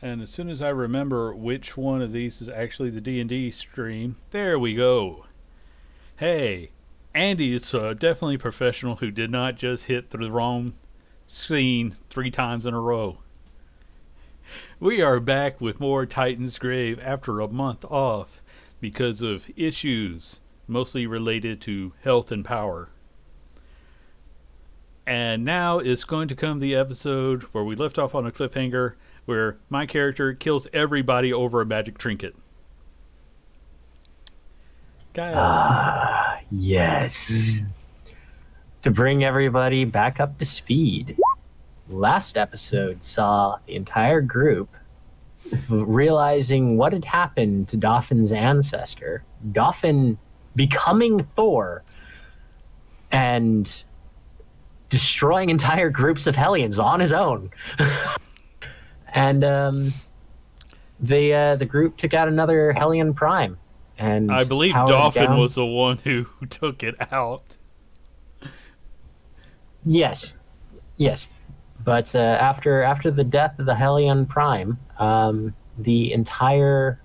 And as soon as I remember which one of these is actually the D&D stream, there we go. Hey, Andy is definitely a professional who did not just hit the wrong scene 3 times in a row. We are back with more Titansgrave after a month off because of issues mostly related to health and power. And now is going to come the episode where we left off on a cliffhanger where my character kills everybody over a magic trinket. Kyle. Yes. To bring everybody back up to speed, last episode saw the entire group realizing what had happened to Doffin's ancestor, Doffin becoming Thor, and destroying entire groups of Hellions on his own. And the group took out another Hellion Prime. And I believe Dolphin was the one who took it out. Yes. But after the death of the Hellion Prime, the entire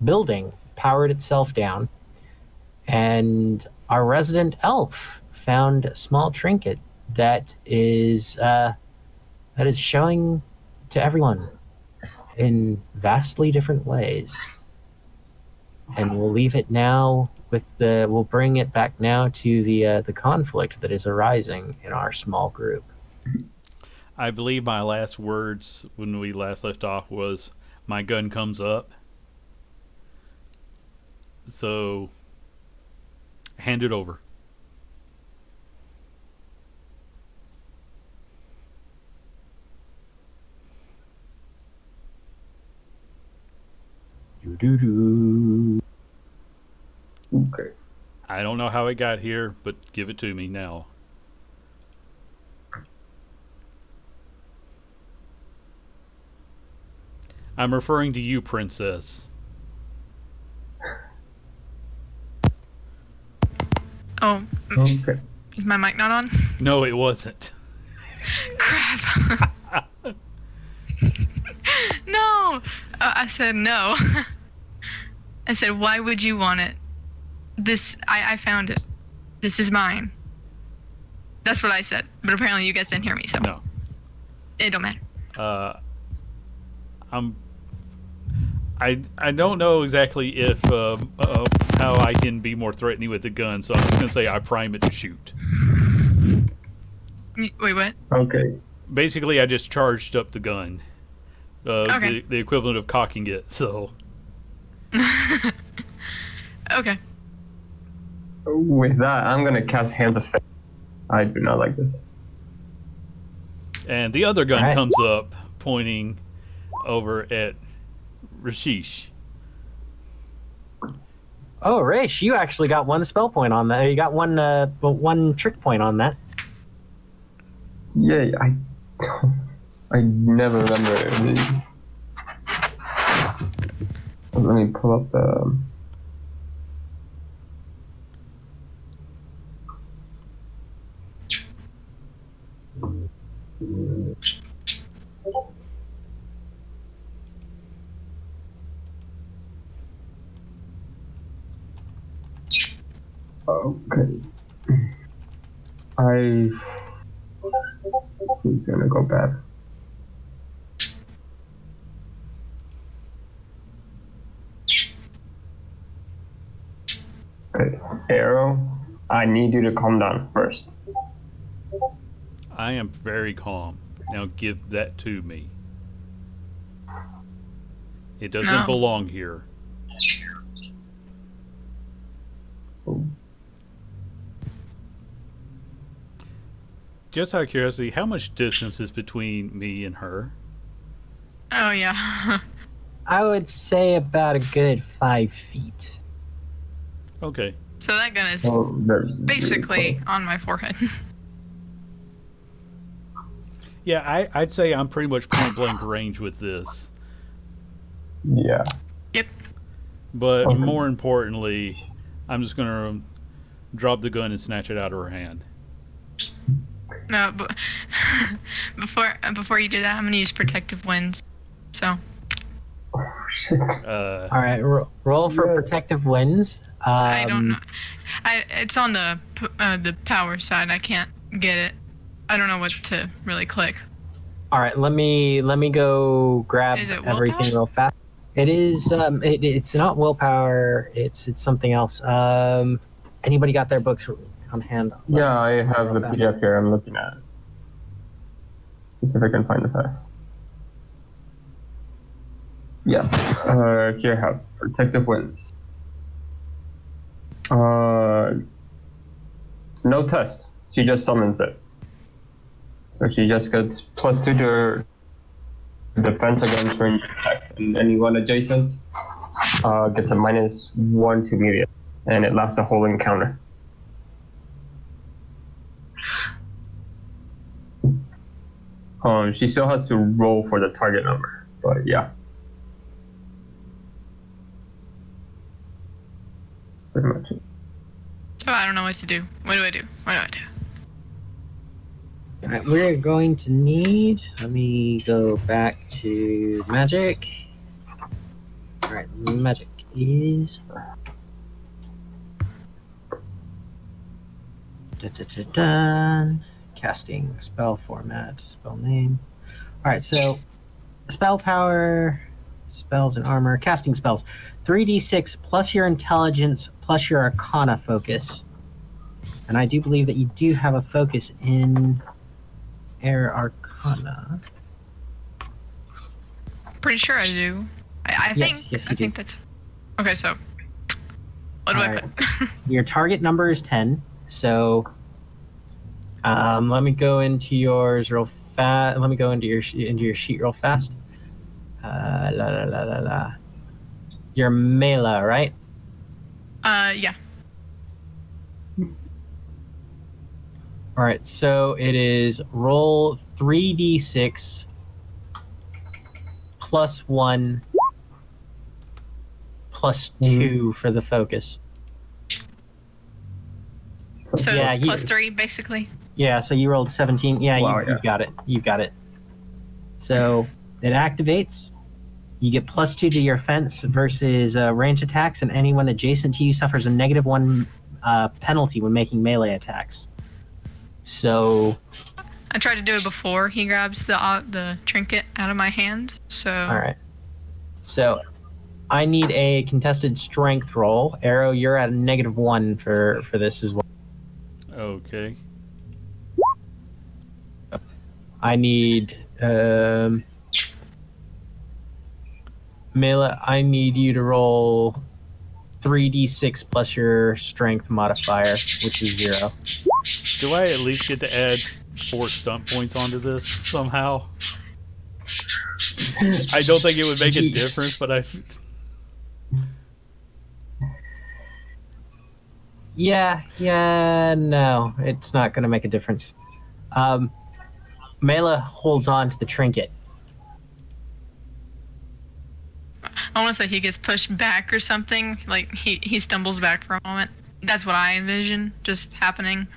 building powered itself down, and our resident elf found a small trinket that is showing to everyone in vastly different ways. And we'll leave it now we'll bring it back now to the conflict that is arising in our small group. I believe my last words when we last left off was, "My gun comes up." So, hand it over. Okay. I don't know how it got here, but give it to me now. I'm referring to you, Princess. Oh, Okay. is my mic not on? No, it wasn't. Crap. No. I said no. I said, why would you want it? I found it. This is mine. That's what I said. But apparently you guys didn't hear me, so. No. It don't matter. I don't know exactly if how I can be more threatening with the gun, so I'm just gonna say I prime it to shoot. Wait, what? Okay. Basically, I just charged up the gun. Okay. The equivalent of cocking it. So. Okay. With that, I'm gonna cast Hands of Fate. I do not like this. And the other gun Alright. comes up, pointing over at Rashish. Oh, Raish, you actually got one spell point on that. You got one trick point on that. Yay! I never remember these. Let me pull up the. Okay. He's gonna go back. Okay, Arrow, I need you to calm down first. I am very calm. Now give that to me. It doesn't No. belong here. Just out of curiosity, how much distance is between me and her? Oh, yeah. I would say about a good 5 feet. Okay. So that gun is Oh, there's basically on my forehead. Yeah, I'd say I'm pretty much point blank range with this. Yeah. Yep. But Okay. more importantly, I'm just going to drop the gun and snatch it out of her hand. No, but before you do that, I'm gonna use protective winds. So Oh, shit. Uh, All right, roll for Yes. protective winds. I don't know. It's on the power side. I can't get it. I don't know what to really click. All right, let me go grab Is it everything willpower? real fast. It is it's not willpower. It's something else. Anybody got their books on hand? Yeah, I have Real the fast. PDF here. I'm looking at it. Let's see if I can find the fast. Yeah. Here I have protective winds. No test. She just summons it. So she just gets +2 to her defense against range attack, and anyone adjacent gets a -1 to melee, and it lasts a whole encounter. She still has to roll for the target number, but yeah. Pretty much it. So I don't know what to do. What do I do? What do I do? All right, we're going to need. Let me go back to magic. All right, magic is. Dun. Casting spell format, spell name. All right, so spell power, spells and armor, casting spells. 3d6 plus your intelligence plus your arcana focus. And I do believe that you do have a focus in Air Arcana. Pretty sure I do. I Yes, think. yes, you I think do. that's. Okay, so. What do I Alright. put? Your target number is 10, so let me go into yours real fast. Let me go into your sheet real fast. Your melee, right? Yeah. All right, so it is roll 3d6 plus 1 plus 2 for the focus. So Yeah, plus you- 3, basically. Yeah, so you rolled 17. Yeah, Wow, you've got it. You've got it. So it activates. You get +2 to your fence versus range attacks, and anyone adjacent to you suffers a -1 penalty when making melee attacks. So, I tried to do it before he grabs the trinket out of my hand. So. all right. So, I need a contested strength roll. Arrow, you're at a -1 for this as well. okay. I need Mela, I need you to roll 3d6 plus your strength modifier, which is 0. Do I at least get to add 4 stunt points onto this somehow? I don't think it would make a difference, but No, it's not going to make a difference. Mela holds on to the trinket. I want to say he gets pushed back or something. Like he stumbles back for a moment. That's what I envision just happening.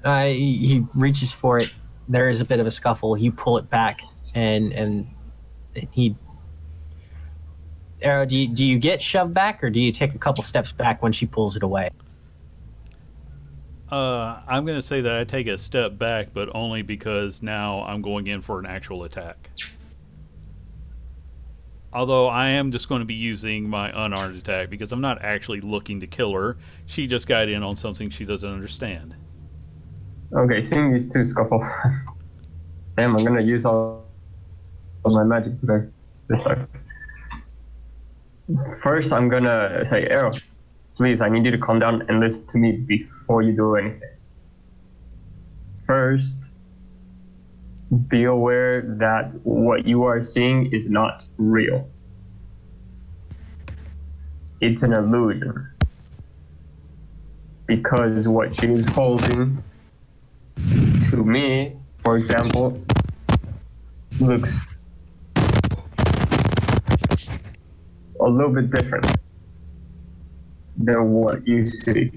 He reaches for it. There is a bit of a scuffle. You pull it back, and he. Arrow, do you get shoved back, or do you take a couple steps back when she pulls it away? I'm going to say that I take a step back, but only because now I'm going in for an actual attack. Although I am just going to be using my unarmed attack because I'm not actually looking to kill her. She just got in on something she doesn't understand. Okay, seeing these two scuffle. Damn, I'm gonna use all of my magic today. This sucks. First, I'm gonna say, Arrow, please, I need you to calm down and listen to me before you do anything. First, be aware that what you are seeing is not real. It's an illusion. Because what she is holding, to me, for example, looks a little bit different than what you see.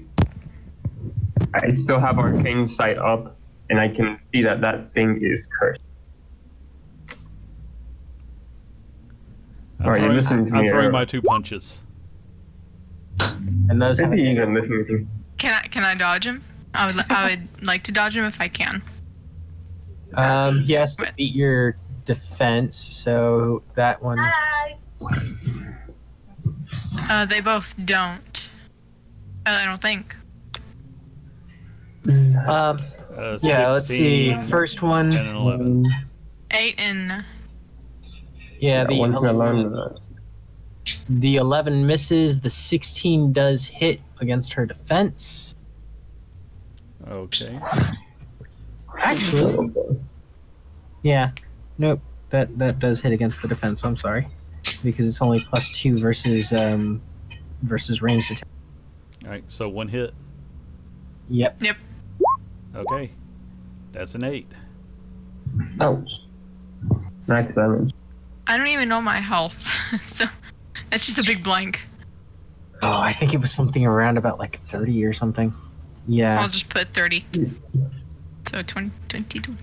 I still have Arcane Sight up, and I can see that that thing is cursed. Alright, you're listening to me. I'm throwing Arrow. my 2 punches. And those Is have he a- even listening to me? Can I dodge him? I would like to dodge him if I can. he has to beat your defense, so that one. They both don't. I don't think. Yeah, let's see. 16, First one. 10 and 11. 8 and Yeah, One's gonna learn that. the 11 misses. The 16 does hit against her defense. Okay. Actually, yeah. Nope. That does hit against the defense. I'm sorry, because it's only +2 versus ranged attack. All right. So 1 hit. Yep. Okay. That's an 8. Ouch. Max damage. I don't even know my health, so that's just a big blank. Oh, I think it was something around about like 30 or something. Yeah. I'll just put 30. So 20, 22.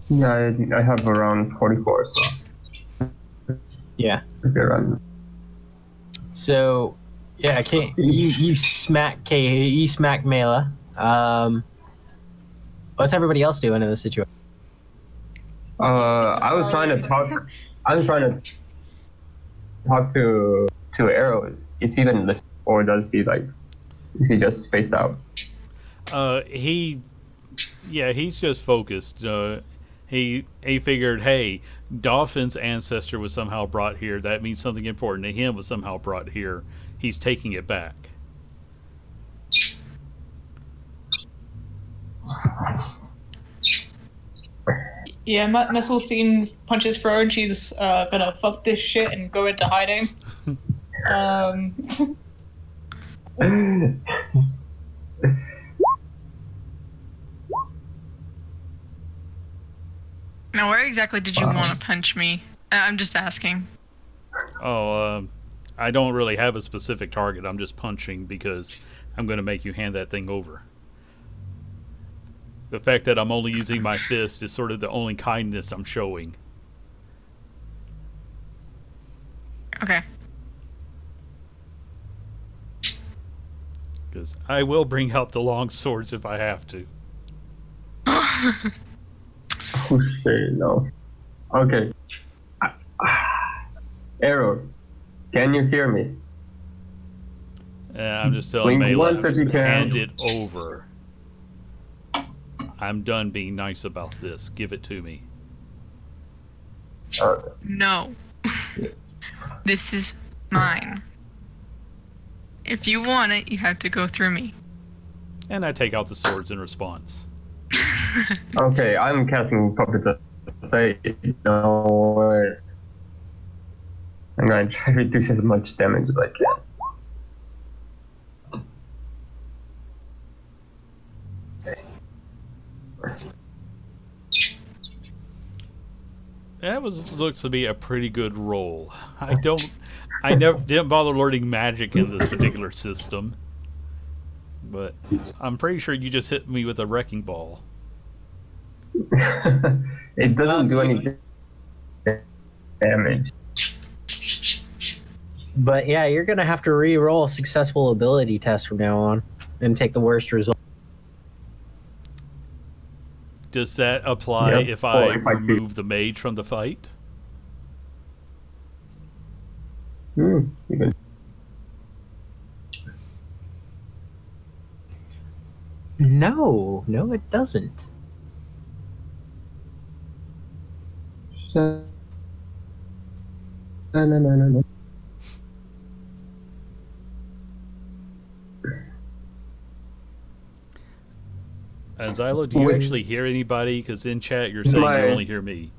Yeah, I have around 44, so. Yeah. Okay, around. So, yeah, you smack Mela. What's everybody else doing in this situation? I was trying to talk. I was trying to talk to Arrow. Is he even listening, or is he just spaced out? He's just focused. He figured, hey, Dolphin's ancestor was somehow brought here. That means something important to him was somehow brought here. He's taking it back. Yeah, Nestle seen punches thrown. She's gonna fuck this shit and go into hiding. Now, where exactly did you want to punch me? I'm just asking. I don't really have a specific target. I'm just punching because I'm going to make you hand that thing over. The fact that I'm only using my fist is sort of the only kindness I'm showing. Okay. Because I will bring out the long swords if I have to. Oh shit, no. Okay. Arrow, can you hear me? I'm just telling Blink Mela, once if you can. hand it over. I'm done being nice about this. Give it to me. Okay. No. This is mine. If you want it, you have to go through me. And I take out the swords in response. Okay, I'm casting Puppet of Fate. No way. I'm gonna try to reduce as much damage as I can. That looks to be a pretty good roll. I never didn't bother learning magic in this particular system, but I'm pretty sure you just hit me with a wrecking ball. It doesn't do any damage. But yeah, you're gonna have to re-roll a successful ability test from now on and take the worst result. Does that apply Yep. if I Or if I remove the mage from the fight? You can. No, it doesn't. No. And Xylo, do you With- actually hear anybody? Because in chat you're saying you only hear me.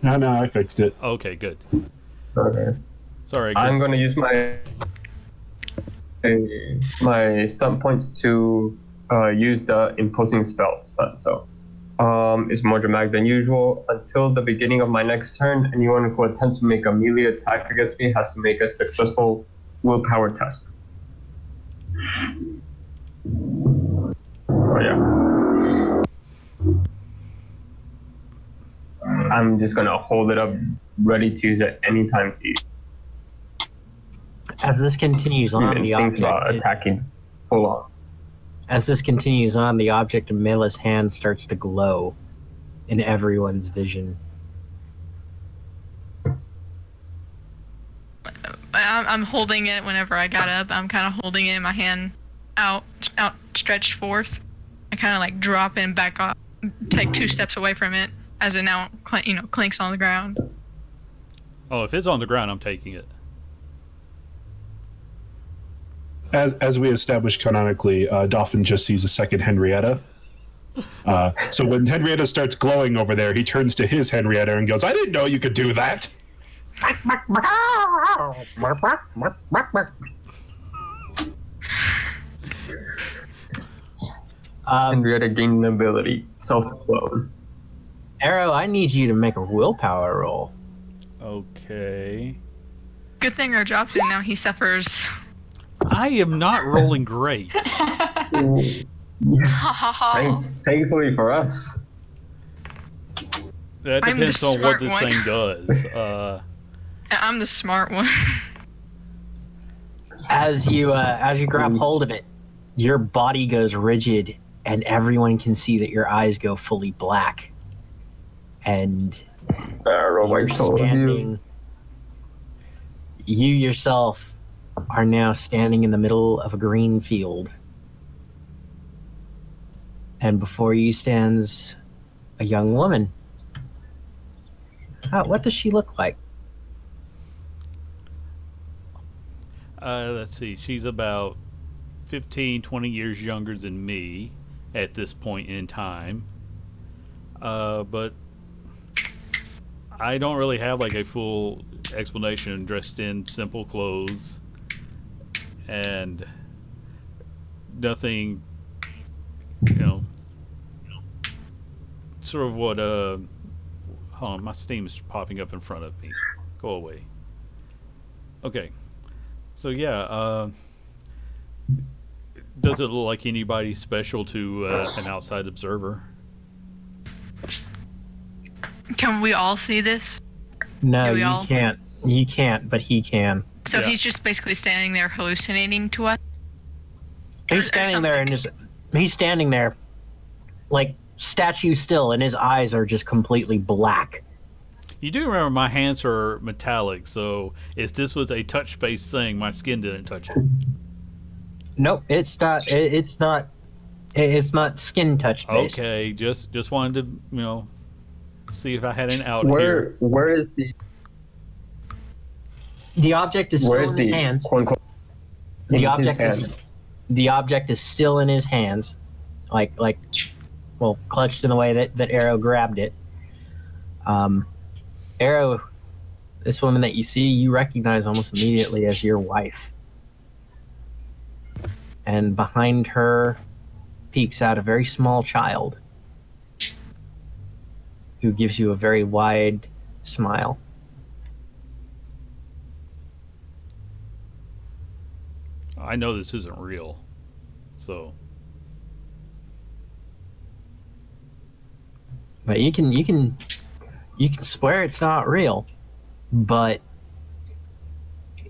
No, I fixed it. Okay, good. Okay. Sorry, I I'm guess- gonna use my stunt points to use the imposing spell stunt. So it's more dramatic than usual. Until the beginning of my next turn, anyone who attempts to make a melee attack against me has to make a successful willpower test. Oh yeah. I'm just gonna hold it up, ready to use it anytime. As this continues on, Even the thinks about object attacking full on. as this continues on, the object in Mela's hand starts to glow in everyone's vision. I'm holding it whenever I got up. I'm kind of holding it in my hand outstretched forth. I kind of like drop it and back off, take 2 steps away from it as it now clinks on the ground. Oh, if it's on the ground, I'm taking it. As we established canonically, Dolphin just sees a second Henrietta. So when Henrietta starts glowing over there, he turns to his Henrietta and goes, "I didn't know you could do that." Henrietta gained an ability, self-clone. Arrow, I need you to make a willpower roll. Okay. Good thing our drops in now he suffers. I am not rolling great. Thankfully for us. That I'm the depends on what smart this one. thing does. I'm the smart one. As you grab hold of it, your body goes rigid, and everyone can see that your eyes go fully black. And Arrow, I you're told you. standing. You yourself are now standing in the middle of a green field. And before you stands a young woman. What does she look like? Let's see. She's about 15, 20 years younger than me at this point in time. But I don't really have like a full explanation. Dressed in simple clothes and nothing, sort of what, hold on, my Steam is popping up in front of me. Go away. Okay. So yeah, does it look like anybody special to an outside observer? Can we all see this? No, Do we you all? can't. You can't, but he can. So Yeah. he's just basically standing there hallucinating to us? He's standing there and he's standing there like statue still, and his eyes are just completely black. You do remember my hands are metallic, so if this was a touch-based thing, my skin didn't touch it. Nope, it's not. It's not skin touch based. Okay, just wanted to, see if I had an out here. Where is the The object is still where is in his the hands. quote unquote The in object his is hand? the object is still in his hands, clutched in the way that Arrow grabbed it. Arrow, this woman that you see, you recognize almost immediately as your wife. And behind her peeks out a very small child who gives you a very wide smile. I know this isn't real, so But you can swear it's not real, but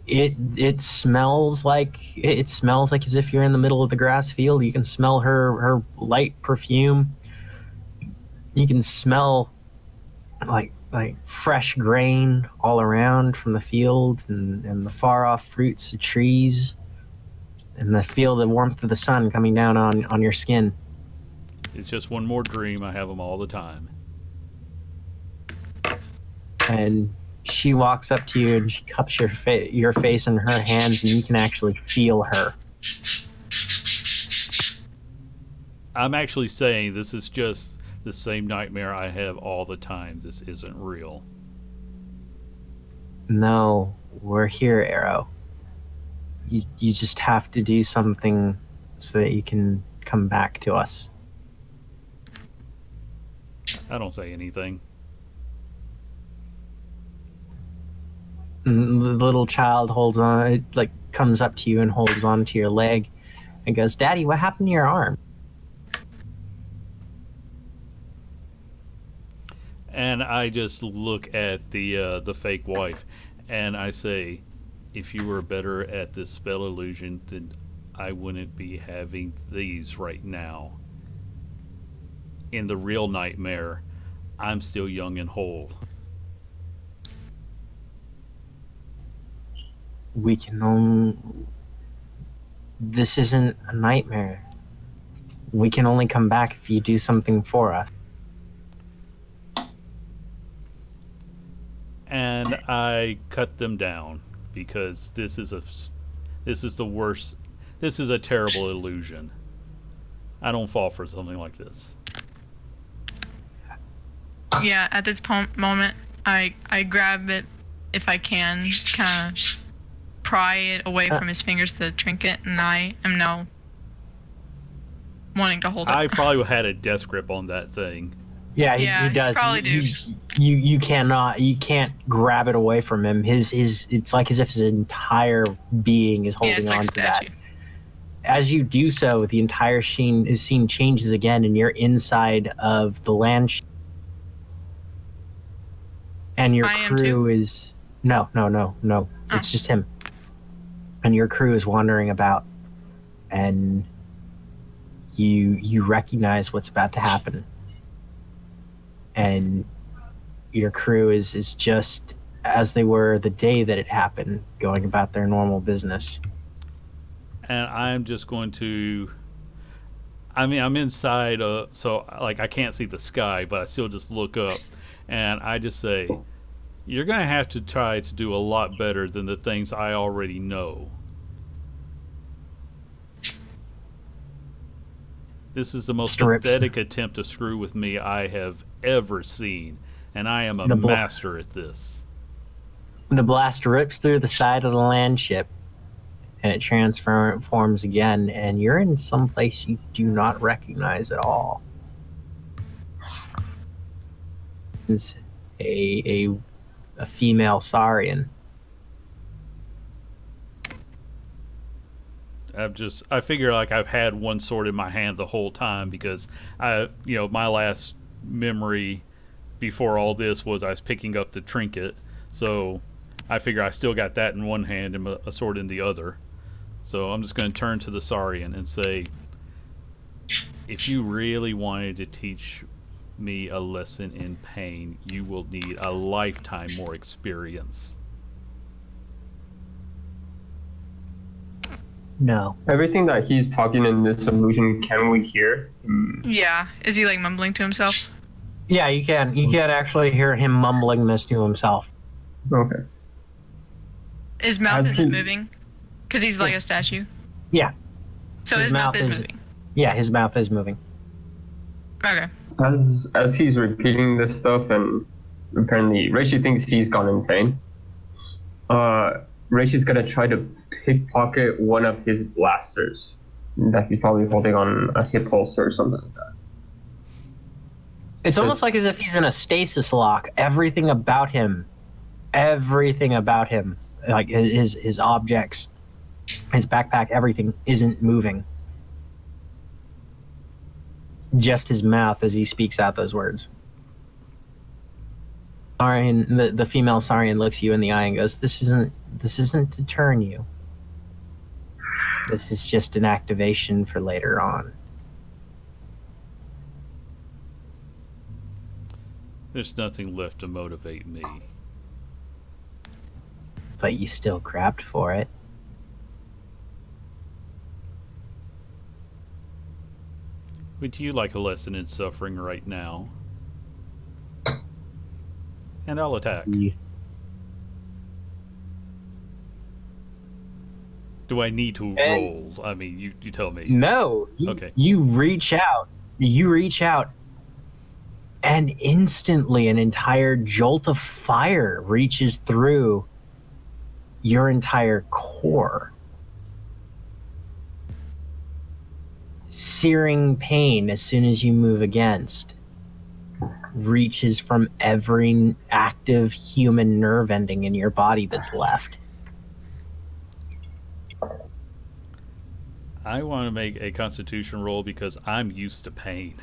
it smells like as if you're in the middle of the grass field. You can smell her light perfume. You can smell like fresh grain all around from the field and the far off fruits of trees, and feel the warmth of the sun coming down on your skin. it's just one more dream. I have them all the time. And she walks up to you and she cups your face in her hands, and you can actually feel her. I'm actually saying this is just the same nightmare I have all the time. This isn't real. No, we're here, Arrow. You just have to do something so that you can come back to us. I don't say anything. And the little child holds on, comes up to you and holds on to your leg and goes, "Daddy, what happened to your arm?" And I just look at the fake wife, and I say, if you were better at this spell illusion, then I wouldn't be having these right now. In the real nightmare, I'm still young and whole. We can only. This isn't a nightmare. We can only come back if you do something for us. And I cut them down because this is the worst. This is a terrible illusion. I don't fall for something like this. Yeah, at this moment, I grab it if I can, kind of pry it away from his fingers, the trinket, and I am now wanting to hold it. I probably had a death grip on that thing. Yeah, Yeah, he you does. probably do. You can't grab it away from him. His it's like as if his entire being is holding it's like on to statue. that. As you do so, the entire scene changes again, and you're inside of the land. And your I am crew too? is no. Oh. It's just him. And your crew is wandering about, and you recognize what's about to happen. And your crew is just as they were the day that it happened, going about their normal business. And I'm just going to. I mean, I'm inside, so like I can't see the sky, but I still just look up, and I just say, "You're going to have to try to do a lot better than the things I already know." This is the most pathetic attempt to screw with me I have ever seen, and I am a master at this. The blast rips through the side of the land ship, and it transforms again, and you're in some place you do not recognize at all. It's a female Saurian. I figure like I've had one sword in my hand the whole time because my last memory before all this was I was picking up the trinket, so I figure I still got that in one hand and a sword in the other. So I'm just going to turn to the Saurian and say, if you really wanted to teach me a lesson in pain, you will need a lifetime more experience. No. Everything that he's talking in this illusion, can we hear? Yeah. Is he like mumbling to himself? Yeah, you can. You can actually hear him mumbling this to himself. Okay. His mouth isn't moving? Because he's like a statue? Yeah. So his mouth is moving? Yeah, his mouth is moving. Okay. As he's repeating this stuff, and apparently Reishi thinks he's gone insane, Reishi's gonna try to pickpocket one of his blasters that he's probably holding on a hip holster or something like that. It's almost like as if he's in a stasis lock. Everything about him, like his objects, his backpack, everything isn't moving. Just his mouth as he speaks out those words. Saurian, the female Saurian looks you in the eye and goes, This isn't to turn you. This is just an activation for later on. There's nothing left to motivate me. But you still grabbed for it. Would you like a lesson in suffering right now? And I'll attack. Do I need to roll? I mean, you tell me. No. Okay. You reach out, and instantly an entire jolt of fire reaches through your entire core. Searing pain as soon as you move against reaches from every active human nerve ending in your body that's left. I want to make a constitution roll because I'm used to pain.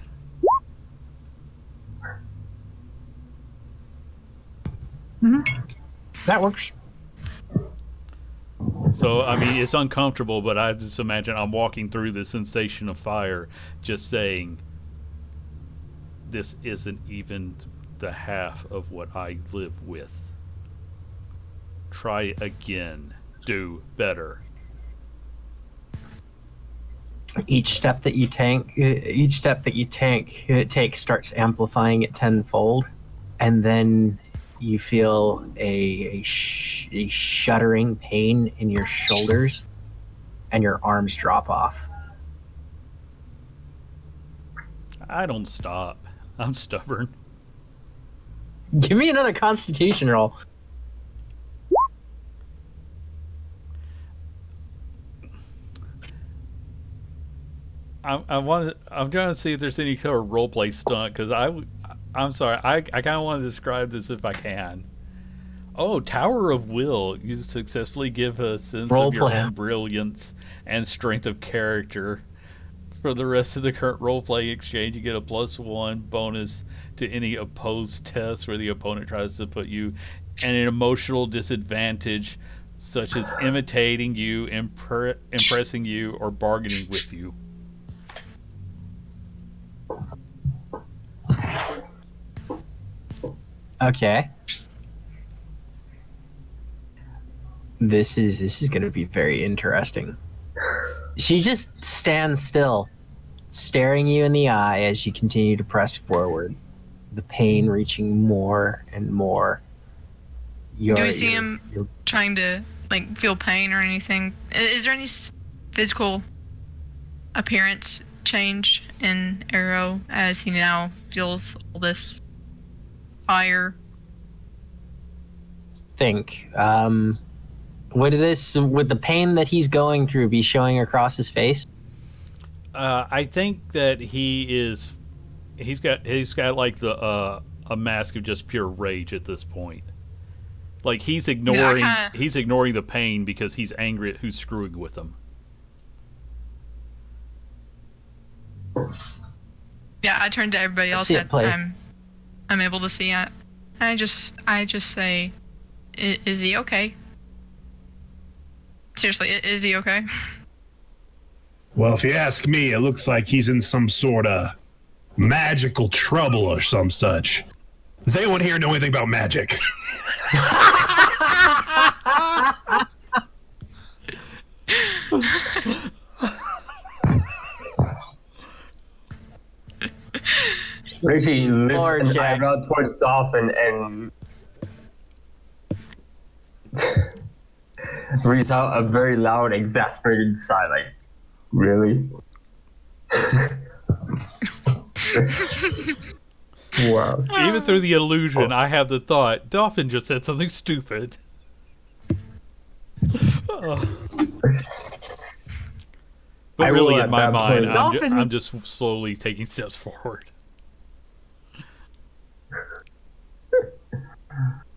That works. So, I mean, it's uncomfortable, but I just imagine I'm walking through the sensation of fire, just saying, this isn't even the half of what I live with. Try again. Do better. Each step that you take starts amplifying it tenfold, and then you feel a shuddering pain in your shoulders, and your arms drop off. I don't stop. I'm stubborn. Give me another Constitution roll. I'm trying to see if there's any sort of roleplay stunt, because I'm sorry, I kind of want to describe this if I can. Oh, Tower of Will. You successfully give a sense of your own brilliance and strength of character. For the rest of the current roleplay exchange, you get a +1 bonus to any opposed test where the opponent tries to put you at an emotional disadvantage, such as imitating you, impressing you, or bargaining with you. Okay. This is going to be very interesting. She just stands still, staring you in the eye as you continue to press forward, the pain reaching more and more. Do we see him trying to feel pain or anything? Is there any physical appearance change in Arrow as he now feels all this fire? Would the pain that he's going through be showing across his face? I think that he's got like a mask of just pure rage at this point. Like he's ignoring the pain because he's angry at who's screwing with him. Yeah, I turn to everybody else that I'm able to see. I just say, is he okay? Seriously, is he okay? Well, if you ask me, it looks like he's in some sort of magical trouble or some such. Does anyone here know anything about magic? Richie lifts an eyebrow towards Dolphin and breathes out a very loud, exasperated sigh, like, really? Wow. Even through the illusion, I have the thought, Dolphin just said something stupid. But really, in my mind, I'm just slowly taking steps forward.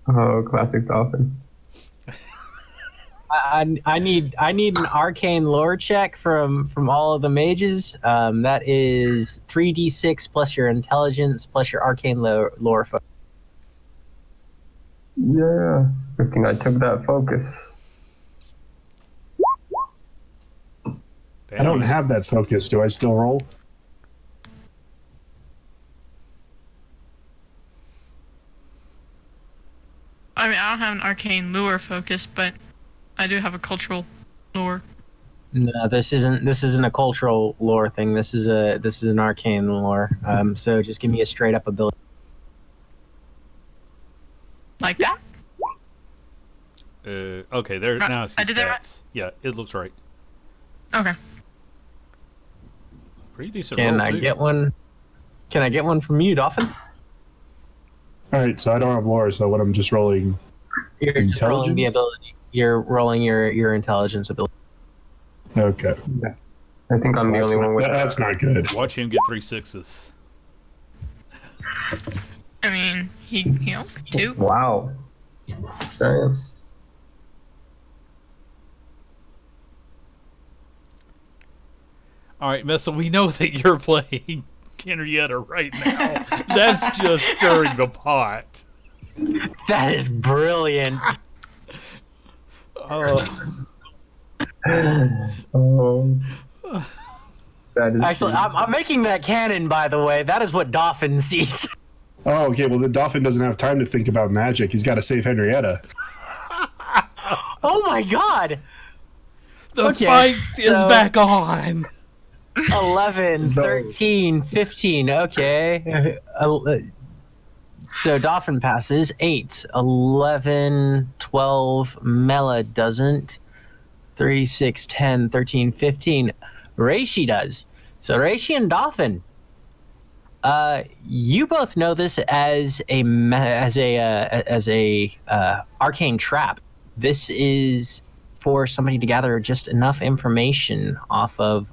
Oh, classic Dolphin. I need an arcane lore check from all of the mages. That is 3d6 plus your intelligence plus your arcane lore. Yeah, good thing I took that focus. I don't have that focus. Do I still roll? I mean, I don't have an arcane lore focus, but I do have a cultural lore. No, this isn't a cultural lore thing. This is an arcane lore. So just give me a straight up ability. Like that? Okay, there now it's I did that right? Yeah, it looks right. Okay. Pretty decent roll, too. Can I get one from you, Dolphin? All right, so I don't have lore, so what I'm just rolling. You're just rolling the ability. You're rolling your intelligence ability. Okay. Yeah. I think I'm the only one with that's not good. Watch him get 3 6s. I mean, he almost got 2. Wow. Damn. All right, Messa, we know that you're playing Henrietta right now. That's just stirring the pot. That is brilliant. Oh, Oh, that is Actually, I'm making that canon, by the way. That is what Dauphin sees. Oh, okay. Well, the Dauphin doesn't have time to think about magic. He's got to save Henrietta. Oh my god! the Okay, fight is so- back on. 11, No. 13, 15. Okay. So Dauphin passes. 8, 11, 12. Mela doesn't. 3, 6, 10, 13, 15. Reishi does. So Reishi and Dauphin. You both know this as a arcane trap. This is for somebody to gather just enough information off of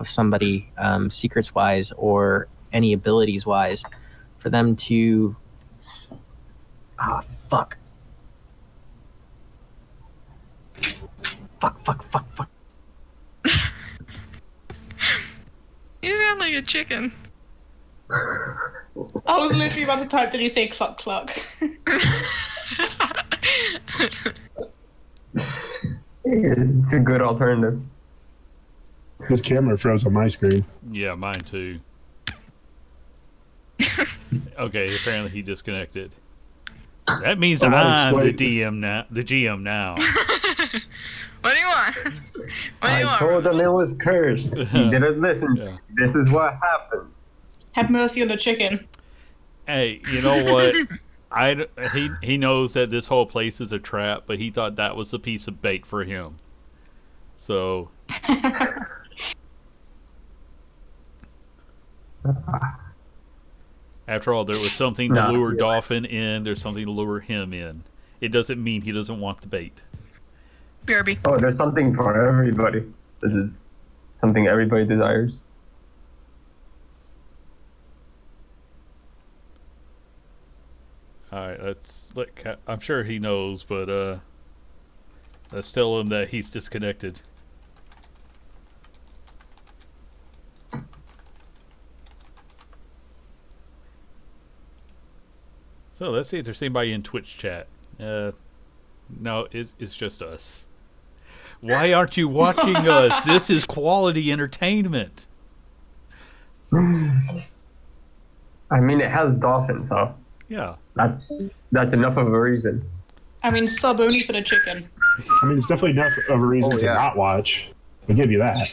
somebody, secrets wise or any abilities wise, for them to. Ah, fuck. Fuck. You sound like a chicken. I was literally about to type, did he say cluck cluck? It's a good alternative. His camera froze on my screen. Yeah, mine too. Okay, apparently he disconnected. That means Well, that I'm the explains- DM now. The GM now. What do you want? What do you I want? told him it was cursed. He didn't listen. Yeah. This is what happens. Have mercy on the chicken. Hey, you know what? He knows that this whole place is a trap, but he thought that was a piece of bait for him. So after all, there was something to Nah, lure yeah. Dauphin in. There's something to lure him in. It doesn't mean he doesn't want the bait. BRB. Oh, there's something for everybody. So it's something everybody desires. All right, I'm sure he knows, but let's tell him that he's disconnected. So let's see if there's anybody in Twitch chat. No, it's just us. Why aren't you watching us? This is quality entertainment. I mean, it has dolphins, so Yeah. that's enough of a reason. I mean, sub only for the chicken. I mean, it's definitely enough of a reason Oh, to yeah. not watch. I'll give you that.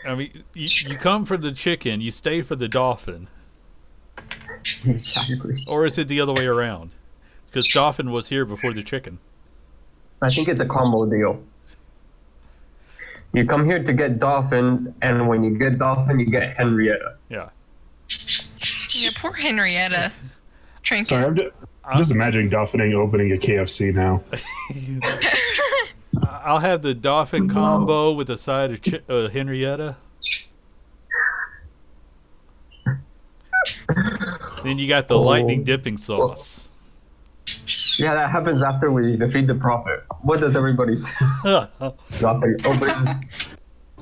I mean, you come for the chicken, you stay for the dolphin. Exactly. Or is it the other way around? Because dolphin was here before the chicken. I think it's a combo deal. You come here to get dolphin, and when you get dolphin, you get Henrietta. Yeah. Yeah, poor Henrietta. Trinket. Sorry, I'm just imagining Dolphining opening a KFC now. I'll have the dolphin combo with a side of Henrietta. Then you got the lightning dipping sauce. Yeah, that happens after we defeat the prophet. What does everybody do? Nothing. Opens.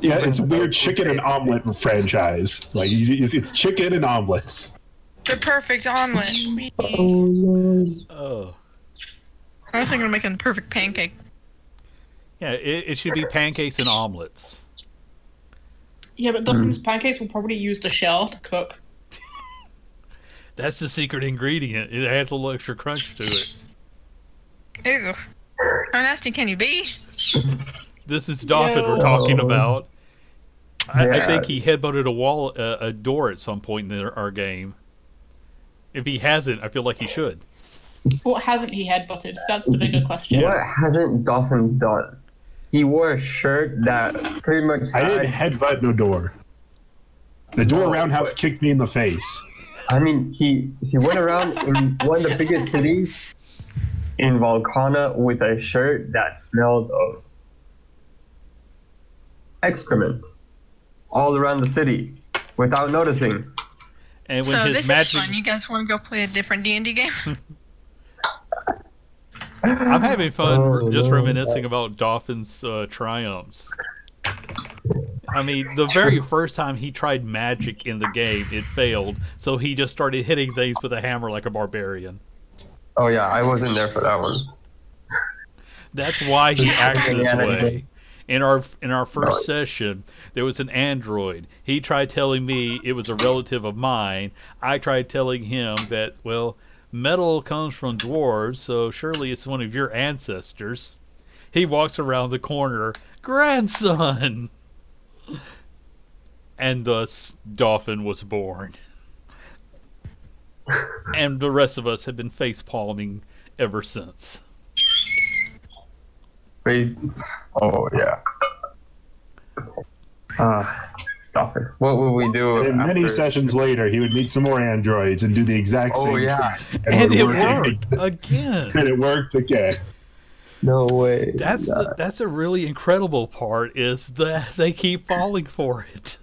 Yeah, it's a weird chicken and omelet franchise. Like, it's chicken and omelets. The perfect omelet. Oh. I was thinking of making the perfect pancake. Yeah, it should be pancakes and omelets. Yeah, but Duffin's pancakes will probably use the shell to cook. That's the secret ingredient. It adds a little extra crunch to it. Ew. How nasty can you be? This is Dolphin we're talking about. I Yeah. think he headbutted a door at some point in our game. If he hasn't, I feel like he should. What hasn't he headbutted? That's the bigger question. What hasn't Dolphin done? He wore a shirt that pretty much I had, didn't headbutt no door. The door roundhouse kicked me in the face. I mean, he went around in one of the biggest cities in Volcana with a shirt that smelled of excrement all around the city without noticing. And when So his this magic, is fun. You guys want to go play a different D&D game? I'm having fun Oh, just no. reminiscing about Dolphin's triumphs. I mean, the very first time he tried magic in the game, it failed, so he just started hitting things with a hammer like a barbarian. Oh yeah, I wasn't there for that one. That's why he acts this Yeah. way. In our first session, there was an android. He tried telling me it was a relative of mine. I tried telling him that, well, metal comes from dwarves, so surely it's one of your ancestors. He walks around the corner, grandson! And thus, Dolphin was born. And the rest of us have been face-palming ever since. Crazy. Oh yeah. Dolphin. What would we do? And many after- sessions later, he would meet some more androids and do the exact same Oh yeah. trick. And it would work worked again. And it worked again. No way. That's a really incredible part, is that they keep falling for it.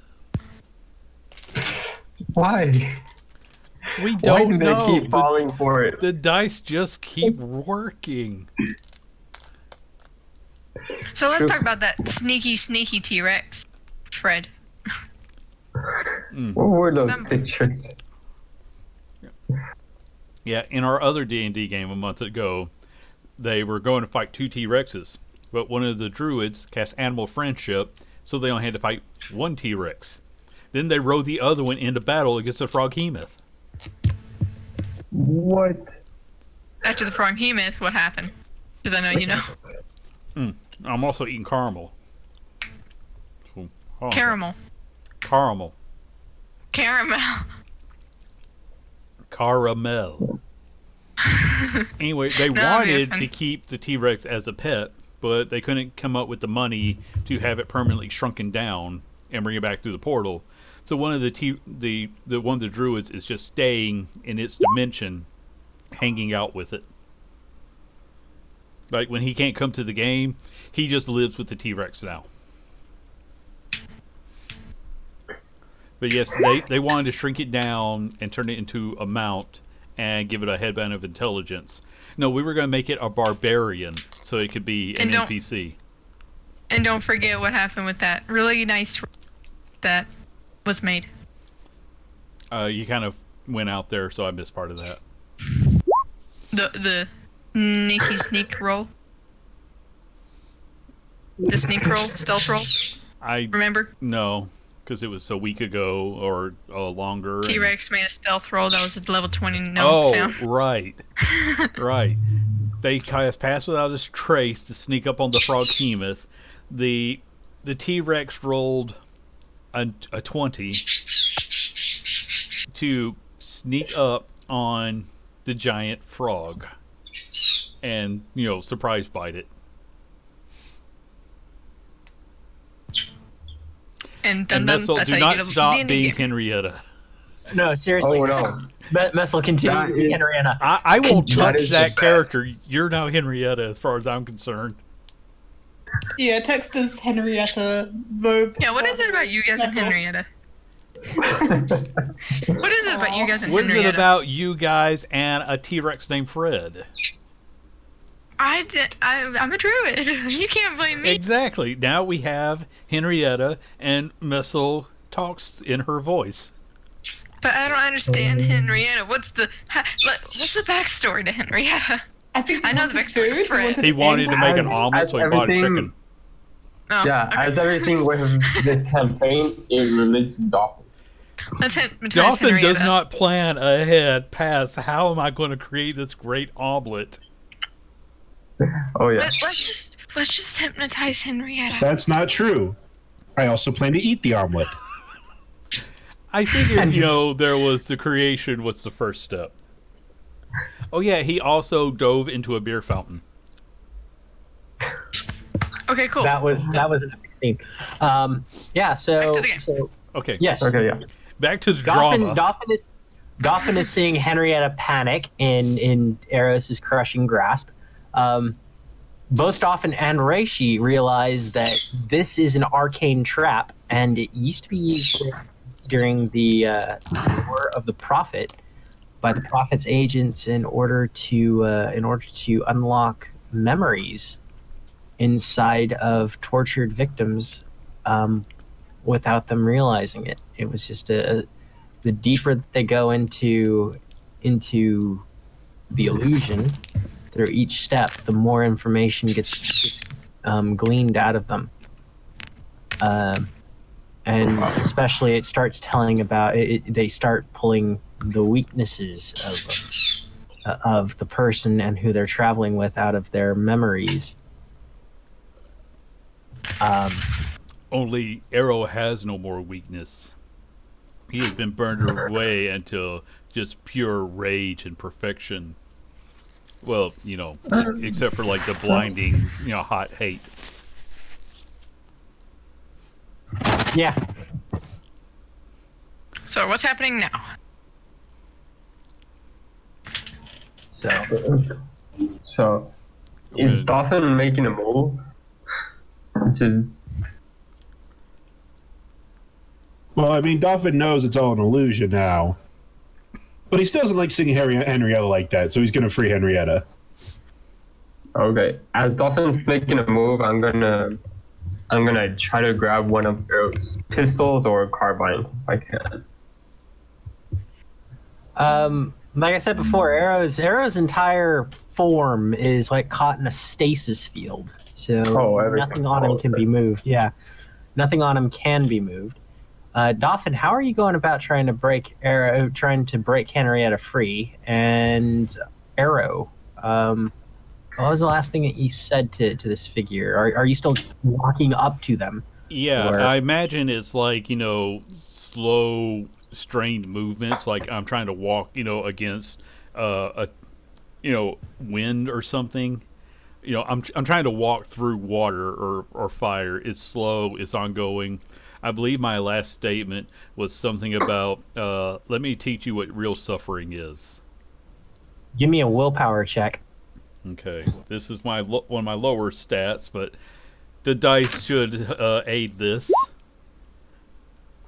Why? We Why don't do they know. keep falling for it? The dice just keep working. So let's talk about that sneaky T-Rex, Fred. What were those Some- pictures? Yeah, in our other D&D game a month ago, they were going to fight 2 T-Rexes, but one of the druids cast Animal Friendship, so they only had to fight 1 T-Rex. Then they rode the other one into battle against a Froghemoth. What? After the Froghemoth, what happened? Because I know you know. I'm also eating caramel. So, hold on. Caramel. Caramel. Caramel. Caramel. Anyway, they No, I'm wanted goofing. to keep the T-Rex as a pet, but they couldn't come up with the money to have it permanently shrunken down and bring it back through the portal. So one of the one of the druids is just staying in its dimension, hanging out with it. Like when he can't come to the game, he just lives with the T-Rex now. But yes, they wanted to shrink it down and turn it into a mount and give it a headband of intelligence. No, we were going to make it a barbarian so it could be an And don't- NPC. And don't forget what happened with that really nice that was made. You kind of went out there, so I missed part of that. The sneaky sneak roll. The sneak roll, stealth roll. I Remember? no, because it was a week ago or longer. and- T-Rex made a stealth roll that was at level 20 Oh, sound. right, right. They cast Pass Without a Trace to sneak up on the Froghemoth. The T-Rex rolled a 20 to sneak up on the giant frog and, surprise bite it. And dun And dun, Messel, that's do how you not get a stop D&D being game. Henrietta. No, seriously. Oh no. Messel, continue That to be is- Henrietta. I won't That touch is the that best. character. You're now Henrietta as far as I'm concerned. Yeah, text us Henrietta. Vogue. Yeah, what is it about you guys and Cecil. Henrietta? What is it about you guys and What is Henrietta? it about you guys and a T-Rex named Fred? I'm a druid. You can't blame me. Exactly. Now we have Henrietta, and Messel talks in her voice. But I don't understand Henrietta. What's the backstory to Henrietta? I think I know the backstory of Fred. He wanted to make an As- omelet, as so he bought a everything- chicken. Oh, Yeah, okay. as everything with this campaign, it relates to Dolphin. Let's hypnotize Dolphin Henrietta. does not plan ahead past how am I going to create this great omelet. Oh yeah. Let's just hypnotize Henrietta. That's not true. I also plan to eat the omelet. I figured, there was the creation was the first step. Oh yeah, he also dove into a beer fountain. Okay, cool. That was an epic scene. Yeah. So. Back to the game. So Okay, yes. Okay, yeah. back to the drama. Dolphin is seeing Henrietta panic in Eros's crushing grasp. Both Dolphin and Reishi realize that this is an arcane trap, and it used to be used during the War of the Prophet by the Prophet's agents in order to unlock memories inside of tortured victims without them realizing it. It was just the deeper that they go into the illusion, through each step, the more information gets gleaned out of them. And especially it starts telling about it, they start pulling the weaknesses of the person and who they're traveling with out of their memories. Only Arrow has no more weakness. He has been burned away into just pure rage and perfection. Well, except for like the blinding, hot hate. Yeah. So what's happening now? So, is Dolphin making a move? Which is... Well, I mean, Dolphin knows it's all an illusion now. But he still doesn't like seeing Henrietta like that, so he's going to free Henrietta. Okay. As Dolphin's making a move, I'm gonna try to grab one of Arrow's pistols or carbines if I can. Like I said before, Arrow's entire form is like caught in a stasis field, so nothing on him can be moved. Yeah, nothing on him can be moved. Dolphin, how are you going about trying to break Henrietta free? And Arrow, what was the last thing that you said to this figure? Are you still walking up to them? Yeah, I imagine it's like, slow, strained movements. Like I'm trying to walk, against wind or something. I'm trying to walk through water or fire. It's slow. It's ongoing. I believe my last statement was something about, let me teach you what real suffering is. Give me a willpower check. Okay, this is one of my lower stats, but the dice should aid this.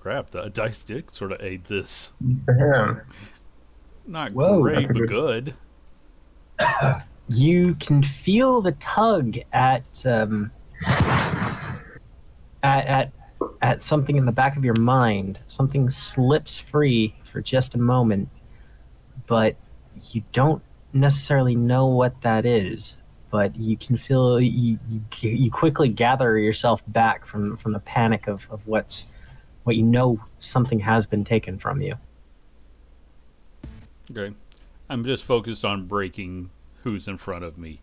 Crap, the dice did sort of aid this. Damn. Not great, but good. You can feel the tug at something in the back of your mind. Something slips free for just a moment, but you don't necessarily know what that is. But you can feel you quickly gather yourself back from the panic of what something has been taken from you. Okay, I'm just focused on breaking who's in front of me,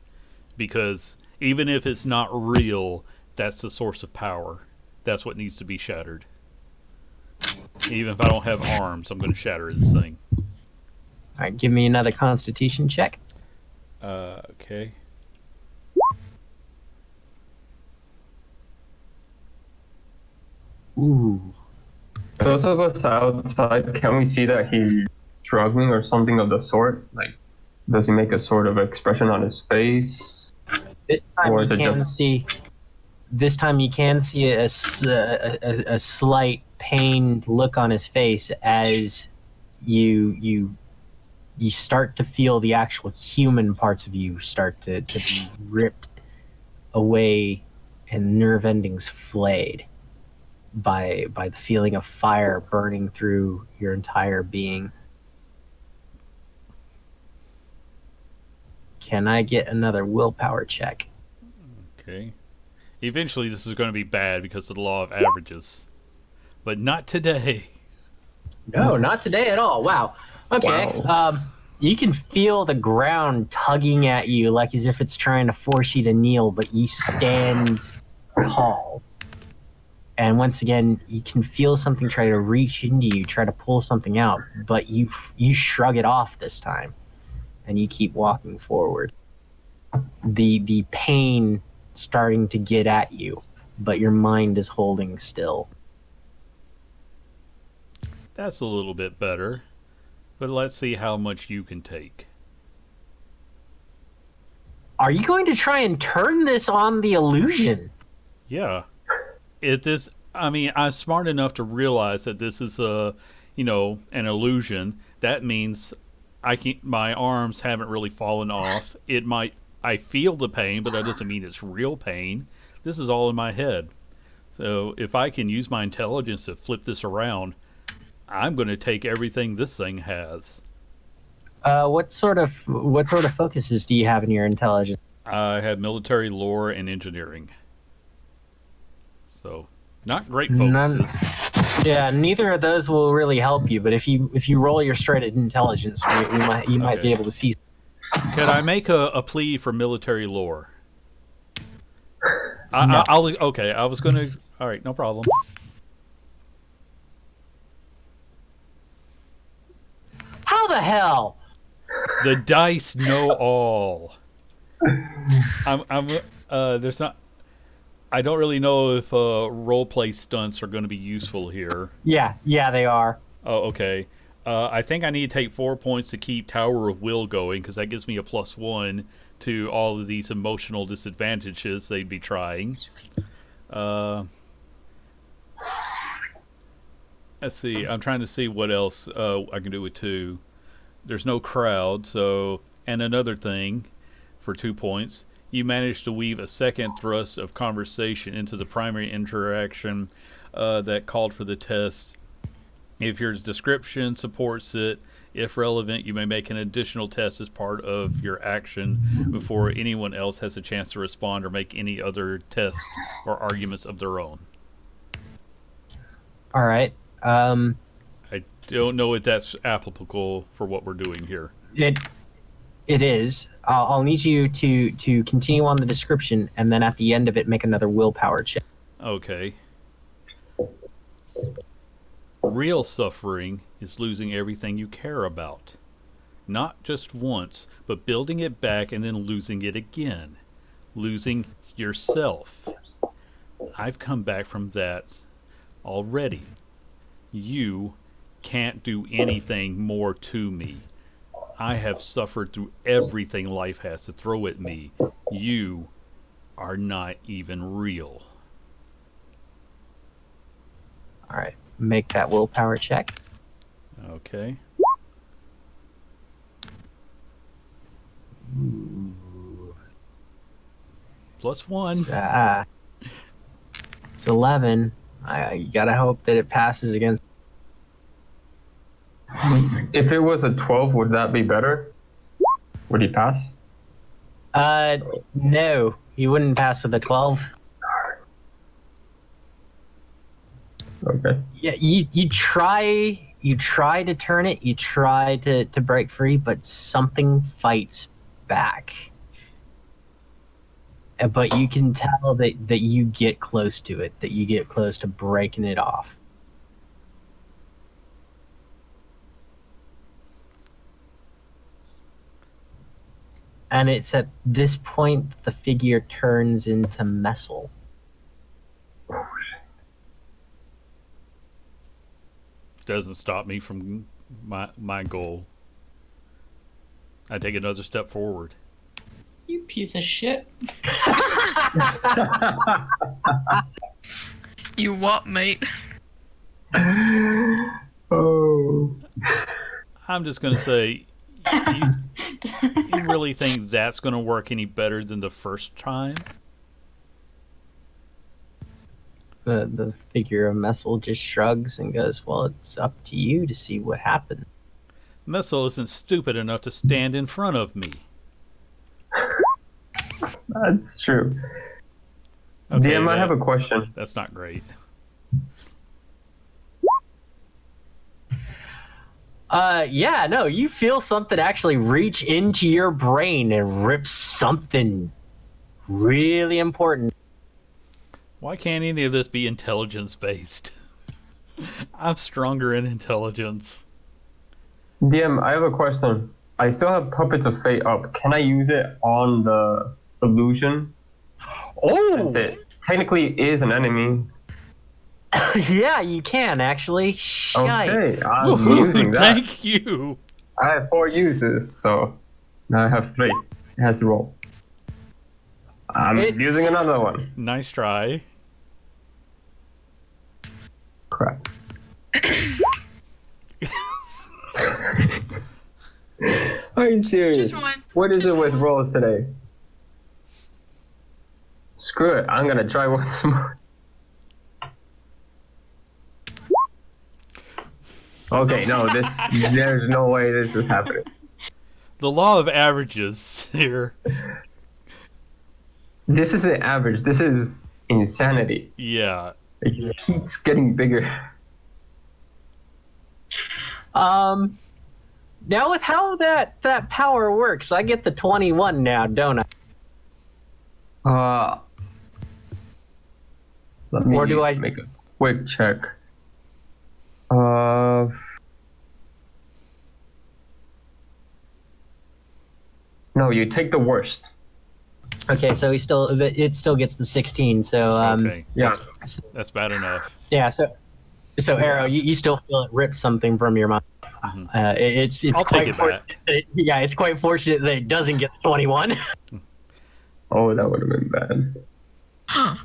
because even if it's not real, that's the source of power. That's what needs to be shattered. Even if I don't have arms, I'm going to shatter this thing. All right, give me another Constitution check. Okay. Ooh. Those of us outside, can we see that he's struggling or something of the sort? Like, does he make a sort of expression on his face? This time Or you is it can just- see. This time you can see a slight pained look on his face as you start to feel the actual human parts of you start to be ripped away and nerve endings flayed by the feeling of fire burning through your entire being. Can I get another willpower check? Okay. Eventually this is going to be bad because of the law of averages. But not today. No, not today at all. Wow. Okay. Wow. You can feel the ground tugging at you like as if it's trying to force you to kneel, but you stand tall. And once again, you can feel something try to reach into you, try to pull something out, but you shrug it off this time, and you keep walking forward. The pain starting to get at you, but your mind is holding still. That's a little bit better. But let's see how much you can take. Are you going to try and turn this on the illusion? Yeah. It is. I mean, I'm smart enough to realize that this is an illusion. That means my arms haven't really fallen off. I feel the pain, but that doesn't mean it's real pain. This is all in my head. So if I can use my intelligence to flip this around, I'm going to take everything this thing has. What sort of focuses do you have in your intelligence? I have military lore and engineering. So, not great None. focuses. Yeah, neither of those will really help you. But if you roll your straight at intelligence, you might Okay. be able to see. Could I make a plea for military lore? No. Okay, I was going to... All right, no problem. How the hell? The dice know all. There's not... I don't really know if roleplay stunts are going to be useful here. Yeah, they are. Oh, okay. I think I need to take 4 points to keep Tower of Will going, because that gives me a +1 to all of these emotional disadvantages they'd be trying. Let's see. I'm trying to see what else I can do with 2. There's no crowd, so... And another thing, for 2 points, you managed to weave a second thrust of conversation into the primary interaction that called for the test. If your description supports it, if relevant, you may make an additional test as part of your action before anyone else has a chance to respond or make any other tests or arguments of their own. All right. I don't know if that's applicable for what we're doing here. It is. I'll need you to continue on the description, and then at the end of it, make another willpower check. Okay. Real suffering is losing everything you care about. Not just once, but building it back and then losing it again. Losing yourself. I've come back from that already. You can't do anything more to me. I have suffered through everything life has to throw at me. You are not even real. All right. Make that willpower check. Okay. +1. It's 11. You gotta hope that it passes against. If it was a 12, would that be better? Would he pass? No, he wouldn't pass with a 12. Okay. Yeah, you try to turn it, you try to break free, but something fights back. But you can tell that you get close to it, that you get close to breaking it off. And it's at this point the figure turns into Messel. Doesn't stop me from my goal. I take another step forward. You piece of shit. You what, mate? Oh. I'm just going to say, you really think that's going to work any better than the first time? The figure of Messel just shrugs and goes, well, it's up to you to see what happens. Messel isn't stupid enough to stand in front of me. That's true. Okay, DM, I have a question. That's not great. Yeah, no, you feel something actually reach into your brain and rip something really important. Why can't any of this be intelligence-based? I'm stronger in intelligence. DM, I have a question. I still have Puppets of Fate up. Can I use it on the illusion? Oh! Since it technically is an enemy. Yeah, you can, actually. Shite. Okay, I'm using that. Thank you! I have 4 uses, so now I have 3. It has to roll. I'm using another one. Nice try. Crap. Are you serious? Just one. What is it with rolls today? Screw it, I'm gonna try once more. Okay, no, there's no way this is happening. The law of averages here. This isn't average. This is insanity. Yeah. It keeps getting bigger. Now with how that power works, I get the 21 now, don't I? Let me Or do I- make a quick check. No, you take the worst. Okay, so it still gets the 16. So Okay. Yeah. That's bad enough. yeah. So Arrow, you still feel it rip something from your mind. Mhm. It's I'll quite take it back. yeah, it's quite fortunate that it doesn't get the 21. Oh, that would have been bad. Huh.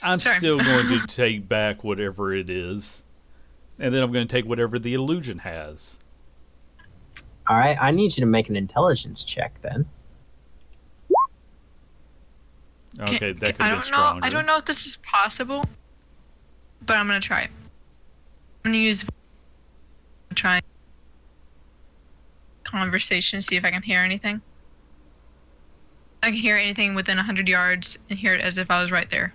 I'm Sorry. still going to take back whatever it is. And then I'm going to take whatever the illusion has. All right, I need you to make an intelligence check then. Okay, that could I have been don't know. stronger. I don't know if this is possible, but I'm gonna try it. I'm gonna use try conversation, see if I can hear anything. I can hear anything within 100 yards and hear it as if I was right there.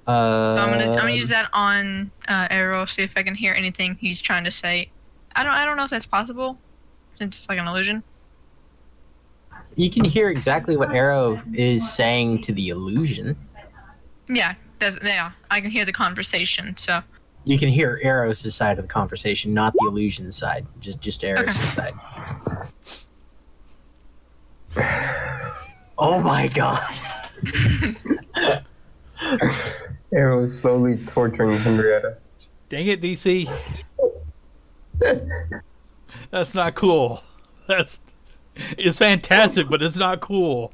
So I'm gonna use that on Arrow, see if I can hear anything he's trying to say. I don't know if that's possible, since it's like an illusion. You can hear exactly what Arrow is saying to the illusion. Yeah, I can hear the conversation. So You can hear Arrow's side of the conversation, not the illusion side. Just Arrow's Okay. side. Oh my god. Arrow is slowly torturing Henrietta. Dang it, DC. That's not cool. It's fantastic, but it's not cool.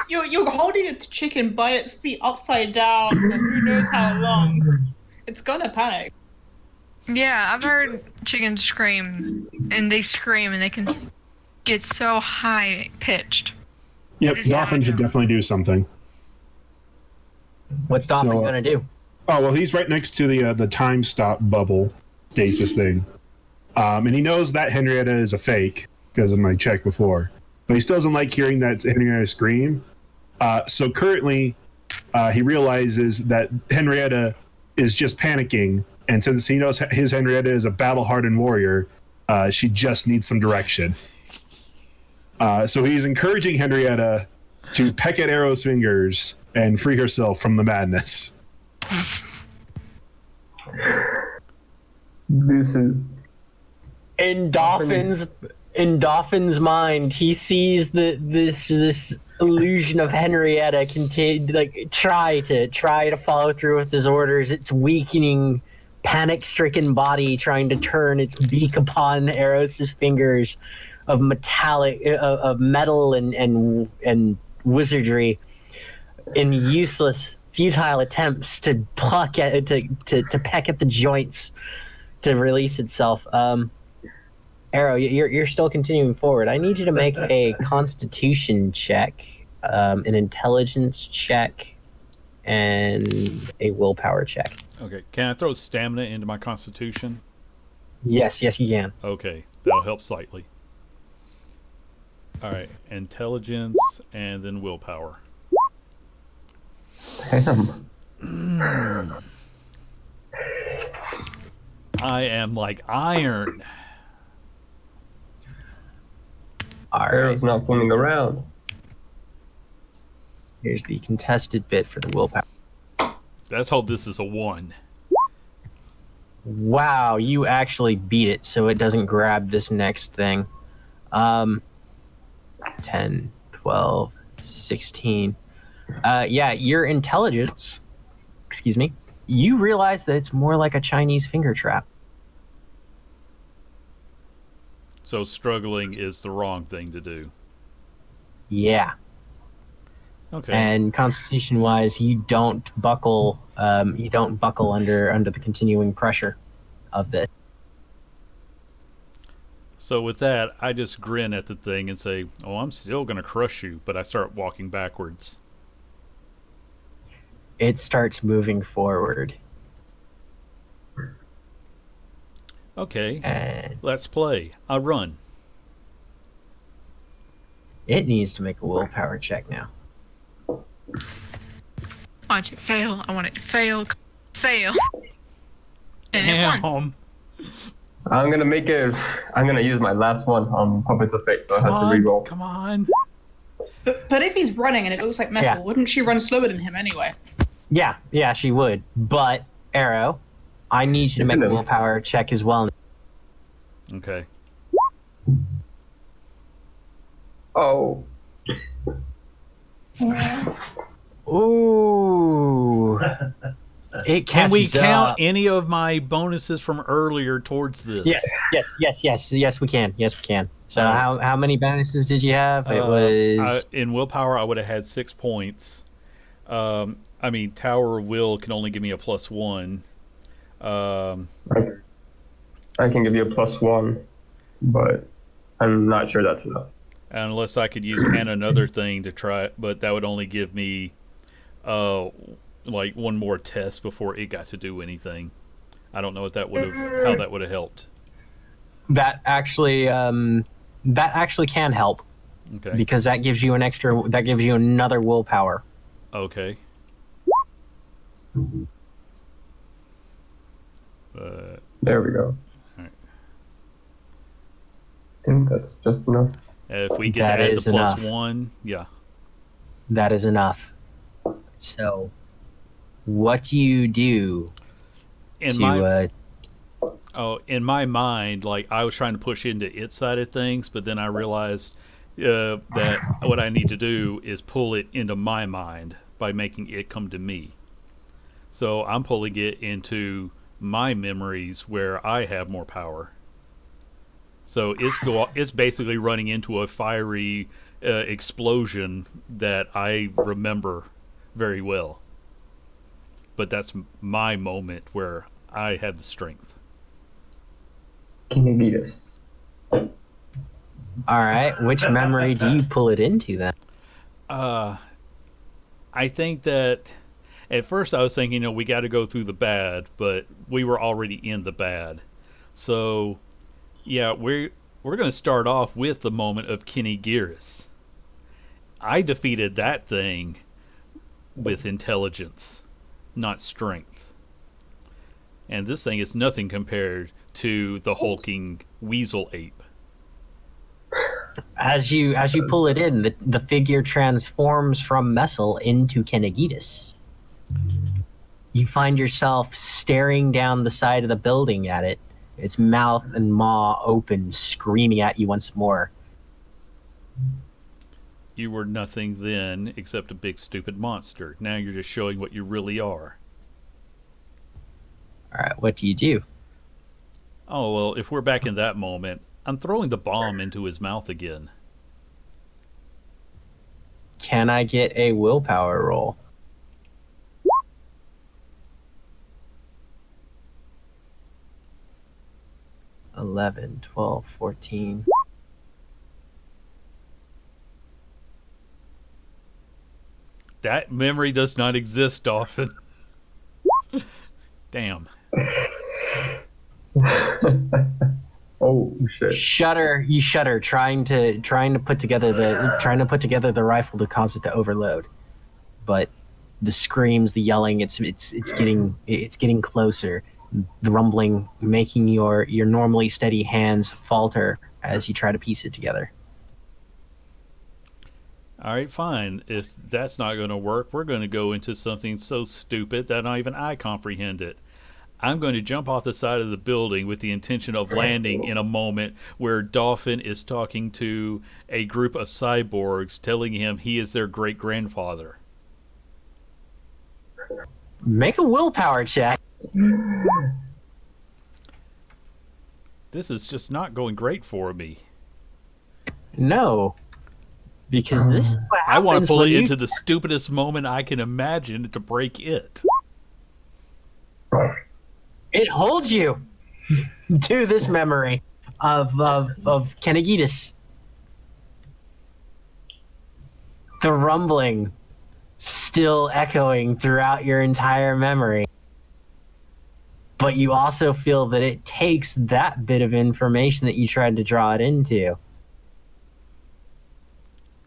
You're holding a chicken by its feet upside down for who knows how long. It's gonna panic. yeah, I've heard chickens scream, and they scream, and they can get so high pitched. Yep, What is Dolphin happening? should definitely do something. What's Dolphin So, gonna do? Oh well, he's right next to the time stop bubble stasis thing, and he knows that Henrietta is a fake because of my check before. But he still doesn't like hearing that Henrietta scream. So currently, he realizes that Henrietta is just panicking, and since he knows his Henrietta is a battle-hardened warrior, she just needs some direction. So he's encouraging Henrietta to peck at Arrow's fingers and free herself from the madness. This is In Dolphin's mind, he sees this illusion of Henrietta try to follow through with his orders. Its weakening, panic-stricken body trying to turn its beak upon Eros' fingers of metal and wizardry in useless, futile attempts to pluck at to peck at the joints to release itself. Arrow, you're still continuing forward. I need you to make a Constitution check, an Intelligence check, and a Willpower check. Okay, can I throw stamina into my constitution? Yes, you can. Okay, that'll help slightly. Alright, intelligence and then willpower. damn. I am like iron. All right. Arrow's not fooling around. Here's the contested bit for the willpower. Let's hope this is a 1. Wow, you actually beat it, so it doesn't grab this next thing. 10, 12, 16. Yeah, your intelligence, excuse me, you realize that it's more like a Chinese finger trap. So struggling is the wrong thing to do. Yeah. Okay. And constitution-wise, you don't buckle. You don't buckle under the continuing pressure of this. So with that, I just grin at the thing and say, "Oh, I'm still gonna crush you," but I start walking backwards. It starts moving forward. Okay, And let's play. I run. it needs to make a willpower check now. Watch it fail. I want it to fail. Fail. And it won. Damn. I'm gonna use my last one on Puppets of Fate, so it Come has to on. reroll. Come on. But if he's running and it looks like Messel, Yeah. wouldn't she run slower than him anyway? Yeah, she would. But, Arrow, I need you to make a willpower check as well. Okay. Oh. Ooh. It Can we catches count up. any of my bonuses from earlier towards this? Yes, we can. Yes, we can. So Oh. how many bonuses did you have? It was... in willpower, I would have had 6 points. I mean, Tower of Will can only give me a +1. I can give you a +1, but I'm not sure that's enough. Unless I could use another thing to try, but that would only give me like one more test before it got to do anything. I don't know what that would have, how that would have helped. That actually can help Okay. because that gives you another willpower. Okay. There we go. Alright. I think that's just enough. If we get That to add is the enough. +1, yeah. That is enough. So, what do you do In my mind, like I was trying to push into its side of things, but then I realized that what I need to do is pull it into my mind by making it come to me. So I'm pulling it into my memories where I have more power. So it's basically running into a fiery explosion that I remember very well. But that's my moment where I had the strength. Can you beat us? All right, which memory do you pull it into then? I think that at first I was thinking, we got to go through the bad, but we were already in the bad. So, yeah, we're going to start off with the moment of Kenny Gearis. I defeated that thing with intelligence, not strength. And this thing is nothing compared to the hulking weasel ape. As you pull it in, the figure transforms from Messel into Kenegidus. You find yourself staring down the side of the building at it, its mouth and maw open, screaming at you once more. You were nothing then except a big stupid monster. Now you're just showing what you really are. All right, what do you do? Oh, well, if we're back in that moment, I'm throwing the bomb into his mouth again. Can I get a willpower roll? $11, $12, $14. That memory does not exist often. Damn. Oh shit! You shudder, trying to put together the rifle to cause it to overload, but the screams, the yelling, it's getting closer. The rumbling making your normally steady hands falter as you try to piece it together. All right, fine. If that's not going to work, we're going to go into something so stupid that not even I comprehend it. I'm going to jump off the side of the building with the intention of landing in a moment where Dolphin is talking to a group of cyborgs, telling him he is their great-grandfather. Make a willpower check. This is just not going great for me. No. Because this is what I want to happens pull when it you- into the stupidest moment I can imagine to break it. It holds you to this memory of Kenegidus. The rumbling still echoing throughout your entire memory. but you also feel that it takes that bit of information that you tried to draw it into.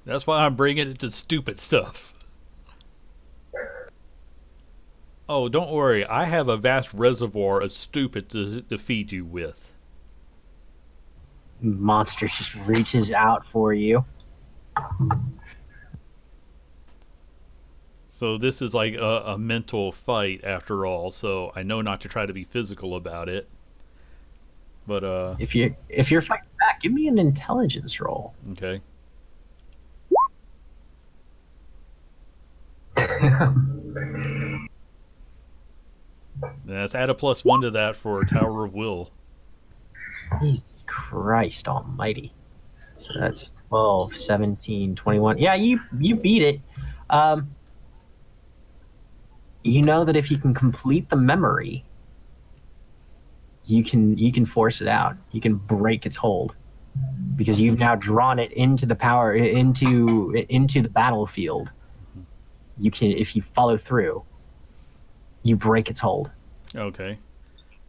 That's why I'm bringing it to stupid stuff. Oh, don't worry. I have a vast reservoir of stupid to feed you with. Monster just reaches out for you. So this is like a mental fight after all. So I know not to try to be physical about it. But If you're fighting back, give me an intelligence roll. okay. Let's add a +1 to that for Tower of Will. Jesus Christ almighty. So that's 12, 17, 21. Yeah, you beat it. You know that if you can complete the memory, you can force it out. You can break its hold. Because you've now drawn it into the power into the battlefield. You can, if you follow through, you break its hold. Okay.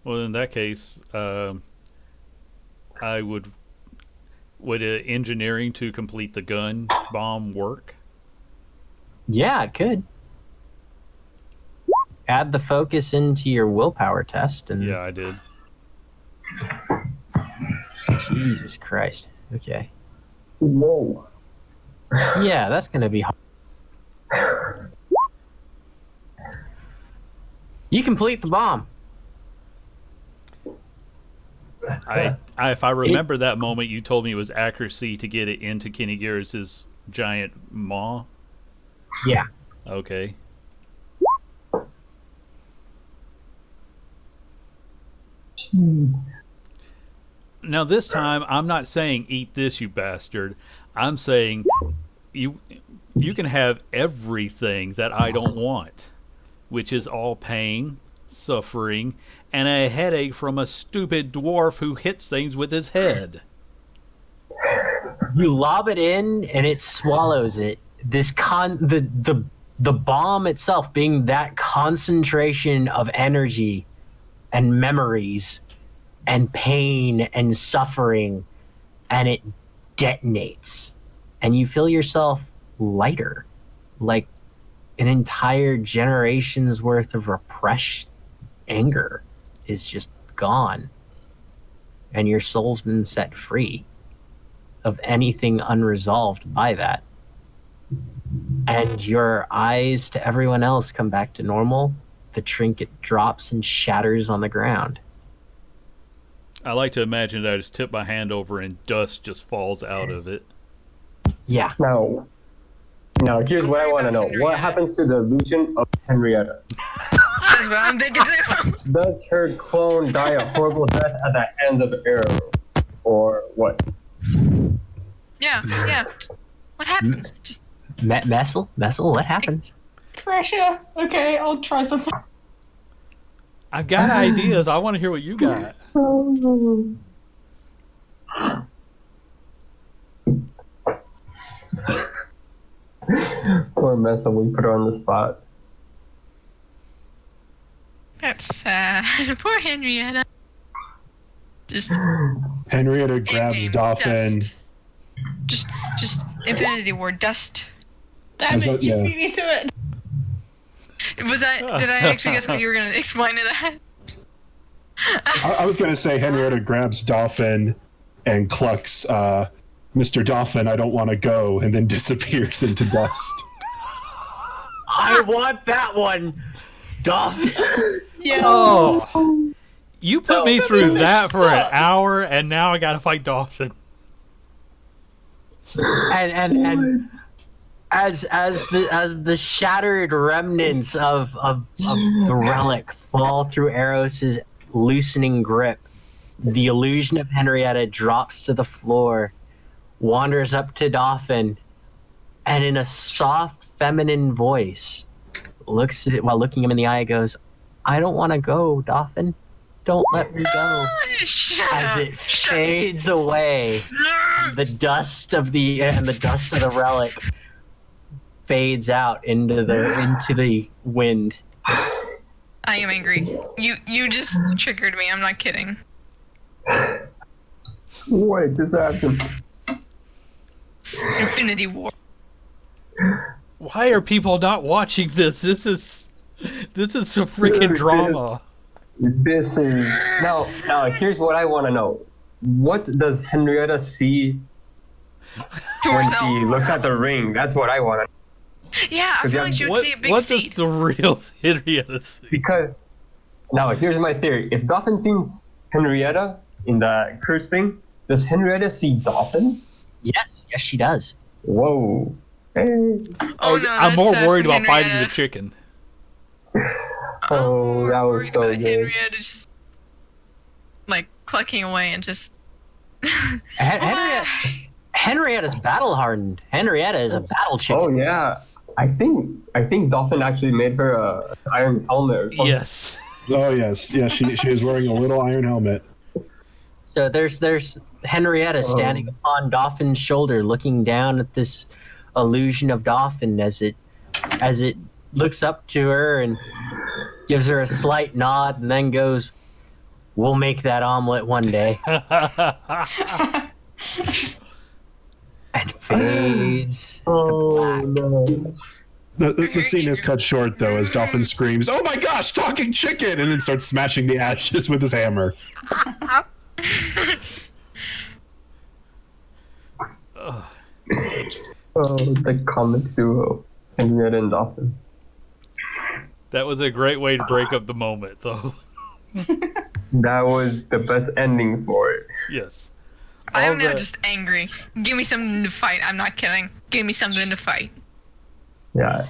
Well, in that case, I would engineering to complete the gun bomb work? Yeah, it could. Add the focus into your willpower test, and Yeah, I did. Jesus Christ. Okay. Whoa. Yeah, that's gonna be hard. You complete the bomb. If I remember that moment, you told me it was accuracy to get it into Kenny Garris's giant maw. Yeah. Okay. Now this time, I'm not saying eat this, you bastard. I'm saying you can have everything that I don't want, which is all pain, suffering, and a headache from a stupid dwarf who hits things with his head. You lob it in, and it swallows it. The bomb itself being that concentration of energy and memories and pain and suffering, and it detonates, and you feel yourself lighter, like an entire generation's worth of repressed anger is just gone, and your soul's been set free of anything unresolved by that. And your eyes to everyone else come back to normal. The trinket drops and shatters on the ground. I like to imagine that I just tip my hand over and dust just falls out of it. Yeah. Now, here's what I want to know. What happens to the illusion of Henrietta? That's what I'm thinking too. Does her clone die a horrible death at the hands of Arrow? Or what? Yeah. What happens? Just Messel, what happens? Pressure. Okay, I'll try something. I've got ideas. I want to hear what you got. Poor Messel, we put her on the spot. that's sad. Poor Henrietta. Just Henrietta grabs Dolphin. Dust. Just infinity ward dust. Damn That's it, what- you yeah. beat me to it. Did I actually guess what you were gonna explain to that? I was going to say Henrietta grabs Dolphin and clucks, Mr. Dolphin, I don't want to go, and then disappears into dust. I want that one, Dolphin. Yeah. Oh, you put me through they're that for an stuck. hour, and now I gotta fight Dolphin. And as the shattered remnants of the relic fall through Eros's loosening grip, the illusion of Henrietta drops to the floor, wanders up to Dolphin, and in a soft feminine voice, while looking him in the eye, goes, "I don't want to go, Dolphin. Don't let me go." As it fades away, the dust of the relic fades out into the wind. I am angry. You just triggered me. I'm not kidding. What just happened? Infinity War. Why are people not watching this? This is some freaking Dude, drama. This is now. Here's what I want to know. What does Henrietta see To when herself. she looks at the ring? That's what I want to know. Yeah, I feel like she would see a big What seed. does the real Henrietta see? Because now here's my theory. If Dolphin sees Henrietta in the curse thing, does Henrietta see Dolphin? Yes, she does. Whoa. Hey. Oh no, I'm that's, more worried about Henrietta. fighting the chicken. Oh, that was Worried so about good. Henrietta just like clucking away and just. Henrietta's battle hardened. Henrietta is a battle chicken. Oh yeah. I think Dolphin actually made her a iron helmet or something. Yes. Oh yes, she is wearing a little iron helmet. So there's Henrietta standing upon Dolphin's shoulder, looking down at this illusion of Dolphin as it looks up to her and gives her a slight nod, and then goes, "We'll make that omelet one day," and fades to Oh black. no. The scene is cut short though as Dolphin screams, "Oh my gosh, talking chicken!" and then starts smashing the ashes with his hammer. Oh, the comic duo, Henrietta and Dolphin. That was a great way to break up the moment, though. That was the best ending for it. Yes. I All am now the- just angry. Give me something to fight. I'm not kidding. Give me something to fight. Yeah.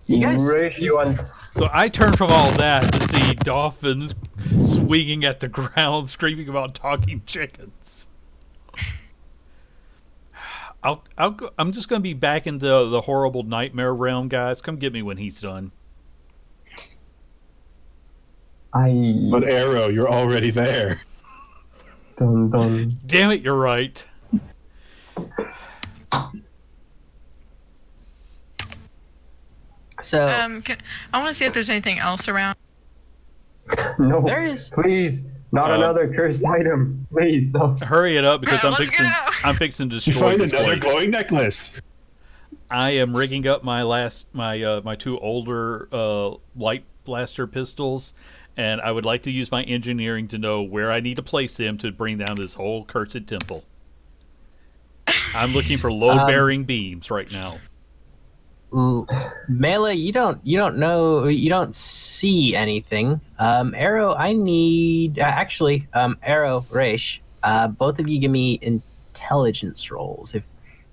You guys- Rish wants. So I turned from all that to see Dolphin swinging at the ground, screaming about talking chickens. I'm just gonna be back into the horrible nightmare realm, guys. Come get me when he's done. But Arrow, you're already there. Dun, dun. Damn it, you're right. So I want to see if there's anything else around. No, there is. please, not another cursed item. Please, no. Hurry it up because Let's go. I'm fixing to You destroy find this another place. glowing necklace. I am rigging up my two older light blaster pistols, and I would like to use my engineering to know where I need to place them to bring down this whole cursed temple. I'm looking for load-bearing beams right now. Melee, you don't know, you don't see anything. Arrow, I need Arrow, Raish, both of you give me intelligence rolls.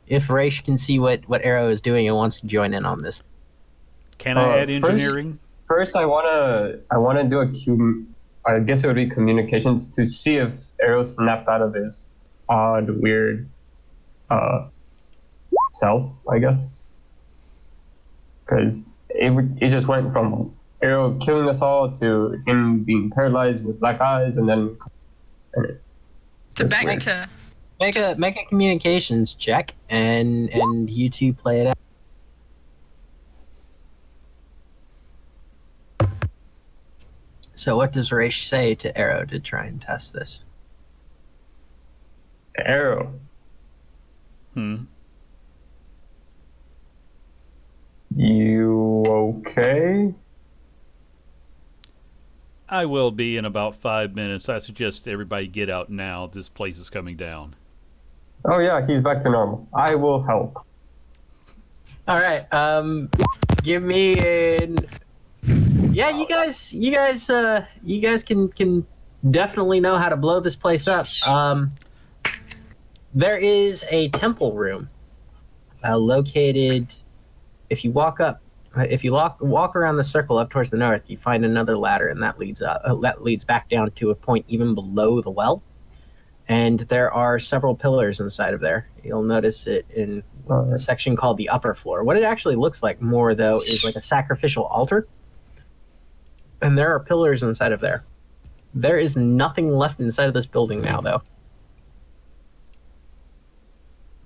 If Raish can see what Arrow is doing and wants to join in on this. Can I add first- engineering? First, I wanna do I guess it would be communications to see if Arrow snapped out of his odd, weird, self. I guess, because it just went from Arrow killing us all to him being paralyzed with black eyes, and it's To just back weird. to. Make a communications check, and you two play it out. So what does Raish say to Arrow to try and test this? Arrow. You okay? I will be in about 5 minutes. I suggest everybody get out now. This place is coming down. Oh yeah, he's back to normal. I will help. All right. Give me an. Yeah, you guys can definitely know how to blow this place up. There is a temple room located. If you walk around the circle up towards the north, you find another ladder, and that leads back down to a point even below the well. And there are several pillars inside of there. You'll notice it in a section called the upper floor. What it actually looks like more, though, is like a sacrificial altar. And there are pillars inside of there. There is nothing left inside of this building now, though.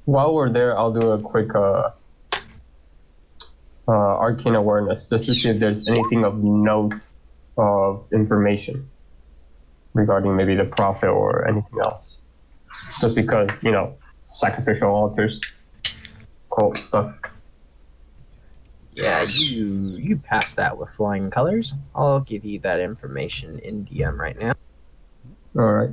While we're there, I'll do a quick arcane awareness just to see if there's anything of note of information regarding maybe the prophet or anything else. Just because, sacrificial altars, cult stuff. Yeah, you pass that with flying colors. I'll give you that information in DM right now. All right.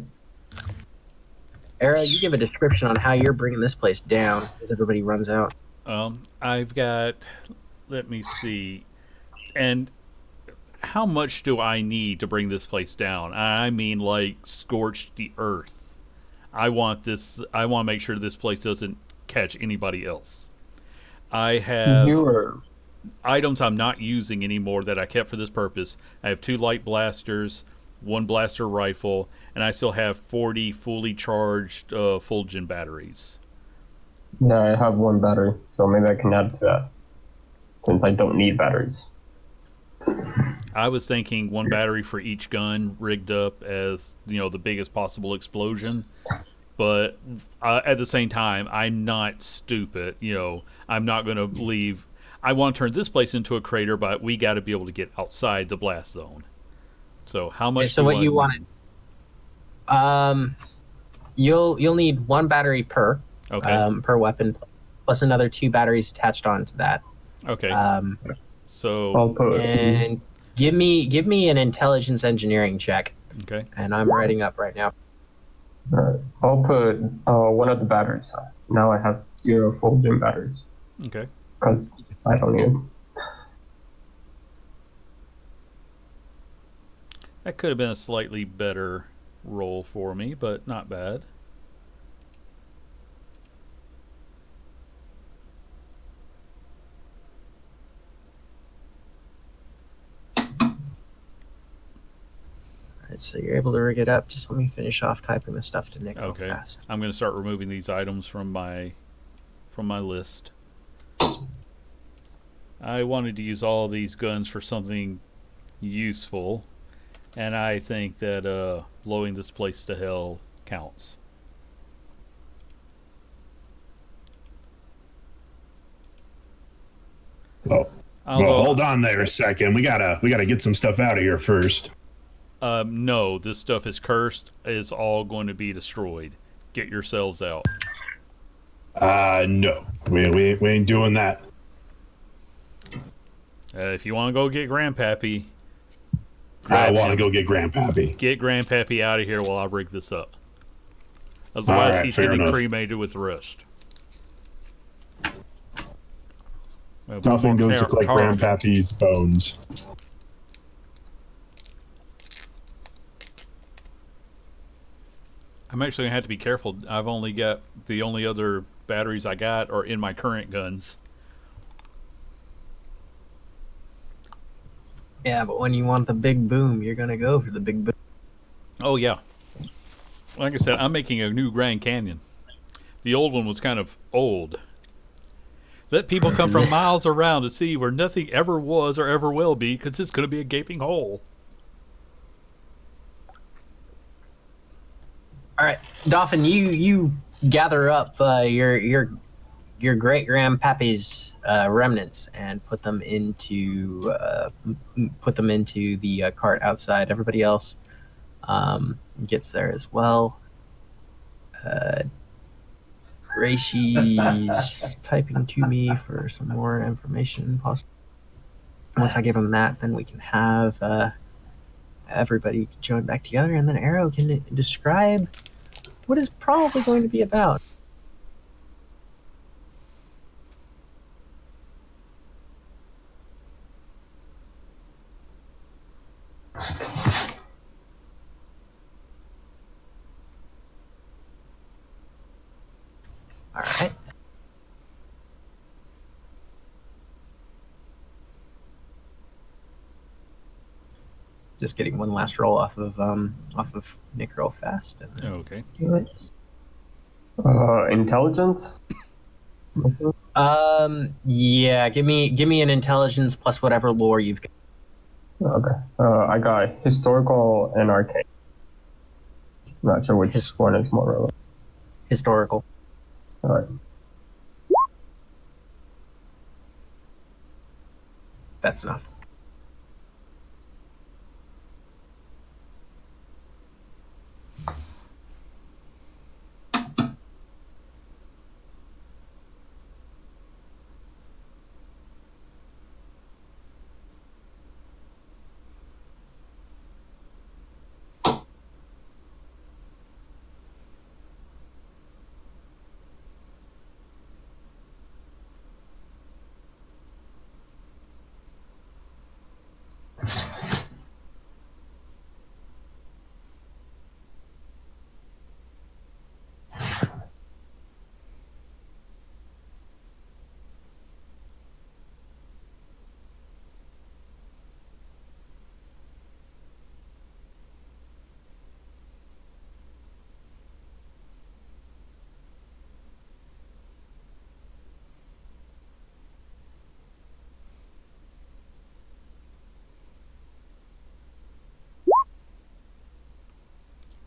Era, you give a description on how you're bringing this place down as everybody runs out. I've got. Let me see. And how much do I need to bring this place down? I mean, like, scorch the earth. I want to make sure this place doesn't catch anybody else. I have items I'm not using anymore that I kept for this purpose. I have 2 light blasters, 1 blaster rifle, and I still have 40 fully charged Fulgen batteries. Yeah, I have 1 battery, so maybe I can add to that, since I don't need batteries. I was thinking 1 battery for each gun rigged up as, the biggest possible explosion. But at the same time, I'm not stupid. I'm not going to leave. I want to turn this place into a crater, but we got to be able to get outside the blast zone. So how much? So what you wanted? You'll need 1 battery per per weapon, plus another 2 batteries attached onto that. Okay. So I'll put and give me an intelligence engineering check. Okay. And I'm writing up right now. I'll put 1 of the batteries. Now I have 0 Fulgen batteries. Okay. Because I don't need them. That could have been a slightly better roll for me, but not bad. So you're able to rig it up. Just let me finish off typing the stuff to Nick real Okay. fast. I'm going to start removing these items from my list. I wanted to use all these guns for something useful, and I think that blowing this place to hell counts. Well, hold on there a second. We gotta get some stuff out of here first. No, this stuff is cursed. It's all going to be destroyed. Get yourselves out. No. We ain't doing that. If you want to go get Grandpappy, I want to go get Grandpappy. Get Grandpappy out of here while I rig this up. Otherwise, right, he's fair getting enough. cremated with the rest. Nothing goes to collect Grandpappy's bones. I'm actually going to have to be careful. I've only got the only other batteries I got are in my current guns. Yeah, but when you want the big boom, you're gonna go for the big boom. Oh, yeah. Like I said, I'm making a new Grand Canyon. The old one was kind of old. Let people come from miles around to see where nothing ever was or ever will be, because it's going to be a gaping hole. All right, Dolphin, you gather up your great grandpappy's remnants and put them into the cart outside. Everybody else gets there as well. Reichi's typing to me for some more information. Possible. Once I give him that, then we can have everybody join back together, and then Arrow can describe what is probably going to be about. All right. Just getting one last roll off of Nick real fast. And then Okay. do it. Intelligence? Yeah. Give me an intelligence plus whatever lore you've got. Okay. I got historical and arcane. Not sure which one is more relevant. Historical. Alright. That's enough.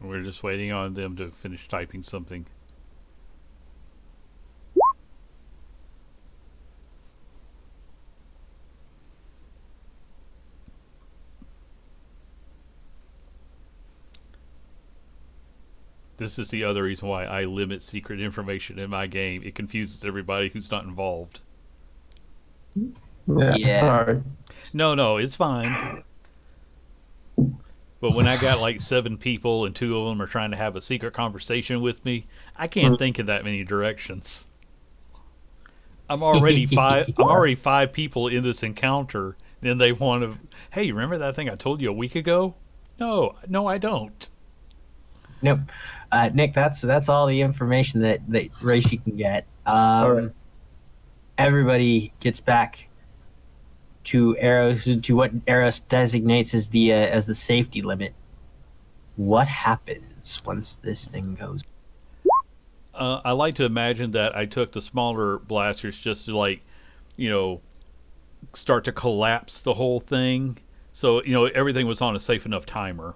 We're just waiting on them to finish typing something. This is the other reason why I limit secret information in my game. It confuses everybody who's not involved. Yeah. Sorry. No, it's fine. But when I got like 7 people and 2 of them are trying to have a secret conversation with me, I can't think in that many directions. I'm already 5 people in this encounter. Then they want to, hey, remember that thing I told you a week ago? No, I don't. Nope. Nick, that's all the information that Reishi can get. Alright. Everybody gets back to what Eros designates as the safety limit. What happens once this thing goes? I like to imagine that I took the smaller blasters just to start to collapse the whole thing. So, everything was on a safe enough timer,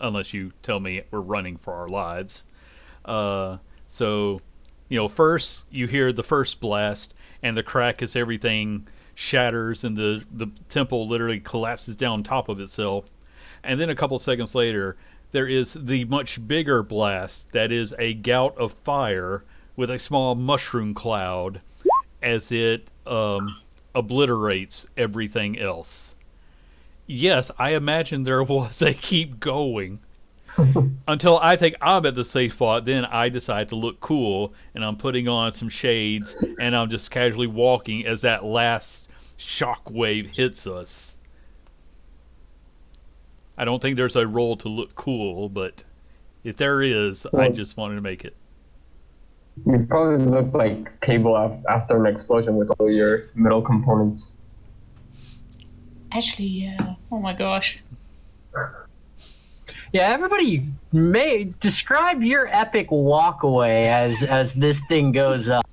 unless you tell me we're running for our lives. So, first you hear the first blast and the crack as everything shatters and the temple literally collapses down top of itself. And then a couple seconds later, there is the much bigger blast that is a gout of fire with a small mushroom cloud as it obliterates everything else. Yes, I imagine there was a keep going until I think I'm at the safe spot. Then I decide to look cool and I'm putting on some shades and I'm just casually walking as that last shockwave hits us. I don't think there's a role to look cool, but if there is, I just wanted to make it. You probably look like Cable after an explosion with all your metal components. Actually, yeah. Oh my gosh. Yeah, everybody may describe your epic walkaway as this thing goes up.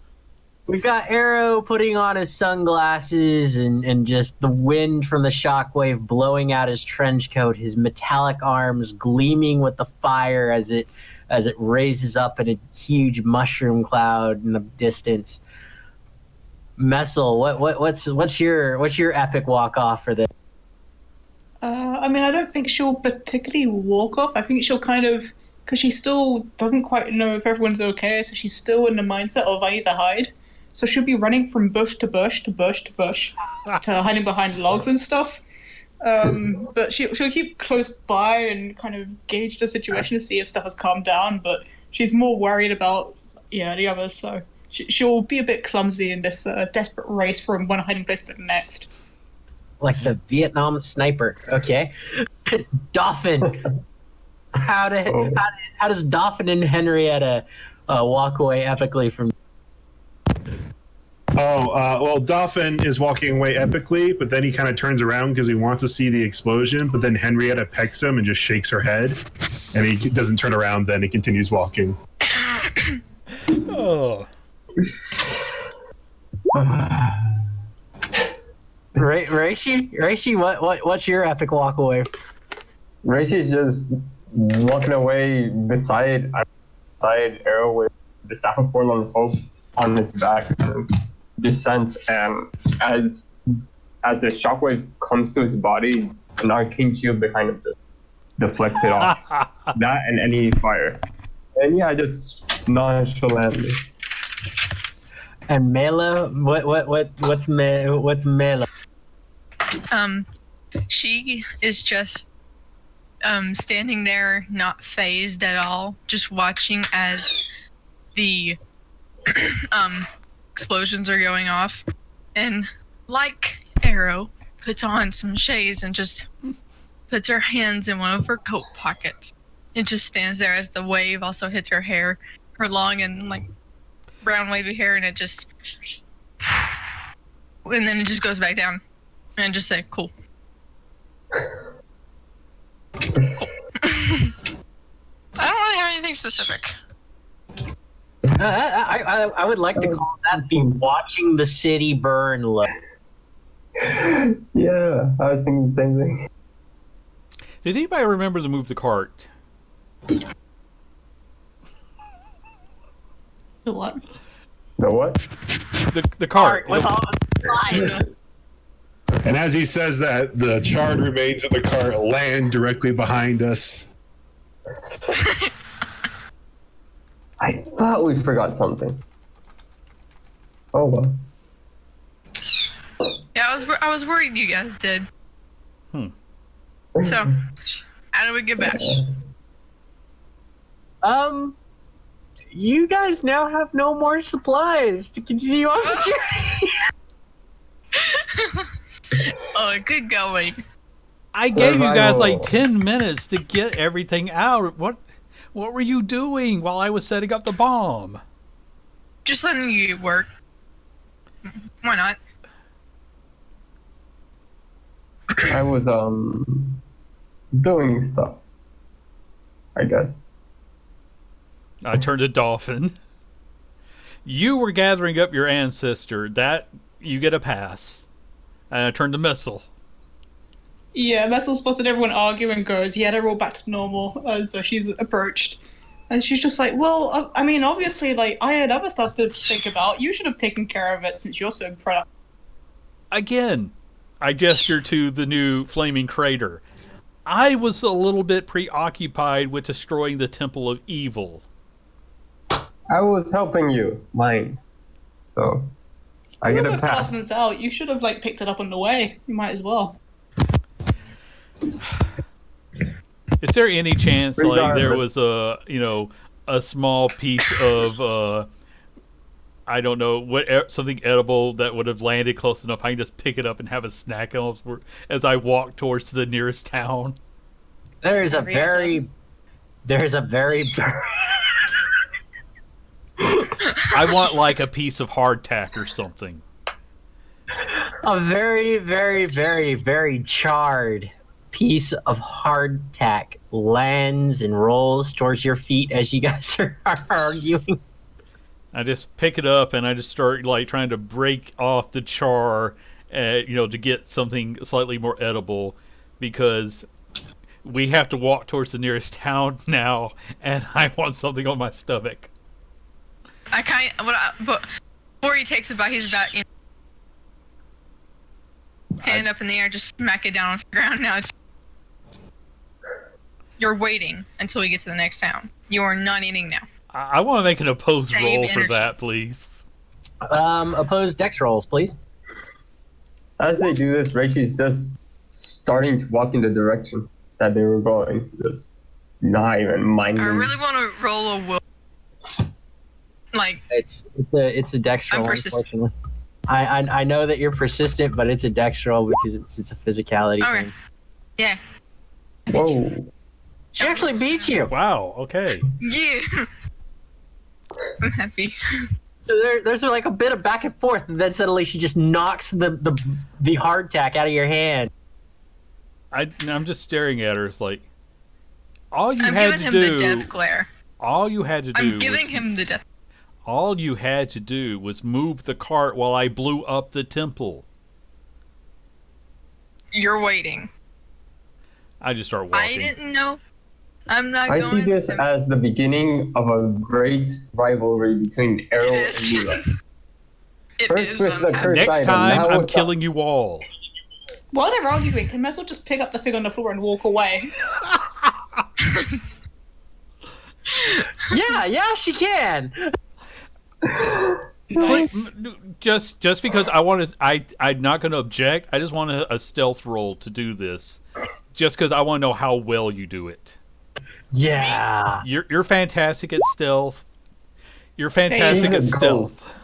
We've got Arrow putting on his sunglasses and just the wind from the shockwave blowing out his trench coat, his metallic arms gleaming with the fire as it raises up in a huge mushroom cloud in the distance. Messel, what's your epic walk off for this? I mean, I don't think she'll particularly walk off. I think she'll kind of, because she still doesn't quite know if everyone's okay, so she's still in the mindset of I need to hide. So she'll be running from bush to bush to bush to bush to hiding behind logs and stuff. But she'll keep close by and kind of gauge the situation to see if stuff has calmed down. But she's more worried about the others. So she'll be a bit clumsy in this desperate race from one hiding place to the next. Like the Vietnam sniper. Okay, Dauphin. How does Dauphin and Henrietta walk away epically from? Well, Dauphin is walking away epically, but then he kind of turns around because he wants to see the explosion, but then Henrietta pecks him and just shakes her head, and he doesn't turn around then, he continues walking. Oh. Reishi, what's your epic walk away? Reishi's just walking away beside Arrow with the Staff of Forlorn Hope on his back. Descends, and as as the shockwave comes to his body, an arcane shield behind him just deflects it off. That and any fire. And yeah, just nonchalantly. And Mela, what's Mela? She is just standing there, not phased at all, just watching as the explosions are going off, and like Arrow, puts on some shades and just puts her hands in one of her coat pockets. It just stands there as the wave also hits her hair, her long and like brown wavy hair, and it just, and then it just goes back down, and just say, "Cool." Cool. I don't really have anything specific. I would like to call that the watching the city burn look. Yeah, I was thinking the same thing. Did anybody remember to move the cart? The what? The what? The cart. With all the And as he says that, the charred remains of the cart land directly behind us. I thought we forgot something. Oh well. Yeah, I was worried you guys did. So, how do we get back? You guys now have no more supplies to continue on the journey. Oh, good going. I gave you guys Survival. like 10 minutes to get everything out. What were you doing while I was setting up the bomb? Just letting you work. Why not? I was doing stuff, I guess. I turned to Dolphin. You were gathering up your ancestor. That, you get a pass. And I turned to Missile. Yeah, Messel spotted everyone argue and goes, yeah, they're all back to normal. So she's approached. And she's just like, well, I mean, obviously, like, I had other stuff to think about. You should have taken care of it since you're so proud. Again, I gesture to the new flaming crater. I was a little bit preoccupied with destroying the Temple of Evil. I was helping you, mine. So, I get a Whoever pass. passed this out, you should have, like, picked it up on the way. You might as well. Is there any chance, like, there Regardless. was a small piece of, I don't know, something edible that would have landed close enough I can just pick it up and have a snack as I walk towards the nearest town? There's a very I want, like, a piece of hardtack or something. a very, very, very, very charred piece of hardtack lands and rolls towards your feet as you guys are arguing. I just pick it up and I just start, like, trying to break off the char, to get something slightly more edible, because we have to walk towards the nearest town now, and I want something on my stomach. But before he takes it back, he's about, hand up in the air, just smack it down on the ground. Now you're waiting until we get to the next town. You are not eating now. I want to make an opposed Save roll for energy. that, please. Opposed dex rolls, please. As they do this, Reishi's just starting to walk in the direction that they were going. Just not even minding. I really want to roll a will. Like, It's a dex I'm roll, persistent. unfortunately. I know that you're persistent, but it's a dex roll because it's a physicality Okay. thing. yeah. Whoa. She actually beat you. Wow, okay. Yeah. I'm happy. So there's like a bit of back and forth, and then suddenly she just knocks the hardtack out of your hand. I'm just staring at her. It's like, all you I'm had giving to him do. the death glare. All you had to do. I'm giving him the death. All you had to do was move the cart while I blew up the temple. You're waiting. I just start I walking. didn't know. I'm not I going see this to. as the beginning of a great rivalry between Arrow It is. and Mila. It First is. with I'm the happy. curse Next item, time, now I'm with the- killing you all. While they're arguing, can Messel just pick up the thing on the floor and walk away? Yeah, she can. Just because I'm not going to object. I just want a stealth roll to do this, just because I want to know how well you do it. Yeah. You're fantastic at stealth. You're fantastic at stealth.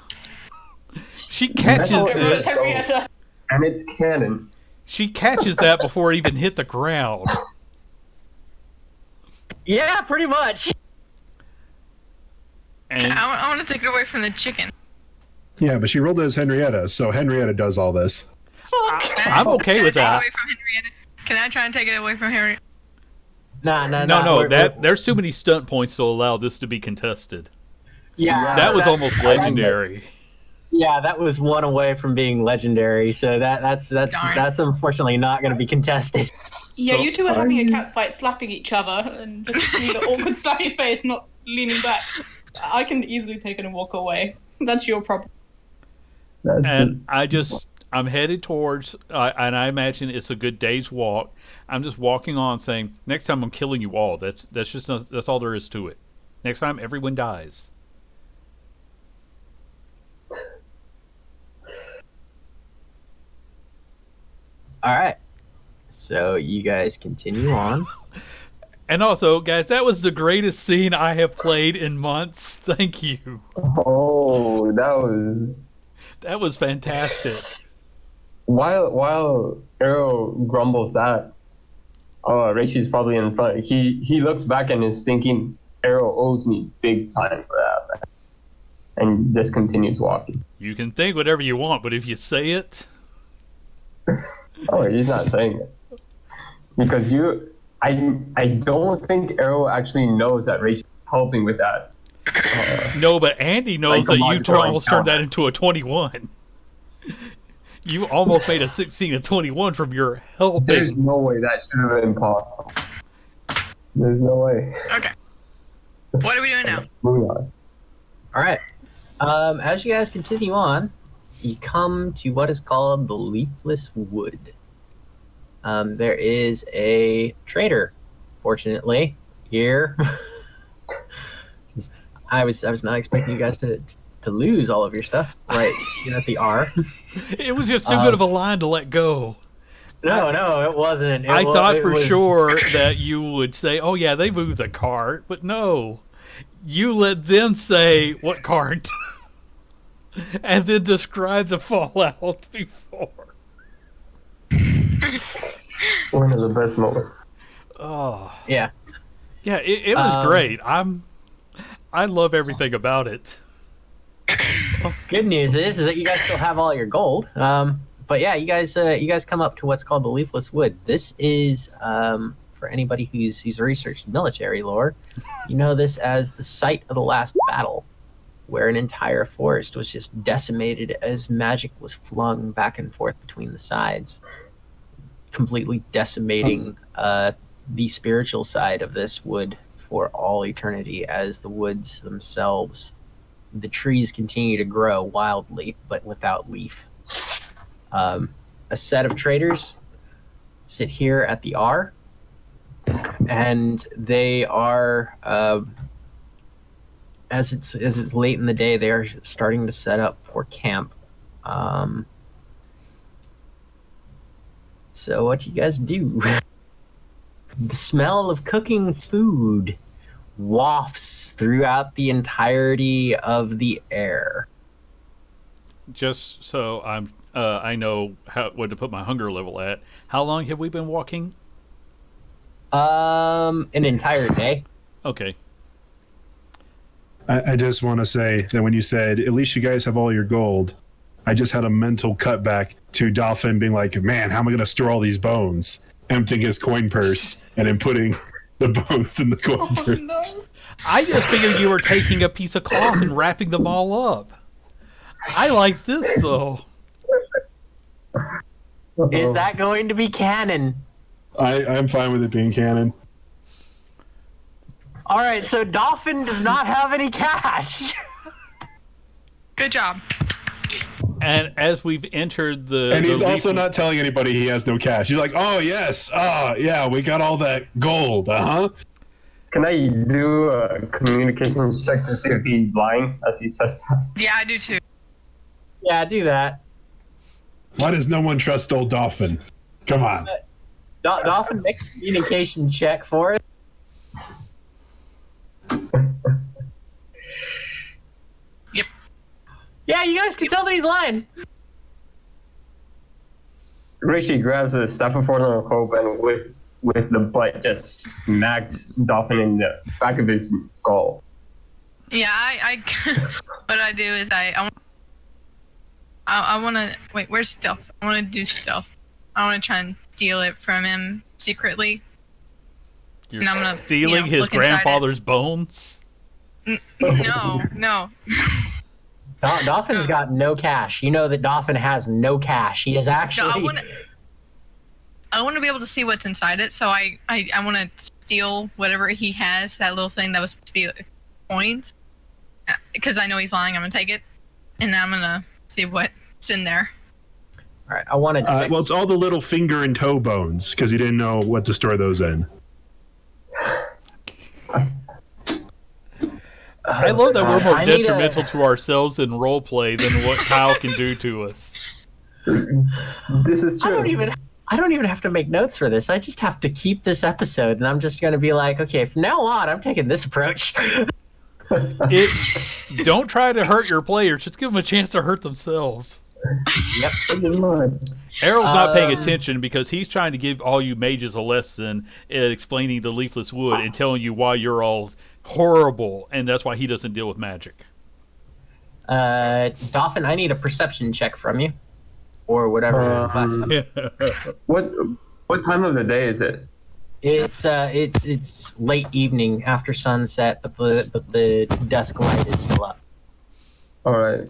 She catches it, Henrietta. And it's canon. she catches that before it even hit the ground. Yeah, pretty much. And I want to take it away from the chicken. Yeah, but she rolled it as Henrietta, so Henrietta does all this. I'm okay with Can I that. take it away from Henrietta? Can I try and take it away from Henrietta? No. There's too many stunt points to allow this to be contested. Yeah, That was almost legendary. Yeah, that was one away from being legendary. So that's unfortunately not going to be contested. Yeah, So- you two are having a cat fight, slapping each other, and just doing the awkward slappy face, not leaning back. I can easily take it and walk away. That's your problem. And I'm headed towards, and I imagine it's a good day's walk. I'm just walking on, saying, "Next time I'm killing you all." That's all there is to it. Next time, everyone dies. All right. So you guys continue on. And also, guys, that was the greatest scene I have played in months. Thank you. Oh, That was fantastic. while Arrow grumbles that, Reishi's probably in front. He looks back and is thinking, Arrow owes me big time for that, man. And just continues walking. You can think whatever you want, but if you say it, Oh, he's not saying it. Because I don't think Arrow actually knows that Reishi's helping with that. no. But Andy knows that you Psychological almost turned that encounter. into a 21. You almost made a 16 and 21 from your helping. There's no way that should have been possible. There's no way. Okay. What are we doing now? Moving on. All right. As you guys continue on, you come to what is called the Leafless Wood. There is a trader, fortunately, here. I was not expecting you guys to lose all of your stuff right here at the R. It was just too good of a line to let go. No, it wasn't. I thought for sure that you would say, "Oh yeah, they moved the cart," but no, you let them say what cart, and then describe the fallout before. One of the best moments. Oh Yeah. yeah, it was great. I love everything about it. Good news is that you guys still have all your gold. But yeah, you guys come up to what's called the Leafless Wood. This is for anybody who's researched military lore, you know this as the site of the last battle, where an entire forest was just decimated as magic was flung back and forth between the sides, completely decimating the spiritual side of this wood for all eternity, as the woods themselves, the trees continue to grow wildly but without leaf. A set of traders sit here at the R, and they are, as it's late in the day, they are starting to set up for camp. So what you guys do? The smell of cooking food wafts throughout the entirety of the air. Just so I know what to put my hunger level at. How long have we been walking? An entire day. Okay. I just want to say that when you said, at least you guys have all your gold, I just had a mental cutback to Dolphin being like, man, how am I going to store all these bones? Emptying his coin purse and then putting the bones in the coin purse. No. I just figured you were taking a piece of cloth and wrapping them all up. I like this, though. Is that going to be canon? I'm fine with it being canon. All right, so Dolphin does not have any cash. Good job. And as we've entered And he's the also leaf- not telling anybody he has no cash. He's like, oh, yes. Yeah, we got all that gold. Uh-huh. Can I do a communication check to see if he's lying as he says that? Yeah, I do too. Yeah, do that. Why does no one trust old Dolphin? Come on. Dolphin, make a communication check for us. Yep. Yeah, you guys can tell that he's lying. Rishi grabs the staff of Fortnite Hope and with the butt just smacks Dolphin in the back of his skull. Yeah, I what I do is I want to wait. Where's stealth? I want to do stealth. I want to try and steal it from him secretly. You're And I'm gonna, stealing his look inside it. grandfather's bones. No. Dolphin's got no cash. You know that Dolphin has no cash. He is actually. I want to be able to see what's inside it, so I want to steal whatever he has. That little thing that was supposed to be coins, because I know he's lying. I'm gonna take it, and then I'm gonna see what's in there. All right, I want to. Well, it's all the little finger and toe bones because he didn't know what to store those in. I love that we're more I need detrimental to ourselves in roleplay than what Kyle can do to us. This is I true. don't even have to make notes for this. I just have to keep this episode, and I'm just going to be like, okay, from now on, I'm taking this approach. Don't try to hurt your players. Just give them a chance to hurt themselves. Yep. Errol's not paying attention because he's trying to give all you mages a lesson at explaining the leafless wood and telling you why you're all horrible, and that's why he doesn't deal with magic. Dolphin, I need a perception check from you, or whatever. What time of the day is it? It's late evening after sunset, but the dusk light is still up. All right.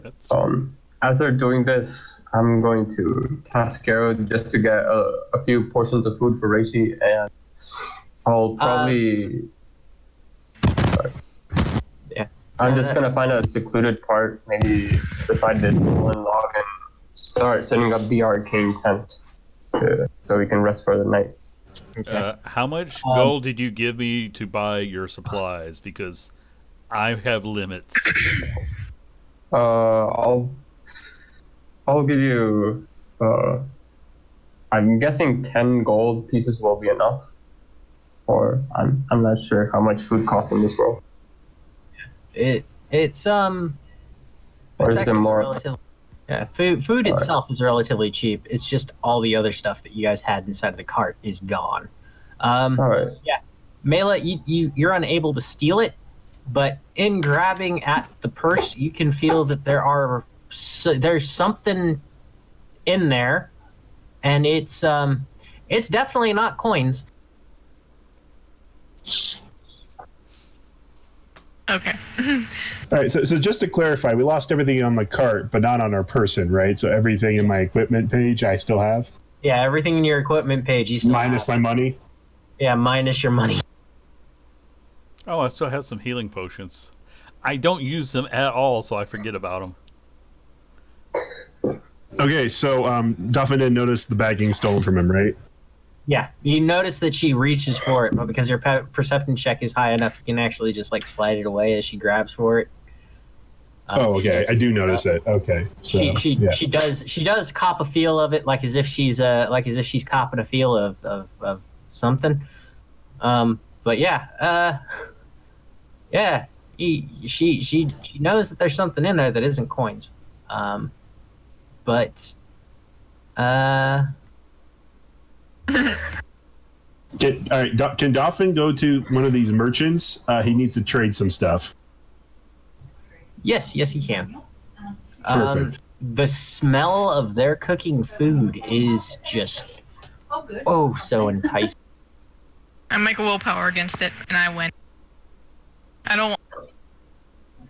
As they're doing this, I'm going to task Arrow just to get a few portions of food for Reishi, and I'll probably. Yeah. I'm just gonna find a secluded part, maybe beside this one log, and start setting up the arcane tent, so we can rest for the night. Okay. How much gold did you give me to buy your supplies? Because I have limits. I'll give you. I'm guessing 10 gold pieces will be enough. Or I'm not sure how much food costs in this world. It's Or is there actually more? relatively- yeah, food itself is relatively cheap. It's just all the other stuff that you guys had inside of the cart is gone. All right. Yeah, Mela, you're unable to steal it, but in grabbing at the purse, you can feel that there's something in there, and it's definitely not coins. Okay. All right, so just to clarify, we lost everything on the cart, but not on our person, right? So everything in my equipment page I still have? Yeah, everything in your equipment page, you still Minus have. my money? Yeah, minus your money. Oh, I still have some healing potions. I don't use them at all, so I forget about them. Okay, so Dolphin didn't notice the bag getting stolen from him, right? Yeah, you notice that she reaches for it, but because your perception check is high enough, you can actually just like slide it away as she grabs for it. Oh, okay. I do notice it. Okay. So She does cop a feel of it, like as if she's copping a feel of something. But yeah, she knows that there's something in there that isn't coins. But Can Dolphin go to one of these merchants? He needs to trade some stuff. yes, he can. Perfect. The smell of their cooking food is just so enticing. I make a willpower against it, and I win. I don't.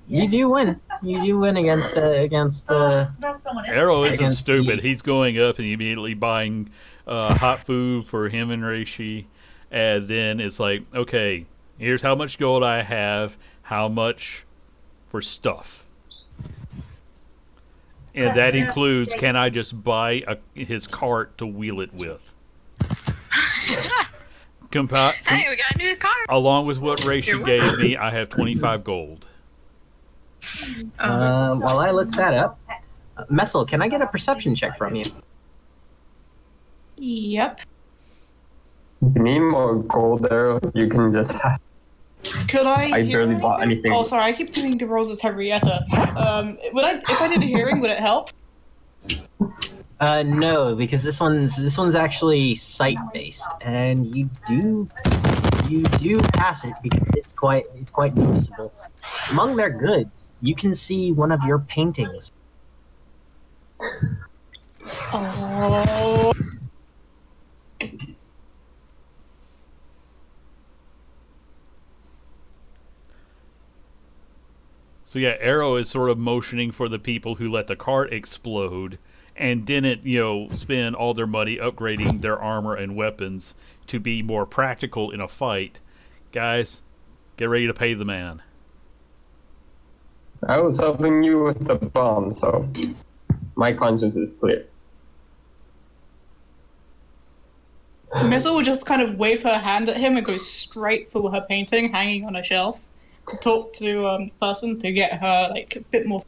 You do win. You do win against Arrow isn't Against stupid. the- He's going up and immediately buying hot food for him and Reishi. And then it's like, okay, here's how much gold I have, how much for stuff. And that includes, can I just buy his cart to wheel it with? Hey, we got a new car. Along with what Raishi gave me, I have 25 gold. While I look that up, Messel, can I get a perception check from you? Yep. If you need more gold there, you can just have. Could I? I barely bought anything. Oh, sorry. I keep doing the rolls as Henrietta. If I did a hearing, would it help? No, because this one's actually sight based, and you do pass it because it's quite noticeable. Among their goods, you can see one of your paintings. Oh. So yeah, Arrow is sort of motioning for the people who let the cart explode and didn't, spend all their money upgrading their armor and weapons to be more practical in a fight. Guys, get ready to pay the man. I was helping you with the bomb, so my conscience is clear. Missile will just kind of wave her hand at him and go straight for her painting hanging on a shelf to talk to the person to get her like a bit more.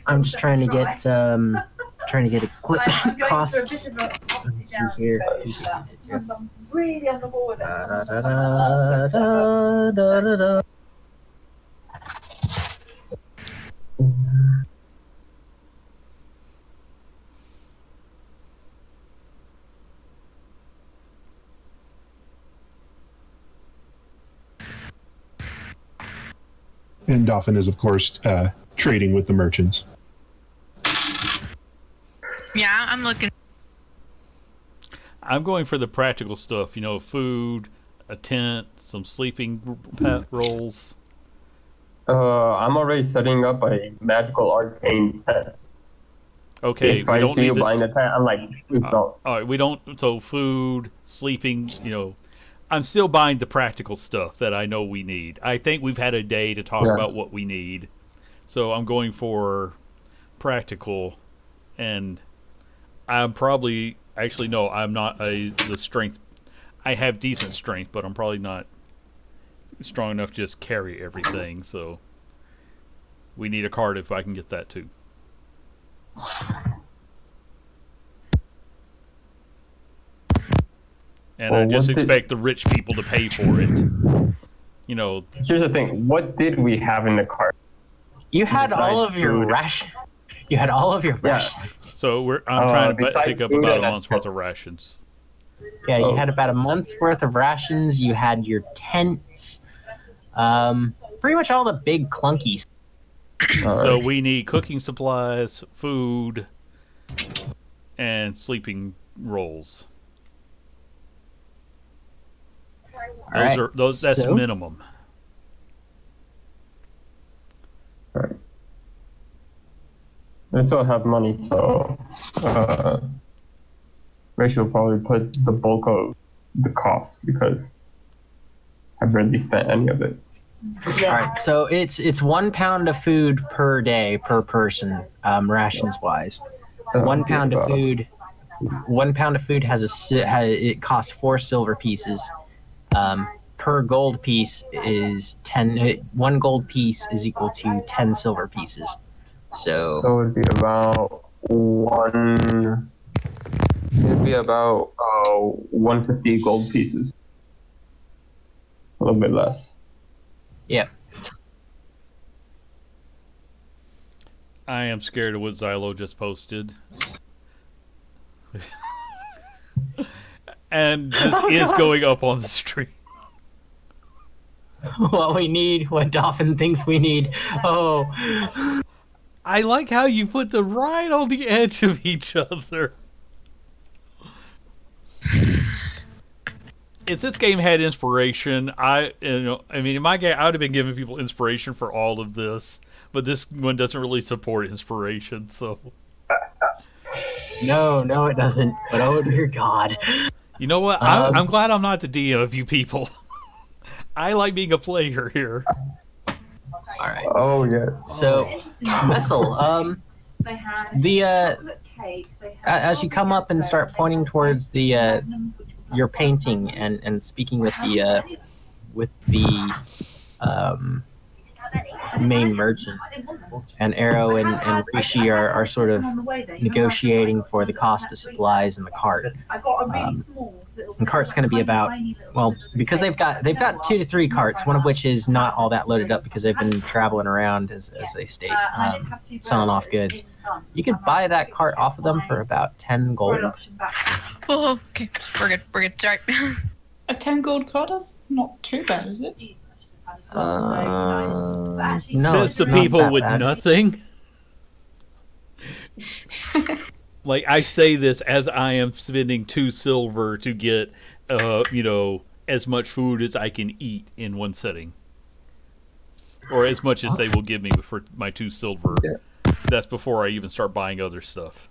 I'm just trying to get a quick cost. Let me see here. Da-da-da-da-da-da-da. And Dolphin is, of course, trading with the merchants. Yeah, I'm looking. I'm going for the practical stuff, food, a tent, some sleeping rolls. I'm already setting up a magical arcane tent. Okay, if we I don't see need you the, buying the tent, I'm like, please don't. all right, we don't. So food, sleeping, I'm still buying the practical stuff that I know we need. I think we've had a day to talk about what we need, so I'm going for practical, and I'm probably I'm not the strength. I have decent strength, but I'm probably not strong enough to just carry everything. So we need a cart if I can get that too. And I just expect the rich people to pay for it. Here's the thing. What did we have in the cart? You had all of your rations. You had all of your rations. So I'm trying to pick up about a month's tent. worth of rations. Yeah, you had about a month's worth of rations. You had your tents. Pretty much all the big clunkies. So we need cooking supplies, food, and sleeping rolls. That's minimum. Alright. I still have money, so Rachel will probably put the bulk of the cost because I've barely spent any of it. Alright, so it's 1 pound of food per day per person, rations wise. 1 pound of food. 1 pound of food it costs 4 silver pieces. Per gold piece is 10. 1 gold piece is equal to 10 silver pieces. So it'd be about 150 gold pieces. A little bit less. Yeah. I am scared of what Xylo just posted. And this is going up on the stream. What Dolphin thinks we need. Oh. I like how you put them right on the edge of each other. If this game had inspiration, in my game, I would have been giving people inspiration for all of this, but this one doesn't really support inspiration, so. No, it doesn't. But oh dear God. You know what? I'm glad I'm not the DM of you people. I like being a player here. All right. Oh yes. So, Messel, as you come up and start pointing towards the your painting and speaking with the main merchant, and Arrow and Rishi are sort of negotiating for the cost of supplies in the cart. The cart's going to be about, well, because they've got 2 to 3 carts, one of which is not all that loaded up because they've been traveling around as they state, selling off goods. You can buy that cart off of them for about 10 gold. Oh, okay. We're good. Sorry. A 10 gold card? That's not too bad, is it? No, Says it's the not people that with bad. nothing. Like, I say this as I am spending 2 silver to get, as much food as I can eat in one sitting. Or as much as they will give me for my 2 silver. Yeah. That's before I even start buying other stuff.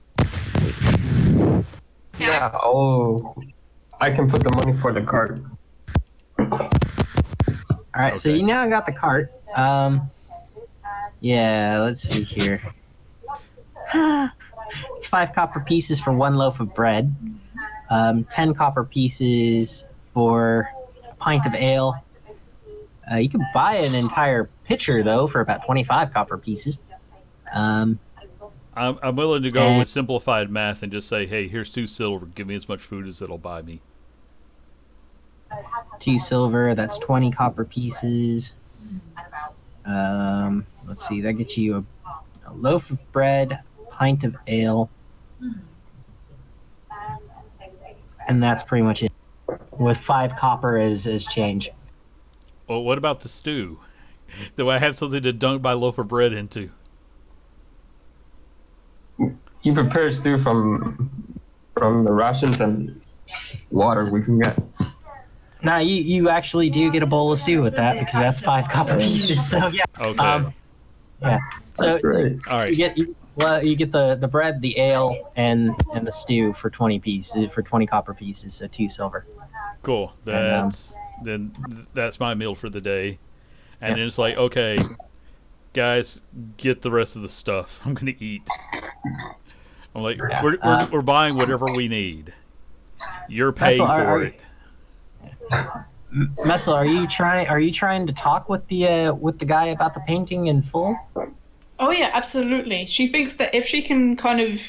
Yeah. Oh, I can put the money for the cart. All right, so Okay. you now got the cart. Yeah, let's see here. It's 5 copper pieces for 1 loaf of bread. 10 copper pieces for a pint of ale. You can buy an entire pitcher though for about 25 copper pieces. I'm willing to go with simplified math and just say, hey, here's 2 silver. Give me as much food as it'll buy me. 2 silver, that's 20 copper pieces. Let's see, that gets you a loaf of bread, pint of ale, and that's pretty much it. With 5 copper as change. Well, what about the stew? Do I have something to dunk my loaf of bread into? You prepare stew from the rations and water we can get. Now you actually do get a bowl of stew with that because that's 5 copper pieces. So yeah. Okay. Yeah. So That's great. All right. you get the bread, the ale, and the stew for 20 pieces for 20 copper pieces, so 2 silver. Cool. That's my meal for the day. And Yeah. then it's like, okay, guys, get the rest of the stuff. I'm gonna eat. I'm like, Yeah. we're buying whatever we need. You're paying Messel, for it. Messel, are you trying to talk with the guy about the painting in full? Oh yeah, absolutely. She thinks that if she can kind of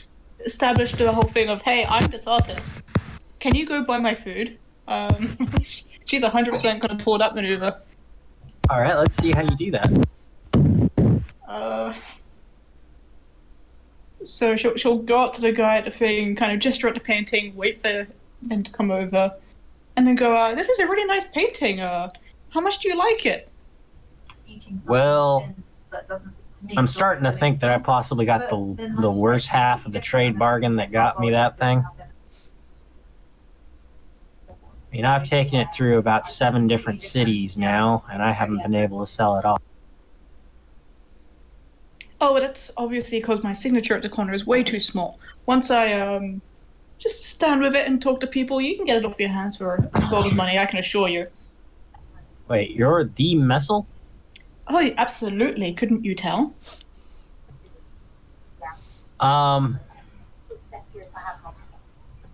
establish the whole thing of, hey, I'm this artist, can you go buy my food? She's 100% going to pull that maneuver. All right, let's see how you do that. So she'll go up to the guy at the thing, kind of gesture at the painting, wait for them to come over, and then go, this is a really nice painting. How much do you like it? Well, I'm starting to think that I possibly got the worst half of the trade bargain that got me that thing. I mean, I've taken it through about 7 different cities now, and I haven't been able to sell it off. Oh, that's obviously because my signature at the corner is way too small. Once I just stand with it and talk to people, you can get it off your hands for a lot of money, I can assure you. Wait, you're the Messel? Oh, yeah, absolutely. Couldn't you tell? Kind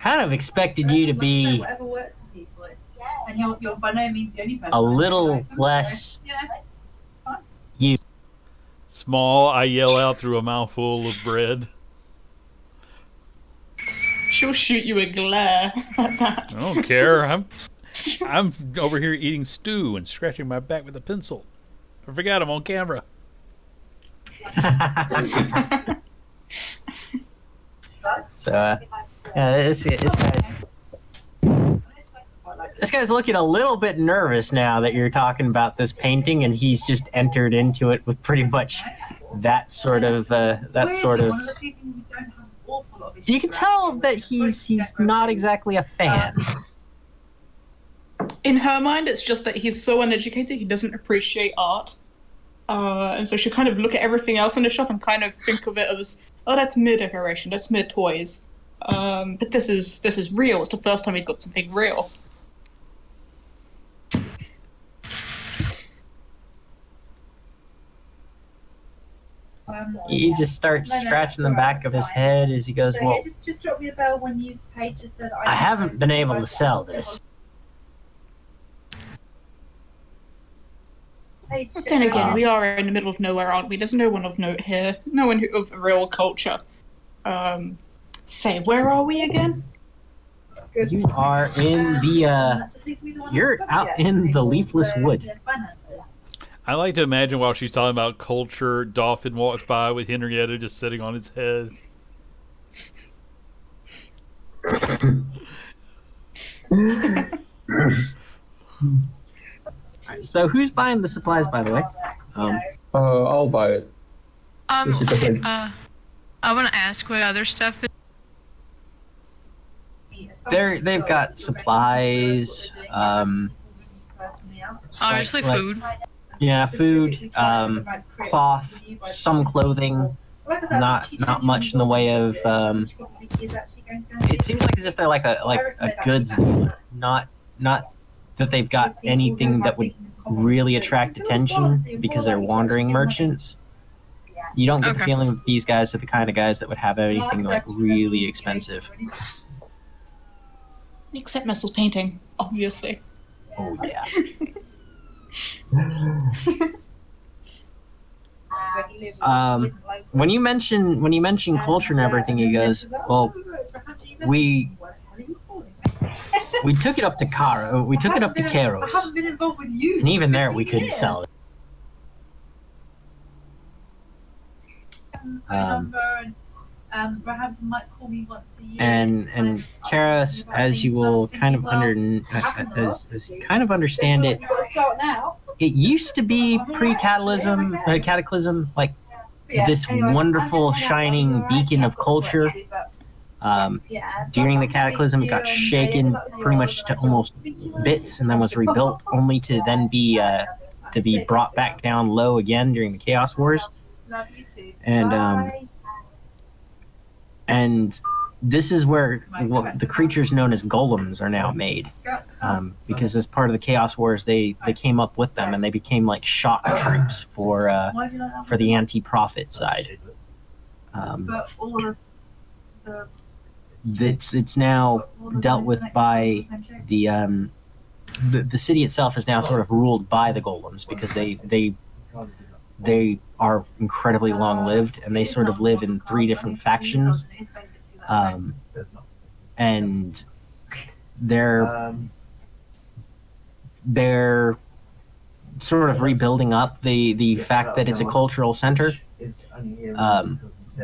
of expected you to be a little less you. Small, I yell out through a mouthful of bread. She'll shoot you a glare at that. I don't care. I'm over here eating stew and scratching my back with a pencil. I forgot I'm on camera. So, this guy's looking a little bit nervous now that you're talking about this painting, and he's just entered into it with pretty much that sort of. You can tell that he's not exactly a fan. In her mind, it's just that he's so uneducated, he doesn't appreciate art. And so she'll kind of look at everything else in the shop and kind of think of it as, oh, that's mere decoration, that's mere toys. But this is real. It's the first time he's got something real. He just starts scratching the back of his head as he goes, well, just drop me a bell when you've paid just so that I haven't been able to sell this. But then again, we are in the middle of nowhere, aren't we? There's no one of note here. No one of real culture. Say, where are we again? You are in the, you're out in the leafless wood. I like to imagine while she's talking about culture, Dolphin walks by with Henrietta just sitting on his head. Alright, so who's buying the supplies, by the way? I'll buy it. I want to ask what other stuff is. They've got supplies, Obviously, like- food. yeah, food, cloth, some clothing, not much in the way of, it seems like as if they're like a goods dealer, not that they've got anything that would really attract attention because they're wandering merchants. You don't get the Okay. feeling that these guys are the kind of guys that would have anything like really expensive. Except Messel's painting, obviously. Oh yeah. When you mention culture and everything, he goes, well, we took it up to Karos, and even there we couldn't sell it. And Karos, as you will kind of as you kind of understand it, it used to be cataclysm, like this wonderful shining beacon of culture. During the cataclysm, it got shaken pretty much to almost bits, and then was rebuilt, only to then be brought back down low again during the Chaos Wars. And this is where the creatures known as golems are now made, because as part of the Chaos Wars, they came up with them and they became like shock troops for the anti-prophet side. It's now dealt with by the city itself is now sort of ruled by the golems because they are incredibly long-lived, and they sort of live in 3 different factions, and they're sort of rebuilding up the fact that it's a cultural center,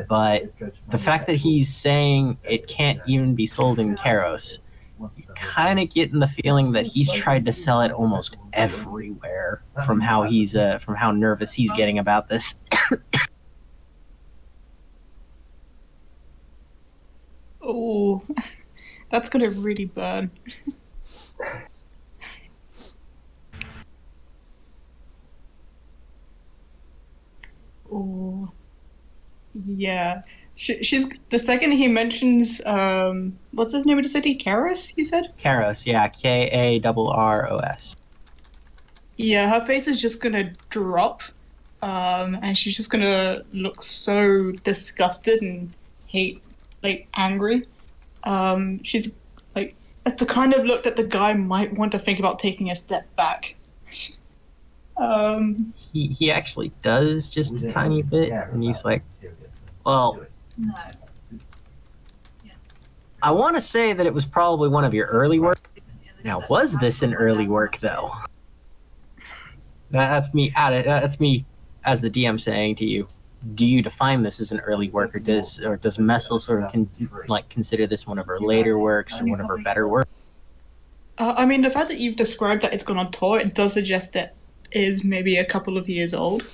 but the fact that he's saying it can't even be sold in Karos, you kind of getting the feeling that he's tried to sell it almost everywhere from how nervous he's getting about this. Oh, that's gonna really burn. Oh, yeah. She's the second he mentions what's his name of the city? Karos, you said? Karos, yeah, Karros. Yeah, her face is just gonna drop, and she's just gonna look so disgusted and angry. She's like, it's the kind of look that the guy might want to think about taking a step back. He actually does just a tiny bit, and he's like, well, I want to say that it was probably one of your early work. Now, was this an early work, though? That's me as the DM saying to you, do you define this as an early work, or does Messel sort of consider this one of her later works or one of her better works? I mean, the fact that you've described that it's gone on tour, it does suggest that it is maybe a couple of years old.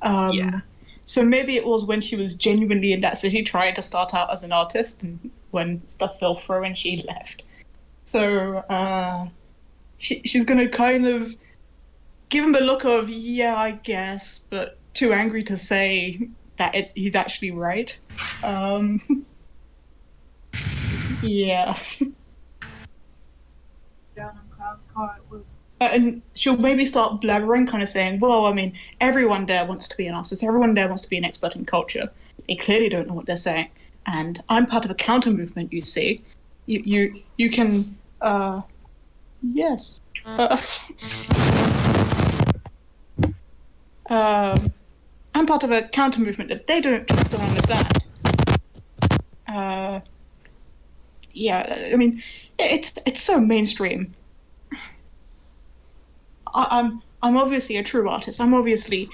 Yeah. So maybe it was when she was genuinely in that city trying to start out as an artist, and when stuff fell through and she left. So she's going to kind of give him a look of, yeah, I guess, but too angry to say that he's actually right. Yeah. And she'll maybe start blabbering, kind of saying, well, I mean, everyone there wants to be an artist. Everyone there wants to be an expert in culture. They clearly don't know what they're saying. And I'm part of a counter movement, you see. You can, yes. I'm part of a counter movement that they just don't understand. Yeah, I mean, it's so mainstream. I'm obviously a true artist. I'm obviously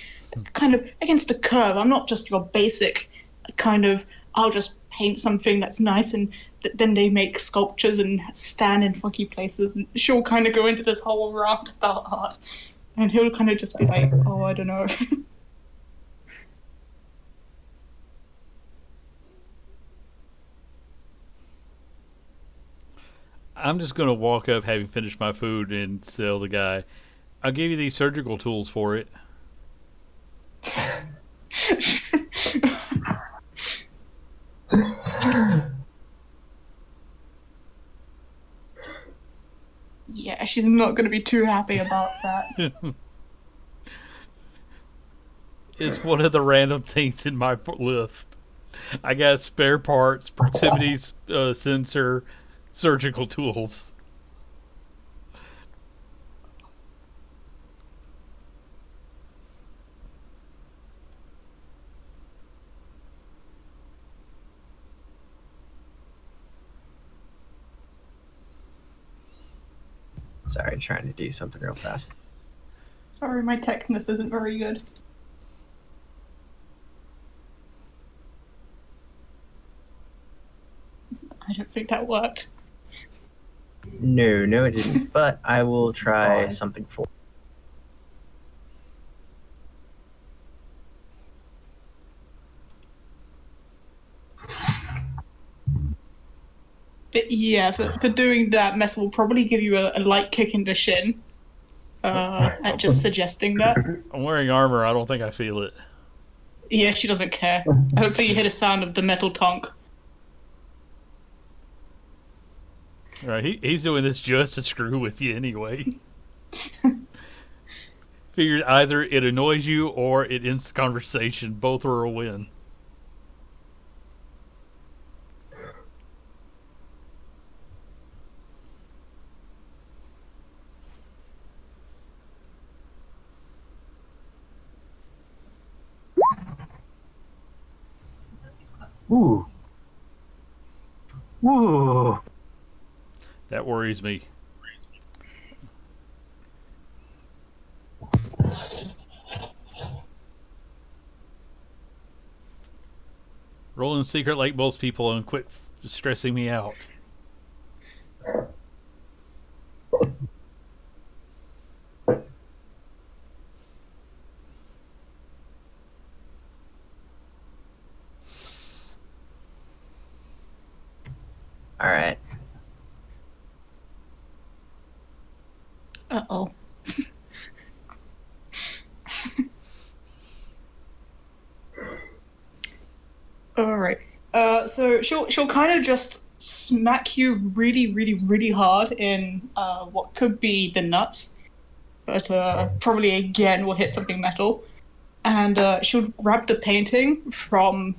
kind of against the curve. I'm not just your basic kind of, I'll just paint something that's nice and then they make sculptures and stand in funky places. And she'll kind of go into this whole rant about art. And he'll kind of just be like, oh, I don't know. I'm just going to walk up, having finished my food, and tell the guy, I'll give you these surgical tools for it. Yeah, she's not going to be too happy about that. It's one of the random things in my list. I got spare parts, proximity sensor, surgical tools. Sorry, trying to do something real fast. Sorry, my techness isn't very good. I don't think that worked. No, it didn't. But I will try something for. But yeah, for doing that, Mess will probably give you a light kick in the shin. At just suggesting that. I'm wearing armor. I don't think I feel it. Yeah, she doesn't care. Hopefully you hear the sound of the metal tonk. Right, he's doing this just to screw with you anyway. Figured either it annoys you or it ends the conversation. Both are a win. Ooh. That worries me. Rolling secret like most people and quit stressing me out. All right. Uh-oh. Alright. So she'll kind of just smack you really, really, really hard in what could be the nuts, but probably again will hit something metal. And she'll grab the painting from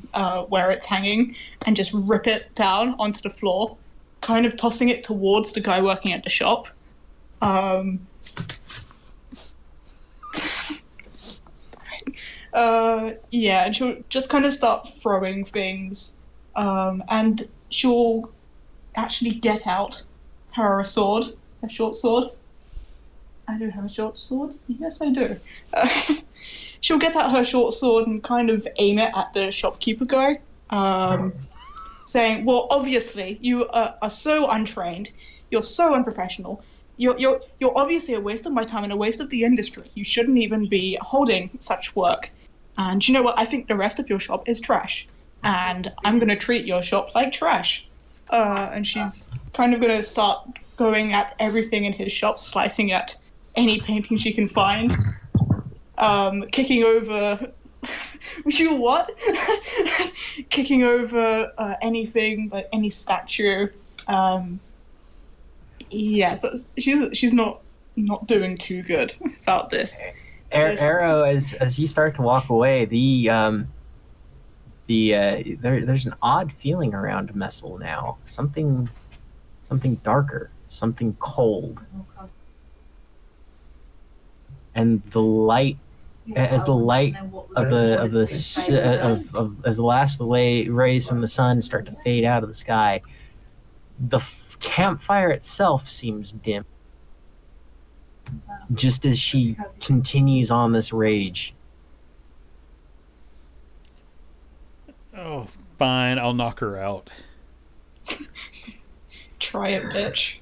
where it's hanging and just rip it down onto the floor, kind of tossing it towards the guy working at the shop. Yeah, and she'll just kind of start throwing things, and she'll actually get out her sword, her short sword. I do have a short sword. Yes, I do. She'll get out her short sword and kind of aim it at the shopkeeper guy, saying, "Well, obviously you are so untrained. You're so unprofessional. You're obviously a waste of my time and a waste of the industry. You shouldn't even be holding such work. And you know what? I think the rest of your shop is trash. And I'm going to treat your shop like trash." And she's kind of going to start going at everything in his shop, slicing at any painting she can find, kicking over... you what? Kicking over anything, like any statue. Yeah, so she's not not doing too good about this. Yes. Arrow, as you start to walk away, there's an odd feeling around Messel now. Something darker, something cold, and the light, as the light of as the last rays from the sun start to fade out of the sky, the campfire itself seems dim. Just as she continues on this rage. Oh, fine. I'll knock her out. Try it, bitch.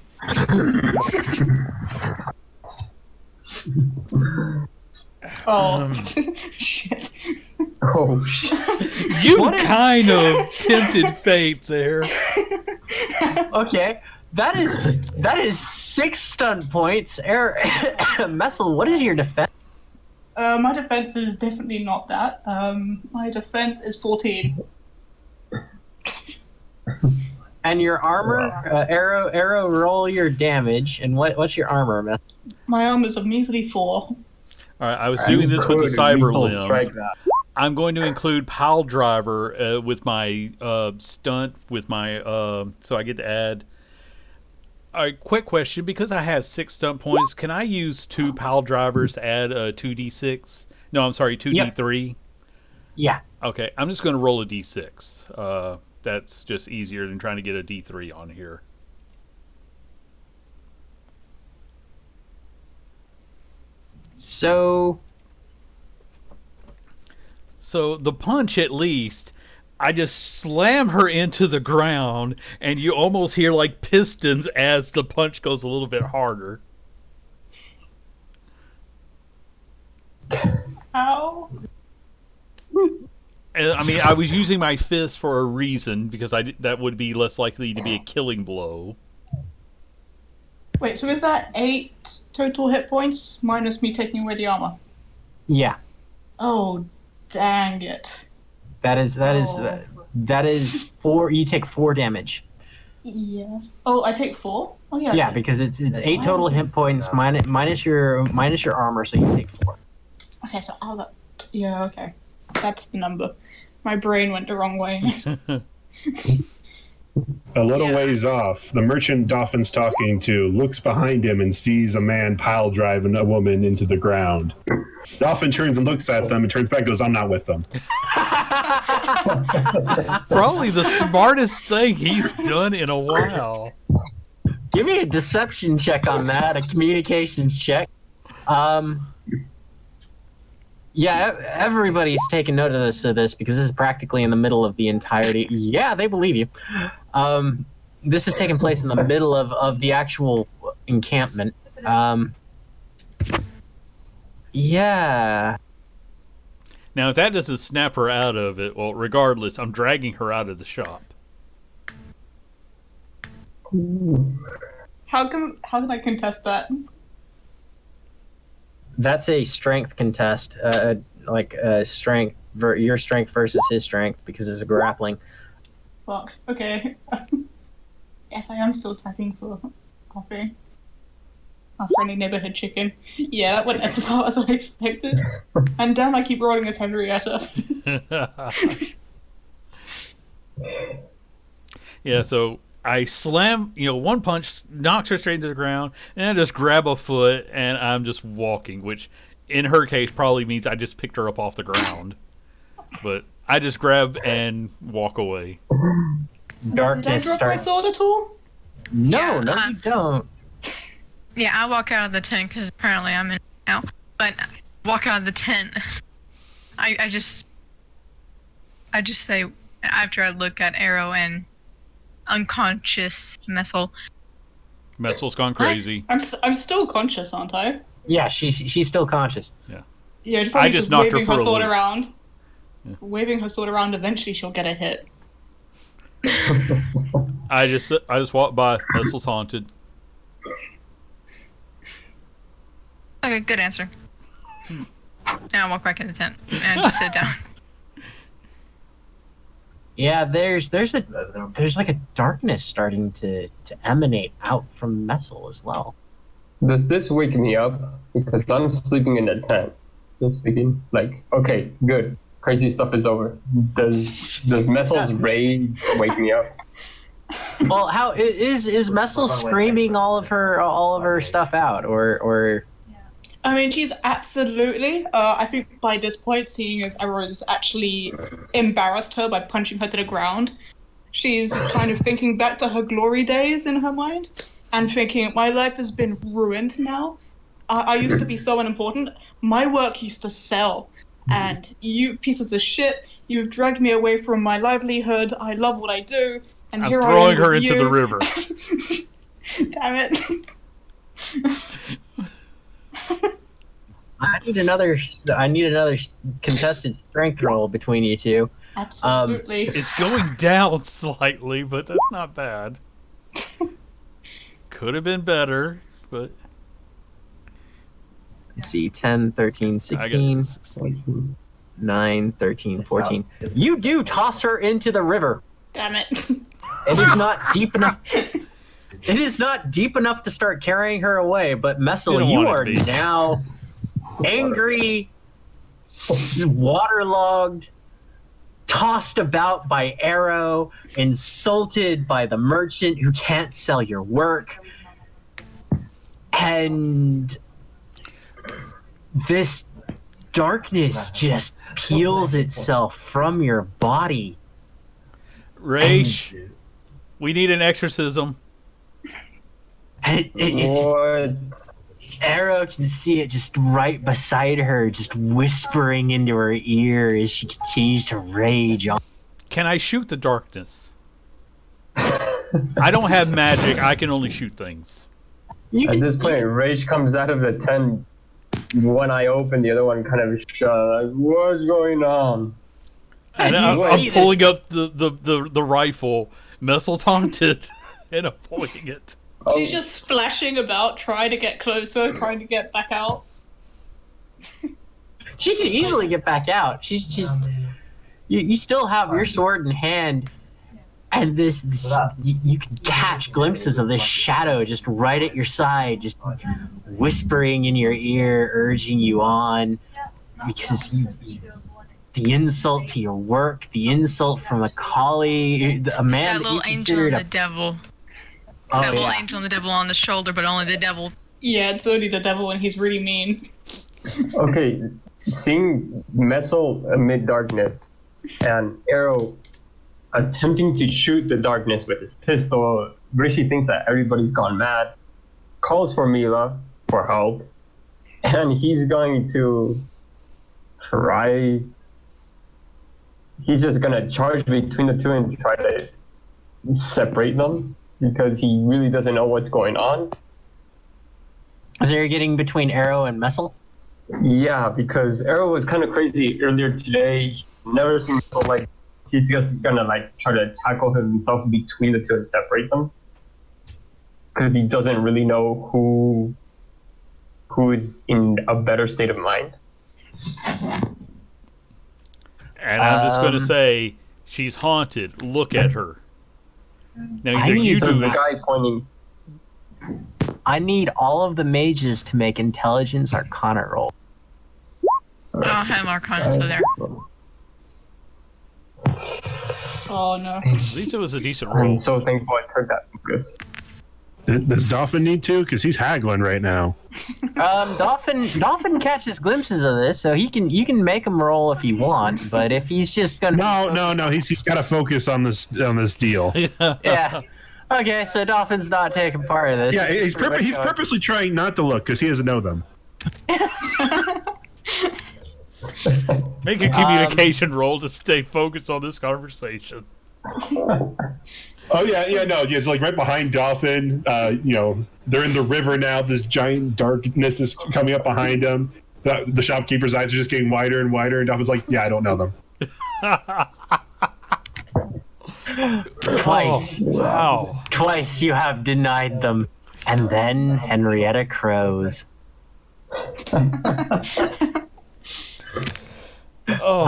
Oh, shit. Oh, shit. You What is- kind of tempted fate there. Okay, that is 6 stun points. Messel, what is your defense? My defense is definitely not that. My defense is 14. And your armor, arrow, roll your damage. And what's your armor, Messel? My arm is a measly 4. All right, I was doing this with the Could cyber lethal limb. strike that. I'm going to include Pile Driver with my stunt, with my so I get to add. All right, quick question: because I have 6 stunt points, can I use 2 Pile Drivers to add a 2d6? No, I'm sorry, 2d3. Yeah. Okay, I'm just going to roll a d6. That's just easier than trying to get a d3 on here. So the punch, at least, I just slam her into the ground, and you almost hear like pistons as the punch goes a little bit harder. Ow. And, I mean, I was using my fist for a reason, because that would be less likely to be a killing blow. Wait, so is that 8 total hit points minus me taking away the armor? yeah, Oh, dang it. that is Oh. that is 4. You take 4 damage. Yeah. Oh, I take 4? Oh, yeah. Yeah, because it's 8 total hit points minus your armor, so you take 4. Okay, so yeah, okay. That's the number. My brain went the wrong way. A little Yeah. ways off, the merchant Dolphin's talking to looks behind him and sees a man pile driving a woman into the ground. Dolphin turns and looks at them and turns back and goes, I'm not with them. Probably the smartest thing he's done in a while. Give me a deception check on that, a communications check. Yeah, everybody's taking note of this because this is practically in the middle of the entirety. Yeah, they believe you. This is taking place in the middle of the actual encampment. Yeah. Now, if that doesn't snap her out of it, well, regardless, I'm dragging her out of the shop. How can I contest that? That's a strength contest, strength, your strength versus his strength, because it's a grappling. Fuck. Okay. Yes, I am still tapping for coffee. Our friendly neighborhood chicken. Yeah, that went as well as I expected. And damn, I keep rolling as Henrietta. Yeah, so I slam, one punch knocks her straight into the ground, and I just grab a foot, and I'm just walking, which in her case probably means I just picked her up off the ground. But I just grab and walk away. Darkness Did I drop my starts. sword at all? No, Yeah, no, you don't. Yeah, I walk out of the tent because apparently I'm in now. But walk out of the tent. I just say after I look at Arrow and unconscious Messel. Messel's gone crazy. I'm still conscious, aren't I? Yeah, she's still conscious. Yeah, I probably just knocked her waving for her a sword loop. around. Yeah. Waving her sword around, eventually she'll get a hit. I just walk by. Messel's haunted. Okay, good answer. And I walk back in the tent and just sit down. Yeah, there's like a darkness starting to emanate out from Messel as well. Does this wake me up? Because I'm sleeping in the tent. Just thinking, like, okay, good. Crazy stuff is over. Does Messel's rage wake me up? Well, how is Messel screaming all of her stuff out, or? I mean, she's absolutely. I think by this point, seeing as Error's actually embarrassed her by punching her to the ground, she's kind of thinking back to her glory days in her mind and thinking, my life has been ruined now. I used to be so unimportant. My work used to sell. And you pieces of shit, you've dragged me away from my livelihood. I love what I do. And I'm here throwing I am her with into you. the river. Damn it. I need another contested strength roll between you two. Absolutely. It's going down slightly, but that's not bad. Could have been better, but Let's see, 10, 13, I got 16, 9, 13, 14. You do toss her into the river. Damn it. It is not deep enough. It is not deep enough to start carrying her away, but Messel, Didn't you want it are to be. now angry, waterlogged, tossed about by Arrow, insulted by the merchant who can't sell your work, and this darkness just peels itself from your body. Raish, we need an exorcism. And What? Arrow can see it just right beside her, just whispering into her ear as she continues to rage on. Can I shoot the darkness? I don't have magic. I can only shoot things. At this point, Rage comes out of the tent. One eye open, the other one kind of shut. Like, what's going on? And You I'm see pulling up the rifle. Messel's haunted, and I'm pulling it. She's just splashing about, trying to get closer, trying to get back out. She can easily get back out. She's you still have your sword in hand, and this you can catch glimpses of this shadow just right at your side, just whispering in your ear, urging you on, because the insult to your work, the insult from a colleague, a man That that little you angel considered and the devil. Oh, That little yeah. angel and the devil on the shoulder, but only the devil. Yeah, it's only the devil and he's really mean. Okay, seeing Messel amid darkness and Arrow attempting to shoot the darkness with his pistol, Rishi thinks that everybody's gone mad, calls for Mila for help, and he's going to try. He's just gonna charge between the two and try to separate them because he really doesn't know what's going on. So you're getting between Arrow and Messel? Yeah, because Arrow was kind of crazy earlier today. He never seemed so like he's just gonna like try to tackle himself between the two and separate them because he doesn't really know who's in a better state of mind. And I'm just going to say, she's haunted. Look at her. Now either you So do the it. guy pointing. I need all of the mages to make intelligence arcana roll. I don't have Arcana, so there. Oh no. At least it was a decent I'm roll. so thankful I took that focus. Does Dolphin need to? Because he's haggling right now. Dolphin catches glimpses of this, so you can make him roll if you want. But if he's just gonna No. He's got to focus on this deal. yeah. Okay, so Dolphin's not taking part of this. Yeah, he's purposely trying not to look because he doesn't know them. Make a communication roll to stay focused on this conversation. Oh yeah, no, it's like right behind Dolphin. They're in the river now. This giant darkness is coming up behind them. The shopkeeper's eyes are just getting wider and wider, and Dolphin's like, "Yeah, I don't know them." Twice. Oh, wow. Twice you have denied them. And then Henrietta crows. Oh.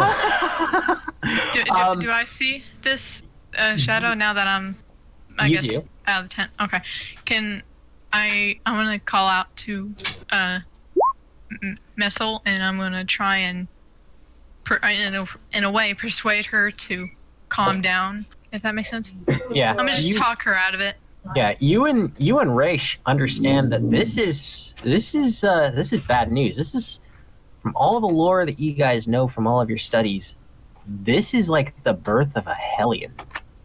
Do I see this shadow now that I'm, I You guess, do. out of the tent? Okay. I'm gonna call out to Messel, and I'm gonna try and in a way persuade her to calm down. If that makes sense. Yeah. I'm gonna just talk her out of it. Yeah, you and Raish understand that this is bad news. This is from all the lore that you guys know from all of your studies. This is like the birth of a Hellion,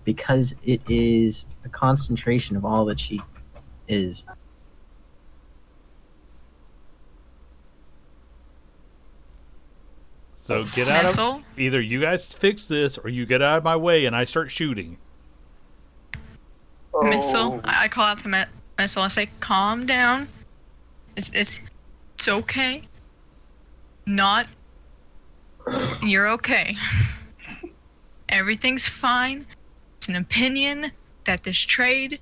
because it is a concentration of all that she is. So get out Messel? of... Either you guys fix this, or you get out of my way and I start shooting. Messel, I call out to Messel. I say, calm down. It's okay. You're okay. Everything's fine. It's an opinion that this trade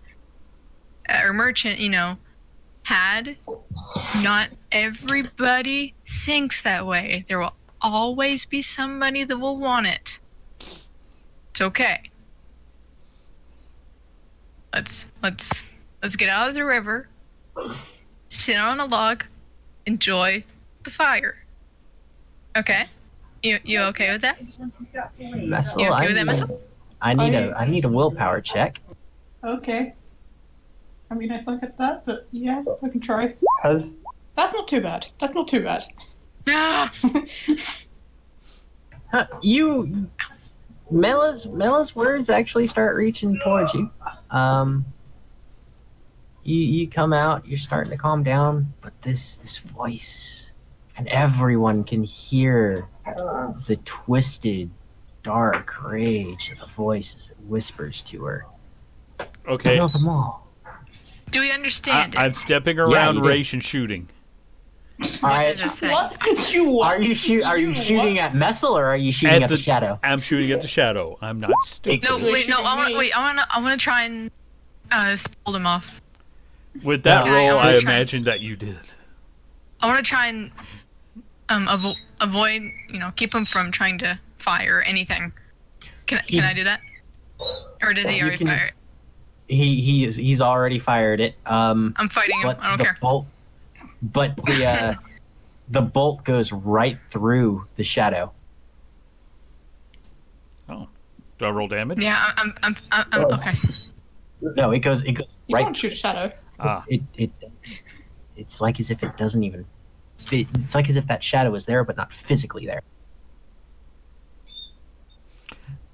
or merchant, had. Not everybody thinks that way. There will always be somebody that will want it. It's okay. Let's get out of the river, sit on a log, enjoy the fire. Okay? You okay with that? Messel, You okay with that, Messel? I need a willpower check. Okay. I mean, I suck at that, but yeah, I can try. Has That's not too bad. That's not too bad. Ah! Mela's words actually start reaching towards you. You come out, you're starting to calm down, but this voice, and everyone can hear the twisted, dark rage of the voice as it whispers to her. Okay. Kill them all. Do we understand it? I'm stepping around you do. Raish and shooting. All What right. does it say? What? You what? Are you shooting at Messel, or are you shooting at the shadow? I'm shooting at the shadow. I'm not stupid. No, You're wait, no. shooting me. I want to try and hold him off. With that No. roll, I I wanna try- imagine that you did. I want to try and avoid, keep him from trying to fire anything. Can I do that? Or does he You already can- fire it? He's already fired it. I'm fighting him. But I don't the care. bolt, but the bolt goes right through the shadow. Oh. Do I roll damage? Yeah, I'm okay. No, it goes You right. can't shoot a shadow. Ah. It's like as if it doesn't even. It's like as if that shadow is there, but not physically there.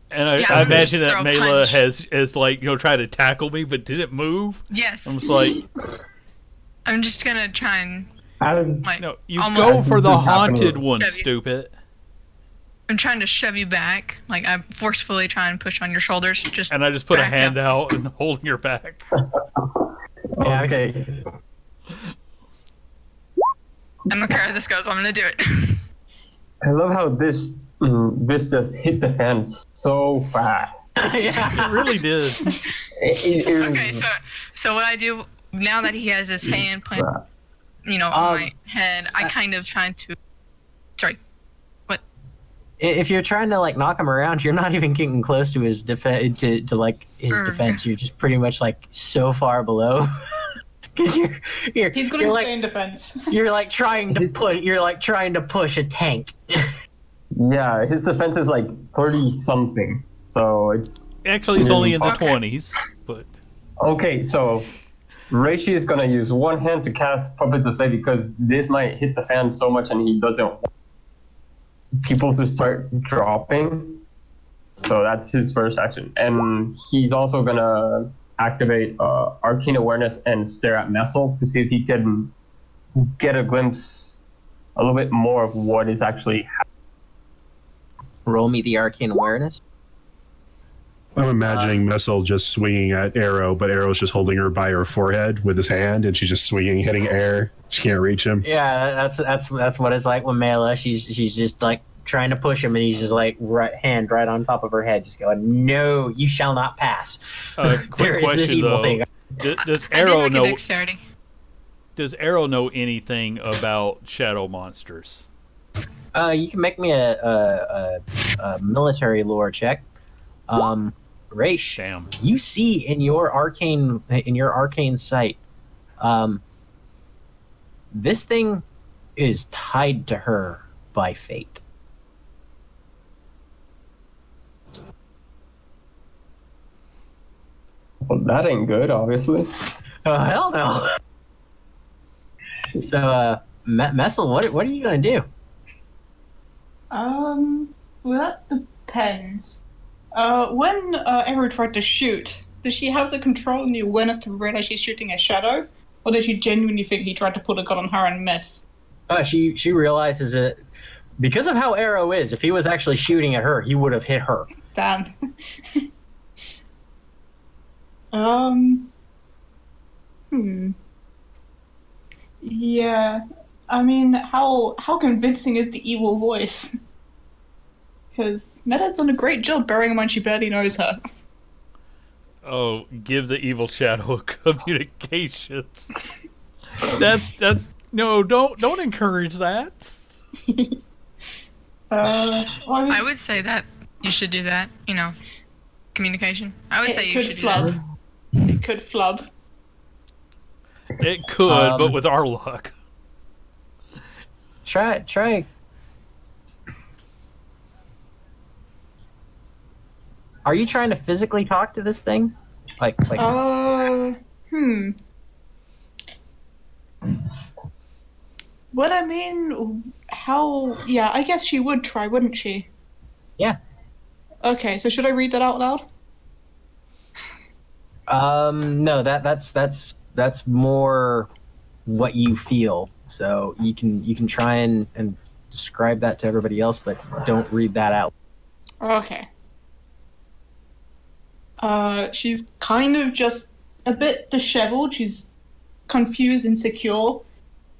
And I Yeah, I'm gonna imagine just that throw a Mela punch. has like, tried to tackle me, but didn't move. Yes. I'm just like, I'm just gonna try and as like no, you almost go for the This is happening. haunted one, Have you- stupid. I'm trying to shove you back. Like I forcefully try and push on your shoulders. Just And I just put a back hand up. out and holding your back. Yeah, okay. I don't care how this goes. I'm gonna do it. I love how this just hit the fan so fast. It really did. Okay, so what I do now that he has his hand planted, on my head, I kind of try to. Sorry. If you're trying to like knock him around, you're not even getting close to his defense. To like his defense, you're just pretty much like so far below. Because you're He's got you're insane defense. You're like trying to put. You're like trying to push a tank. Yeah, his defense is like 30 something. So it's Actually, it's only in the Okay. 20s, but okay. So Reishi is gonna use one hand to cast Puppets of Fate because this might hit the fan so much, and he doesn't want people to start dropping. So that's his first action, and he's also gonna activate Arcane Awareness and stare at Messel to see if he can get a glimpse, a little bit more of what is actually happening. Roll me the arcane awareness. I'm imagining Messel just swinging at Arrow, but Arrow's just holding her by her forehead with his hand, and she's just swinging, hitting air. She can't reach him. Yeah, that's what it's like with Mela. She's just like trying to push him, and he's just like hand right on top of her head, just going, "No, you shall not pass." There quick is this question evil though: thing. Does I did Arrow make a know? dexterity. Does Arrow know anything about shadow monsters? You can make me a military lore check. Raish, Damn. you see in your arcane sight This thing is tied to her by fate. Well, that ain't good, obviously. Oh, hell no. So, Messel, what are you going to do? Well, that depends. When Arrow tried to shoot, does she have the control and the awareness to realize she's shooting a shadow? Or does she genuinely think he tried to pull a gun on her and miss? She realizes it because of how Arrow is. If he was actually shooting at her, he would have hit her. Damn. Yeah. I mean, how convincing is the evil voice? Because Meta's done a great job bearing in mind she barely knows her. Oh, give the evil shadow communications. That's no, don't encourage that. I would say that you should do that. Communication. I would say you should do that. It could flub. It could, but with our luck. Try. Are you trying to physically talk to this thing? Like. Well, I mean, yeah, I guess she would try, wouldn't she? Yeah. Okay, so should I read that out loud? No, that's more what you feel. So you can try and describe that to everybody else, but don't read that out. Okay. She's kind of just a bit disheveled. She's confused, insecure.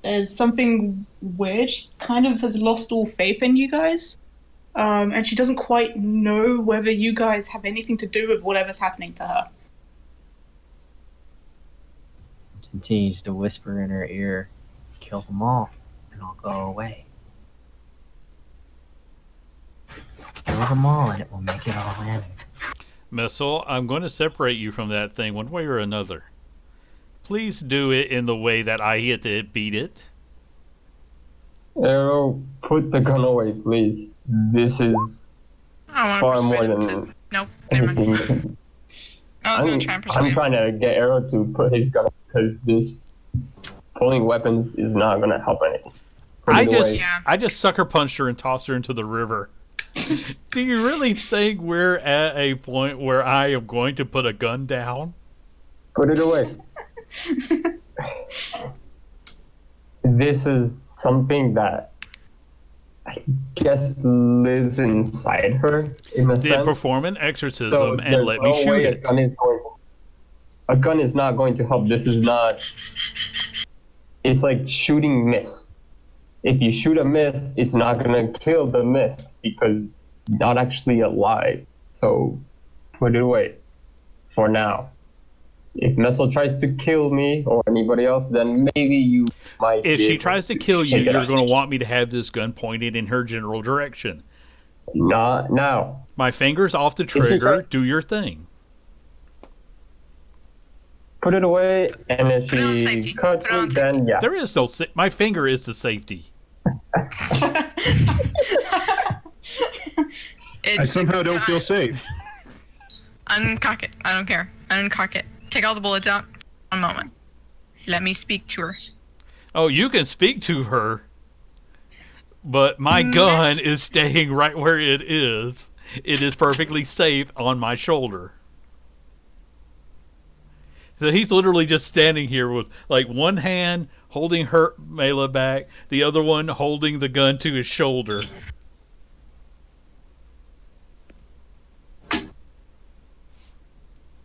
There's something weird. She kind of has lost all faith in you guys. And she doesn't quite know whether you guys have anything to do with whatever's happening to her. Continues to whisper in her ear, "Kill them all, and I'll go away. Kill them all, and it will make it all end." Missile, I'm going to separate you from that thing one way or another. Please do it in the way that I hit it, beat it. Arrow, put the gun away, please. This is I far want to more persuade him than to. Nope, never mind. anything. I was going to try and persuade I'm him. trying to get Arrow to put his gun because this pulling weapons is not going to help anything. Put it away. Yeah. I just sucker punched her and tossed her into the river. Do you really think we're at a point where I am going to put a gun down? Put it away. This is something that I guess lives inside her in a Then sense. perform an exorcism So and there's let me no shoot way it. A gun is not going to help. This is not. It's like shooting mist. If you shoot a mist, it's not gonna kill the mist because it's not actually alive. So put it away for now. If Messel tries to kill me or anybody else, then maybe you might. If be she able tries to kill you, take it you're out. going to want me to have this gun pointed in her general direction. Not now. My finger's off the she trigger. tries- Do your thing. Put it away, and if Put it on she safety. cuts Put it on me, then yeah. There is no. My finger is the safety. I somehow don't feel safe. Uncock it. I don't care. Uncock it. Take all the bullets out. One moment. Let me speak to her. Oh, you can speak to her, but my gun is staying right where it is. It is perfectly safe on my shoulder. So he's literally just standing here with like one hand holding her Mela back, the other one holding the gun to his shoulder.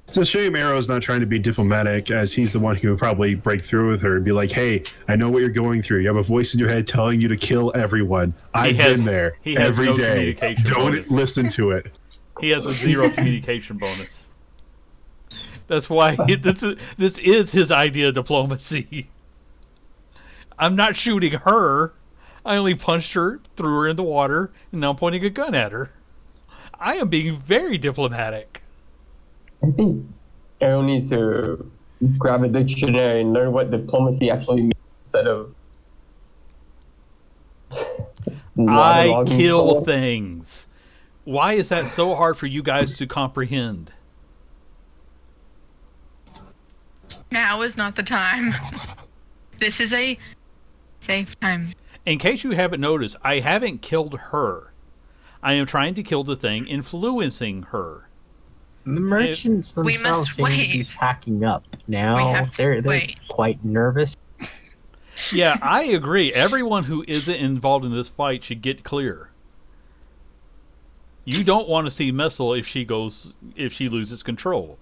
It's a shame Arrow's not trying to be diplomatic, as he's the one who would probably break through with her and be like, "Hey, I know what you're going through. You have a voice in your head telling you to kill everyone. I've been there he has every no day. communication Don't bonus. listen to it." He has a 0 communication bonus. That's why this is his idea of diplomacy. I'm not shooting her. I only punched her, threw her in the water, and now I'm pointing a gun at her. I am being very diplomatic. I think Arrow needs to grab a dictionary and learn what diplomacy actually means instead of. I waterlogging kill someone. things. Why is that so hard for you guys to comprehend? Now is not the time. This is a safe time. In case you haven't noticed, I haven't killed her. I am trying to kill the thing influencing her. The merchants We themselves must seem to be wait. packing up We now. have to They're wait. quite nervous. Yeah, I agree. Everyone who isn't involved in this fight should get clear. You don't want to see Messel if she loses control.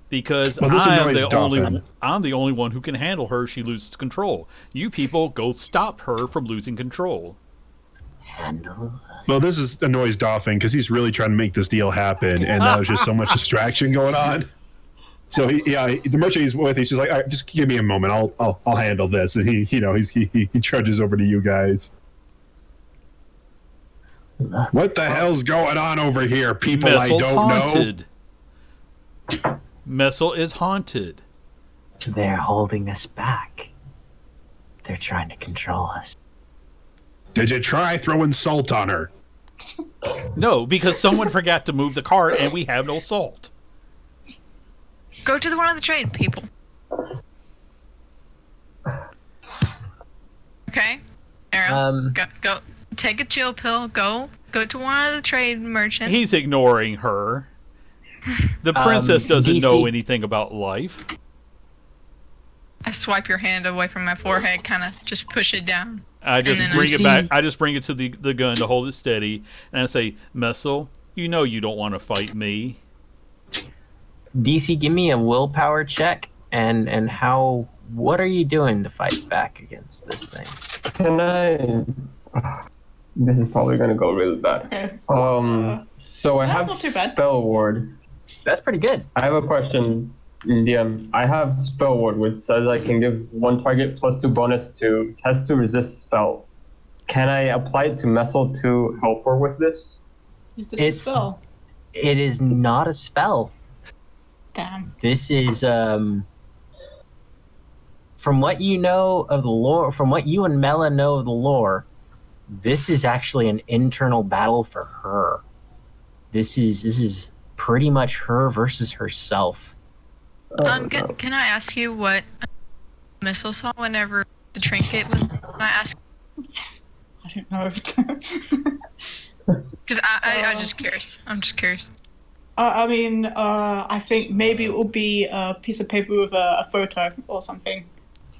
Because Well, this I'm annoys Dolphin. the only one who can handle her if she loses control. You people go stop her from losing control. Handle. Well, this annoys Dolphin because he's really trying to make this deal happen, and that was just so much distraction going on. So the merchant he's with, he's just like, all right, just give me a moment, I'll handle this, and he trudges over to you guys. What the hell's going on over here, people? Messel's I don't haunted. Messel is haunted. They're holding us back. They're trying to control us. know. Did you try throwing salt on her? No, because someone forgot to move the cart and we have no salt. Go to the one on the trade, people. Okay, Arrow, go. Take a chill pill. Go to one of the trade merchants. He's ignoring her. The princess doesn't DC know anything about life. I swipe your hand away from my forehead, kind of just push it down. I just then bring I it back. I just bring it to the gun to hold it steady, and I say, Messel, you know you don't want to fight me. DC, give me a willpower check, and how. What are you doing to fight back against this thing? Can I? This is probably gonna go really bad. Okay. So I That's have not too bad. spell ward. That's pretty good. I have a question, DM. I have spell ward, which says I can give one target +2 bonus to test to resist spells. Can I apply it to Messel to help her with this? Is this It's- a spell? It is not a spell. Damn. This is from what you know of the lore, from what you and Mela know of the lore, this is actually an internal battle for her. This is pretty much her versus herself. Can I ask you what Missile saw whenever the trinket was? Can I ask? I don't know. Because I'm just curious. I'm just curious. I mean, I think maybe it will be a piece of paper with a photo or something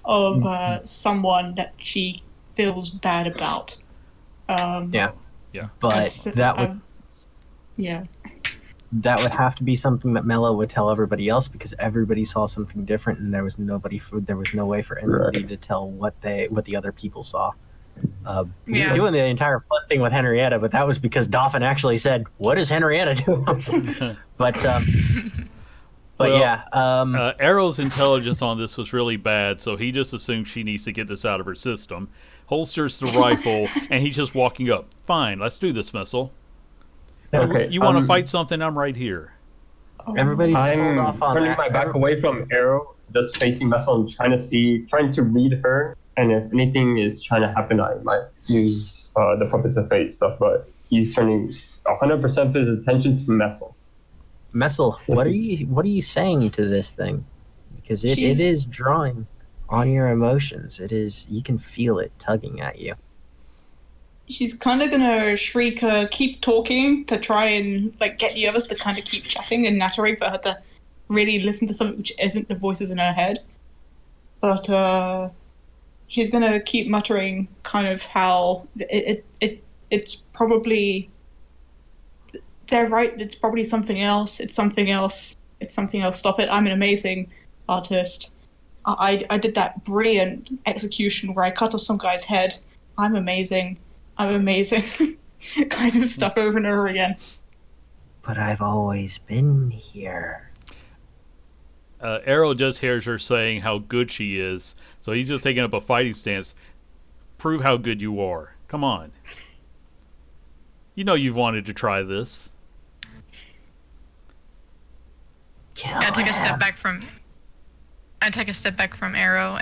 of someone that she feels bad about. Yeah. Yeah. But that's- yeah. that would have to be something that Mela would tell everybody else, because everybody saw something different, and there was no way for anybody to tell what the other people saw. We were doing the entire fun thing with Henrietta, but that was because Dolphin actually said, "What is Henrietta doing?" but Well, yeah. Arrow's intelligence on this was really bad, so he just assumes she needs to get this out of her system. Holsters the rifle, and he's just walking up. Fine, let's do this, Missile. Okay. You want to fight something? I'm right here. Everybody just hold I'm off on turning that. my back away from Arrow, just facing Messel and trying to read her. And if anything is trying to happen, I might use the puppets of fate stuff. But he's turning 100% of his attention to Messel. Messel, what are you saying to this thing? Because it is drawing on your emotions. It is, you can feel it tugging at you. She's kind of gonna shriek, keep talking to try and get the others to kind of keep chatting and nattering for her to really listen to something which isn't the voices in her head. But she's gonna keep muttering kind of how it's probably, they're right, it's probably something else, it's something else, it's something else, stop it, I'm an amazing artist. I did that brilliant execution where I cut off some guy's head. I'm amazing kind of stuff over and over again. But I've always been here. Arrow just hears her saying how good she is, so he's just taking up a fighting stance. Prove how good you are. Come on. You know you've wanted to try this. Kill I take a him. step back from. I take a step back from Arrow,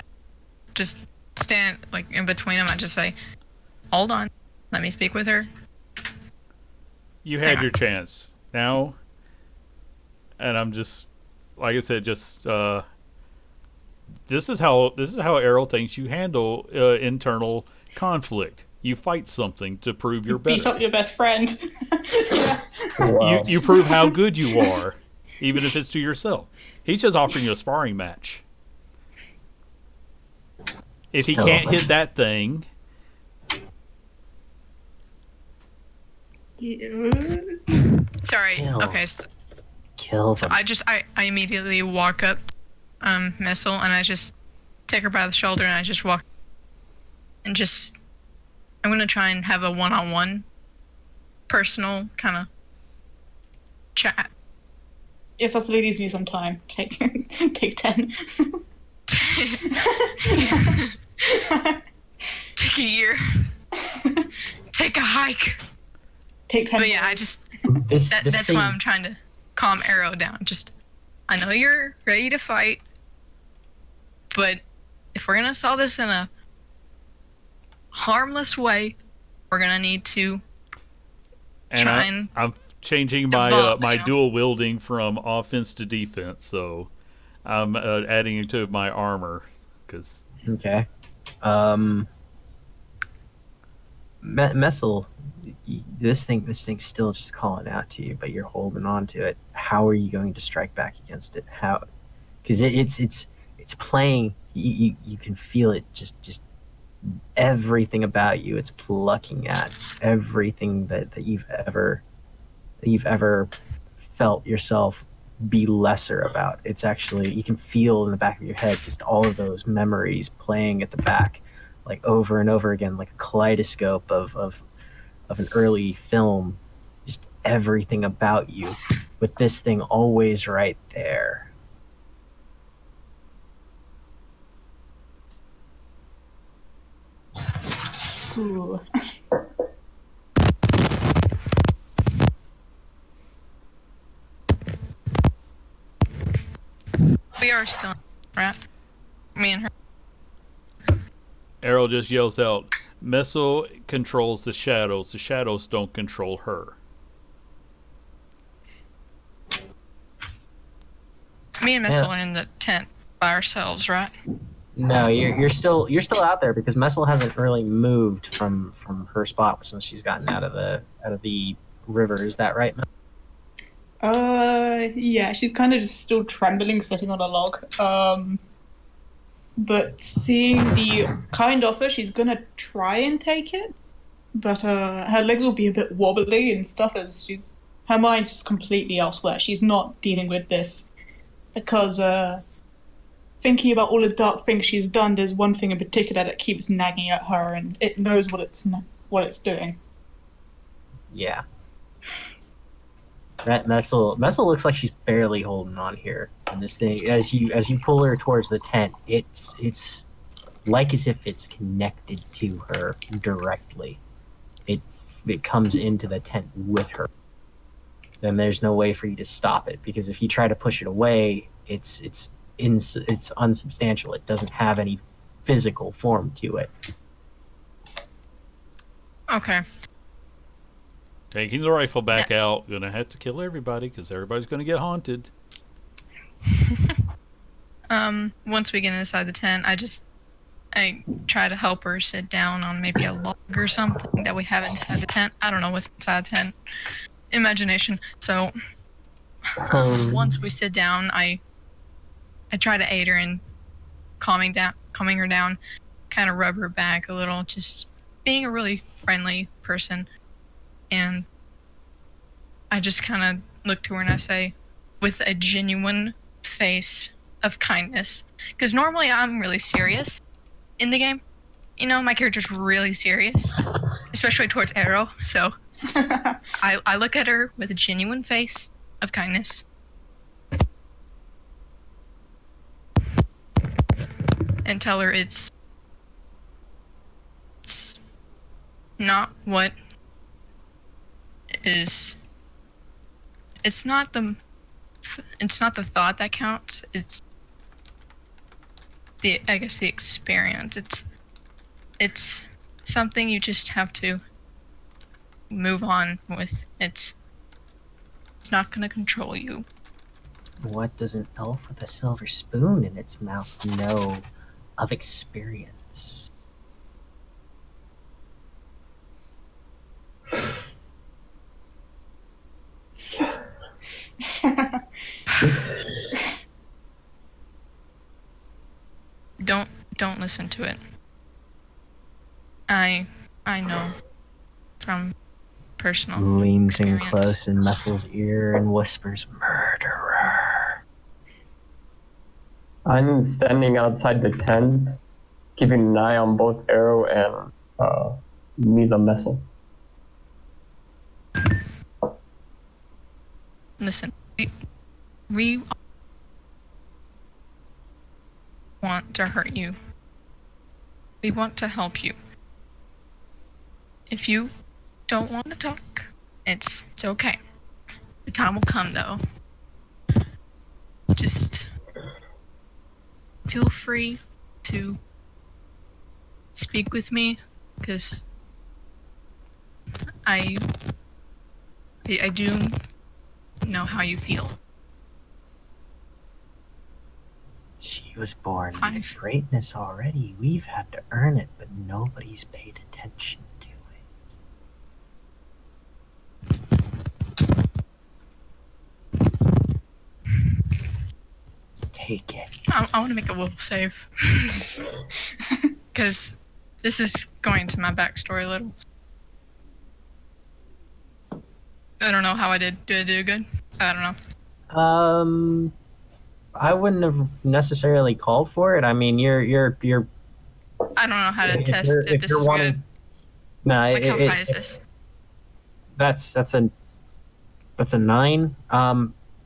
just stand like in between them. I just say, "Hold on, let me speak with her." You Hang had on. your chance. Now, and I'm just, like I said, just this is how Errol thinks you handle internal conflict. You fight something to prove you're Beat better. up your best friend. Yeah. Wow. You prove how good you are, even if it's to yourself. He's just offering you a sparring match. If he can't hit that thing, Sorry. Kill. Okay. Kill So them. I immediately walk up, Missile, and I just take her by the shoulder and I just walk, and just I'm gonna try and have a one-on-one, personal kind of chat. Yes, us ladies need some time. Take 10. Take a year. Take a hike. Take 10. But yeah, I minutes. just This that's thing, why I'm trying to calm Arrow down. Just I know you're ready to fight, but if we're gonna solve this in a harmless way, we're gonna need to and try and I'm changing my develop, my you know? dual wielding from offense to defense, so I'm adding it to my armor because Okay. Messel, this thing's still just calling out to you, but you're holding on to it. How are you going to strike back against it? How? Because it's playing. You can feel it. Just everything about you. It's plucking at everything that you've ever felt yourself be lesser about. It's actually, you can feel in the back of your head just all of those memories playing at the back, like over and over again, like a kaleidoscope of an early film. Just everything about you, with this thing always right there. Ooh. We are still right. Me and her. Errol just yells out, "Missile controls the shadows. The shadows don't control her." Me and Missile are in the tent by ourselves, right? No, you're still out there because Messel hasn't really moved from her spot since she's gotten out of the river. Is that right, Messel? Yeah, she's kind of just still trembling, sitting on a log. But seeing the kind offer, she's gonna try and take it. But her legs will be a bit wobbly and stuff as her mind's completely elsewhere. She's not dealing with this because thinking about all the dark things she's done, there's one thing in particular that keeps nagging at her, and it knows what it's doing. Yeah. That Messel looks like she's barely holding on here. And this thing, as you pull her towards the tent, it's like as if it's connected to her directly. It comes into the tent with her. Then there's no way for you to stop it, because if you try to push it away, it's unsubstantial. It doesn't have any physical form to it. Okay. Taking the rifle back out, gonna have to kill everybody because everybody's gonna get haunted. Once we get inside the tent, I try to help her sit down on maybe a log or something that we have inside the tent. I don't know what's inside the tent. Imagination. So once we sit down, I try to aid her in calming her down, kind of rub her back a little, just being a really friendly person. And I just kind of look to her and I say, with a genuine face of kindness, because normally I'm really serious in the game. You know, my character's really serious, especially towards Arrow. So I look at her with a genuine face of kindness. And tell her it's not what is. It's not the thought that counts. It's the experience. It's something you just have to move on with. It's not gonna control you. What does an elf with a silver spoon in its mouth know of experience? Don't listen to it. I know from personal Leans in experience. close in Muscle's ear and whispers, "Murderer." I'm standing outside the tent, keeping an eye on both Arrow and Mila Messel. Listen, we want to hurt you. We want to help you. If you don't want to talk, it's okay. The time will come, though. Just feel free to speak with me, because I do know how you feel. She was born with I've- greatness already. We've had to earn it, but nobody's paid attention to it. Take it. I want to make a will save. Because this is going to my backstory a little. I don't know how I did. Did I do good? I don't know. I wouldn't have necessarily called for it. I mean, you're I don't know how to if test you're- if if this you're is wanting- good. No, Like, how high is this? that's a 9.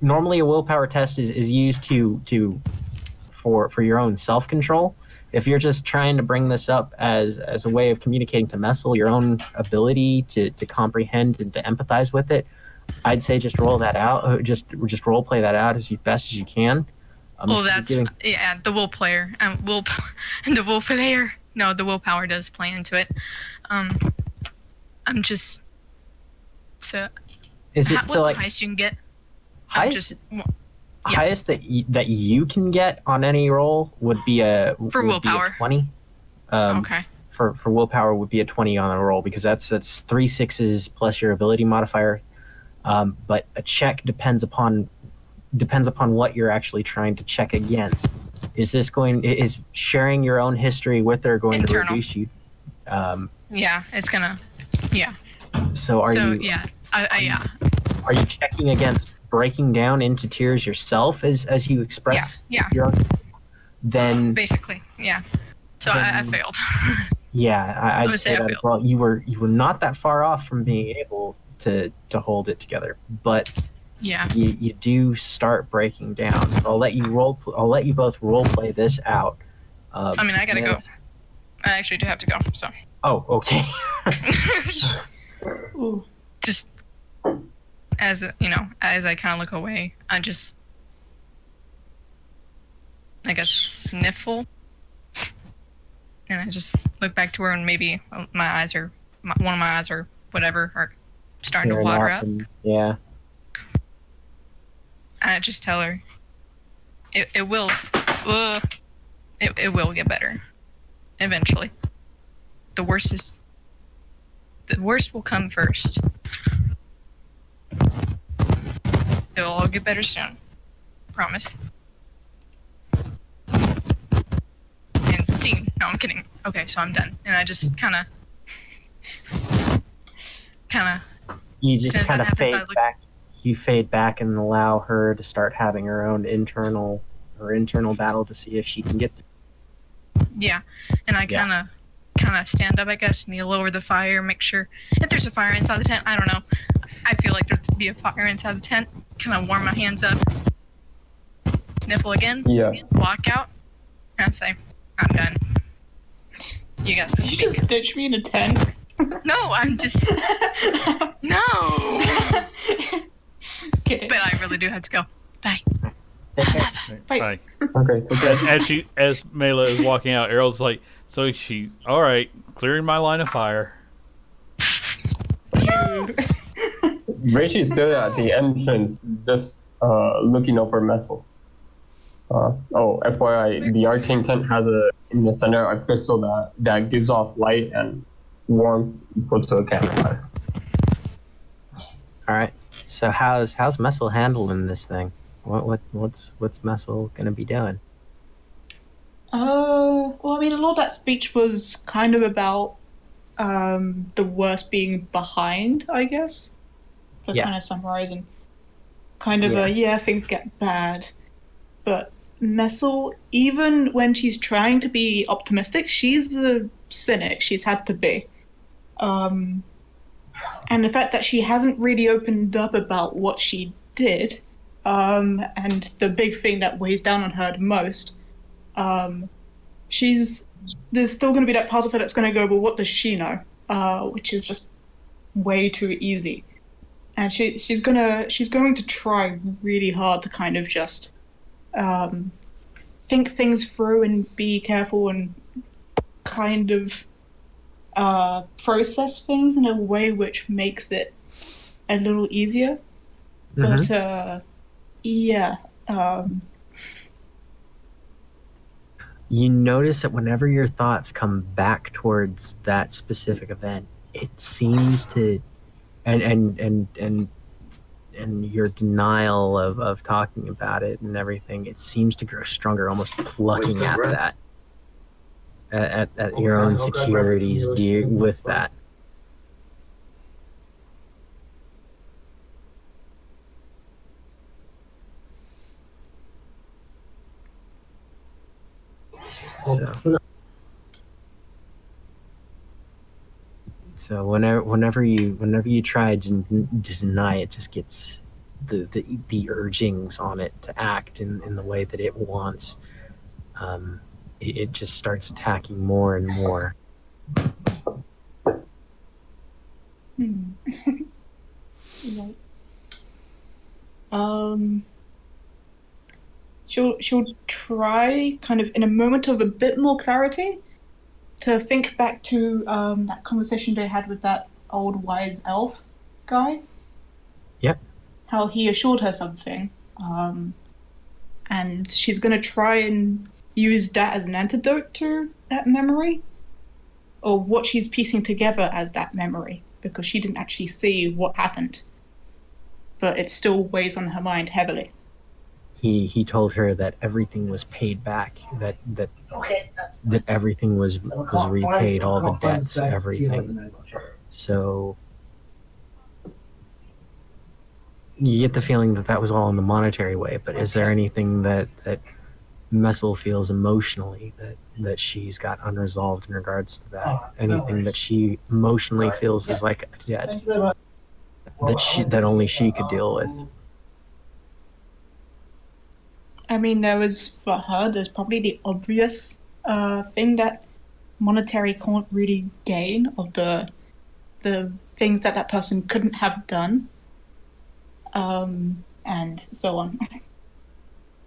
Normally a willpower test is used for your own self-control. If you're just trying to bring this up as a way of communicating to Messel your own ability to comprehend and to empathize with it, I'd say just roll that out. Just role play that out as best as you can. Well, if you're that's doing- the will player. The will player. No, the willpower does play into it. I'm just so. is it What's to like the highest you can get? I'm highest just yeah. highest that you can get on any roll would be a For would be a willpower. 20. Okay. For willpower would be a 20 on a roll, because that's 3 6s plus your ability modifier. But a check depends upon what you're actually trying to check against. Is sharing your own history with her going Internal. to reduce you? Yeah, it's gonna. Yeah. So are you yeah. Yeah. are you checking against breaking down into tears yourself as you express Yeah. your own? Then Basically, yeah. So I failed. yeah, I'd would say say I that as failed. well. You were not that far off from being able to hold it together, but Yeah. you do start breaking down. So I'll let you both role play this out. I mean, I gotta go. I actually do have to go. So. Oh, okay. Ooh. Just as I kind of look away, I just like a sniffle, and I just look back to her, and maybe one of my eyes or whatever are starting to Tearing water up, and- yeah. and I just tell her it will get better eventually. The worst will come first. It'll all get better soon. Promise. And see, no, I'm kidding. Okay, so I'm done. And I just kind of You As just soon as kind that of happens, fade I look- back. You fade back and allow her to start having her own internal battle to see if she can get. yeah. And I Yeah. kind of stand up, I guess, kneel over the fire, make sure if there's a fire inside the tent. I don't know. I feel like there'd be a fire inside the tent. Kind of warm my hands up, sniffle again, Yeah. walk out, and say, "I'm done. You guys can Did you speak." just ditch me in a tent? No, I'm just no. Kidding. But I really do have to go. Bye. Fight. Hi. Okay. As Mela is walking out, Errol's like, so she, all right, clearing my line of fire. You. Rachel's still at the entrance, just looking over Messel. FYI, the arcane tent has in the center a crystal that gives off light and warmth equal to a campfire. All right. So how's Messel handling this thing? What's Messel gonna be doing? Well, I mean, a lot of that speech was kind of about the worst being behind, I guess. To Yeah. kind of summarize and kind of things get bad. But Messel, even when she's trying to be optimistic, she's a cynic. She's had to be. And the fact that she hasn't really opened up about what she did, and the big thing that weighs down on her the most, there's still going to be that part of her that's going to go, well, what does she know? Which is just way too easy. And she's going to try really hard to kind of just think things through and be careful and kind of process things in a way which makes it a little easier. But yeah. You notice that whenever your thoughts come back towards that specific event, it seems to, and your denial of talking about it and everything, it seems to grow stronger, almost plucking at that, at your own securities with that. So whenever you try to deny it, just gets the urgings on it to act in the way that it wants. It just starts attacking more and more. Right. She'll try, kind of in a moment of a bit more clarity, to think back to that conversation they had with that old wise elf guy. Yep. How he assured her something, and she's gonna try and use that as an antidote to that memory, or what she's piecing together as that memory, because she didn't actually see what happened, but it still weighs on her mind heavily. He told her that everything was paid back, that everything was repaid, all the debts, everything. So you get the feeling that was all in the monetary way, but is there anything that Messel feels emotionally that she's got unresolved in regards to that? Anything that she emotionally feels is like a debt that only she could deal with? I mean, for her, there's probably the obvious thing that monetary can't really gain, of the things that person couldn't have done, and so on.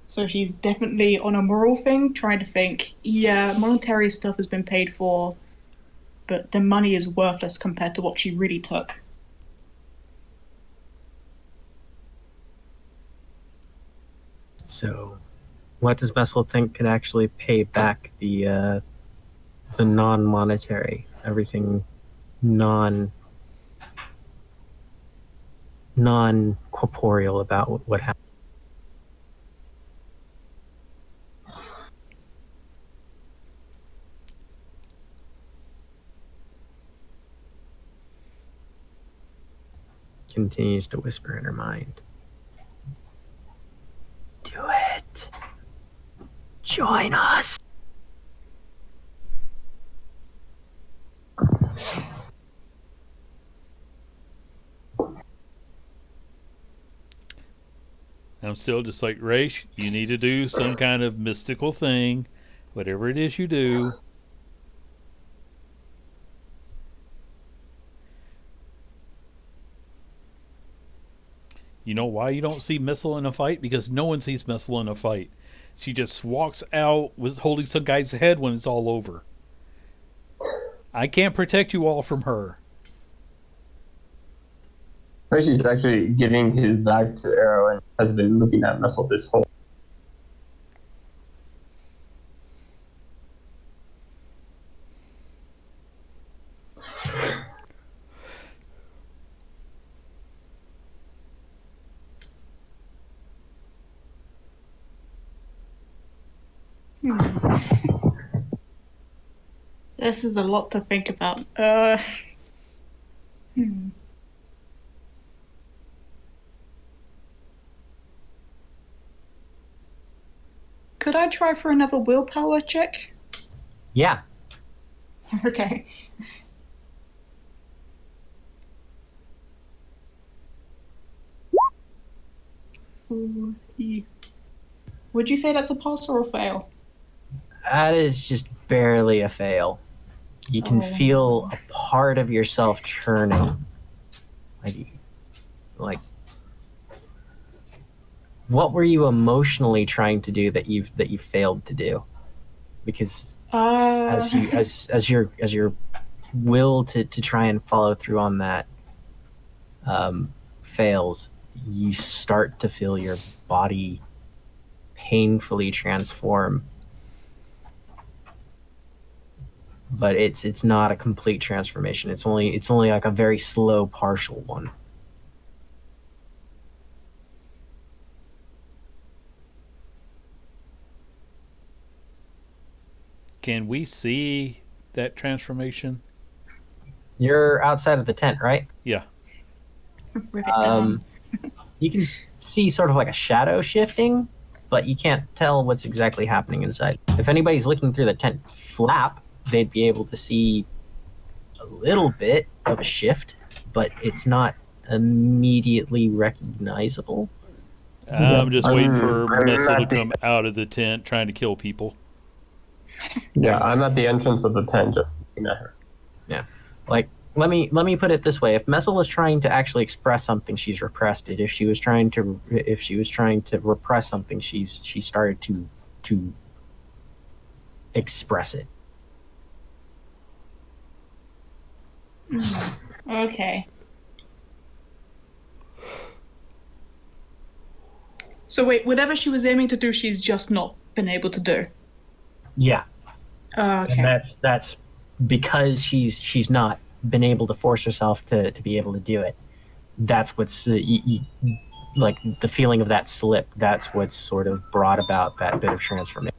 So she's definitely on a moral thing, trying to think, yeah, monetary stuff has been paid for, but the money is worthless compared to what she really took. So, what does Messel think could actually pay back the non-monetary, everything non-corporeal about what happened? Continues to whisper in her mind. Do it. Join us. I'm still just like, Raish, you need to do some kind of mystical thing. Whatever it is you do. You know why you don't see Missile in a fight? Because no one sees Missile in a fight. She just walks out with holding some guy's head when it's all over. I can't protect you all from her. Hershey's actually giving his back to Arrow and has been looking at Missile this whole. This is a lot to think about. Could I try for another willpower check? Yeah. Okay. Ooh, would you say that's a pass or a fail? That is just barely a fail. You can Oh. feel a part of yourself churning. Like, what were you emotionally trying to do that you failed to do? Because as your will to try and follow through on that fails, you start to feel your body painfully transform. But it's not a complete transformation. It's only like a very slow partial one. Can we see that transformation? You're outside of the tent, right? Yeah. Rip it down. You can see sort of like a shadow shifting, but you can't tell what's exactly happening inside. If anybody's looking through the tent flap, they'd be able to see a little bit of a shift, but it's not immediately recognizable. I'm just waiting for I'm Missile to not the- come out of the tent trying to kill people. Yeah, I'm at the entrance of the tent, just looking at her. Like, let me put it this way: if Messel was trying to actually express something, she's repressed it. If she was trying to repress something, she started to express it. Okay. So wait, whatever she was aiming to do, she's just not been able to do. Yeah, Okay. and that's because she's not been able to force herself to be able to do it. That's what's like the feeling of that slip. That's what's sort of brought about that bit of transformation.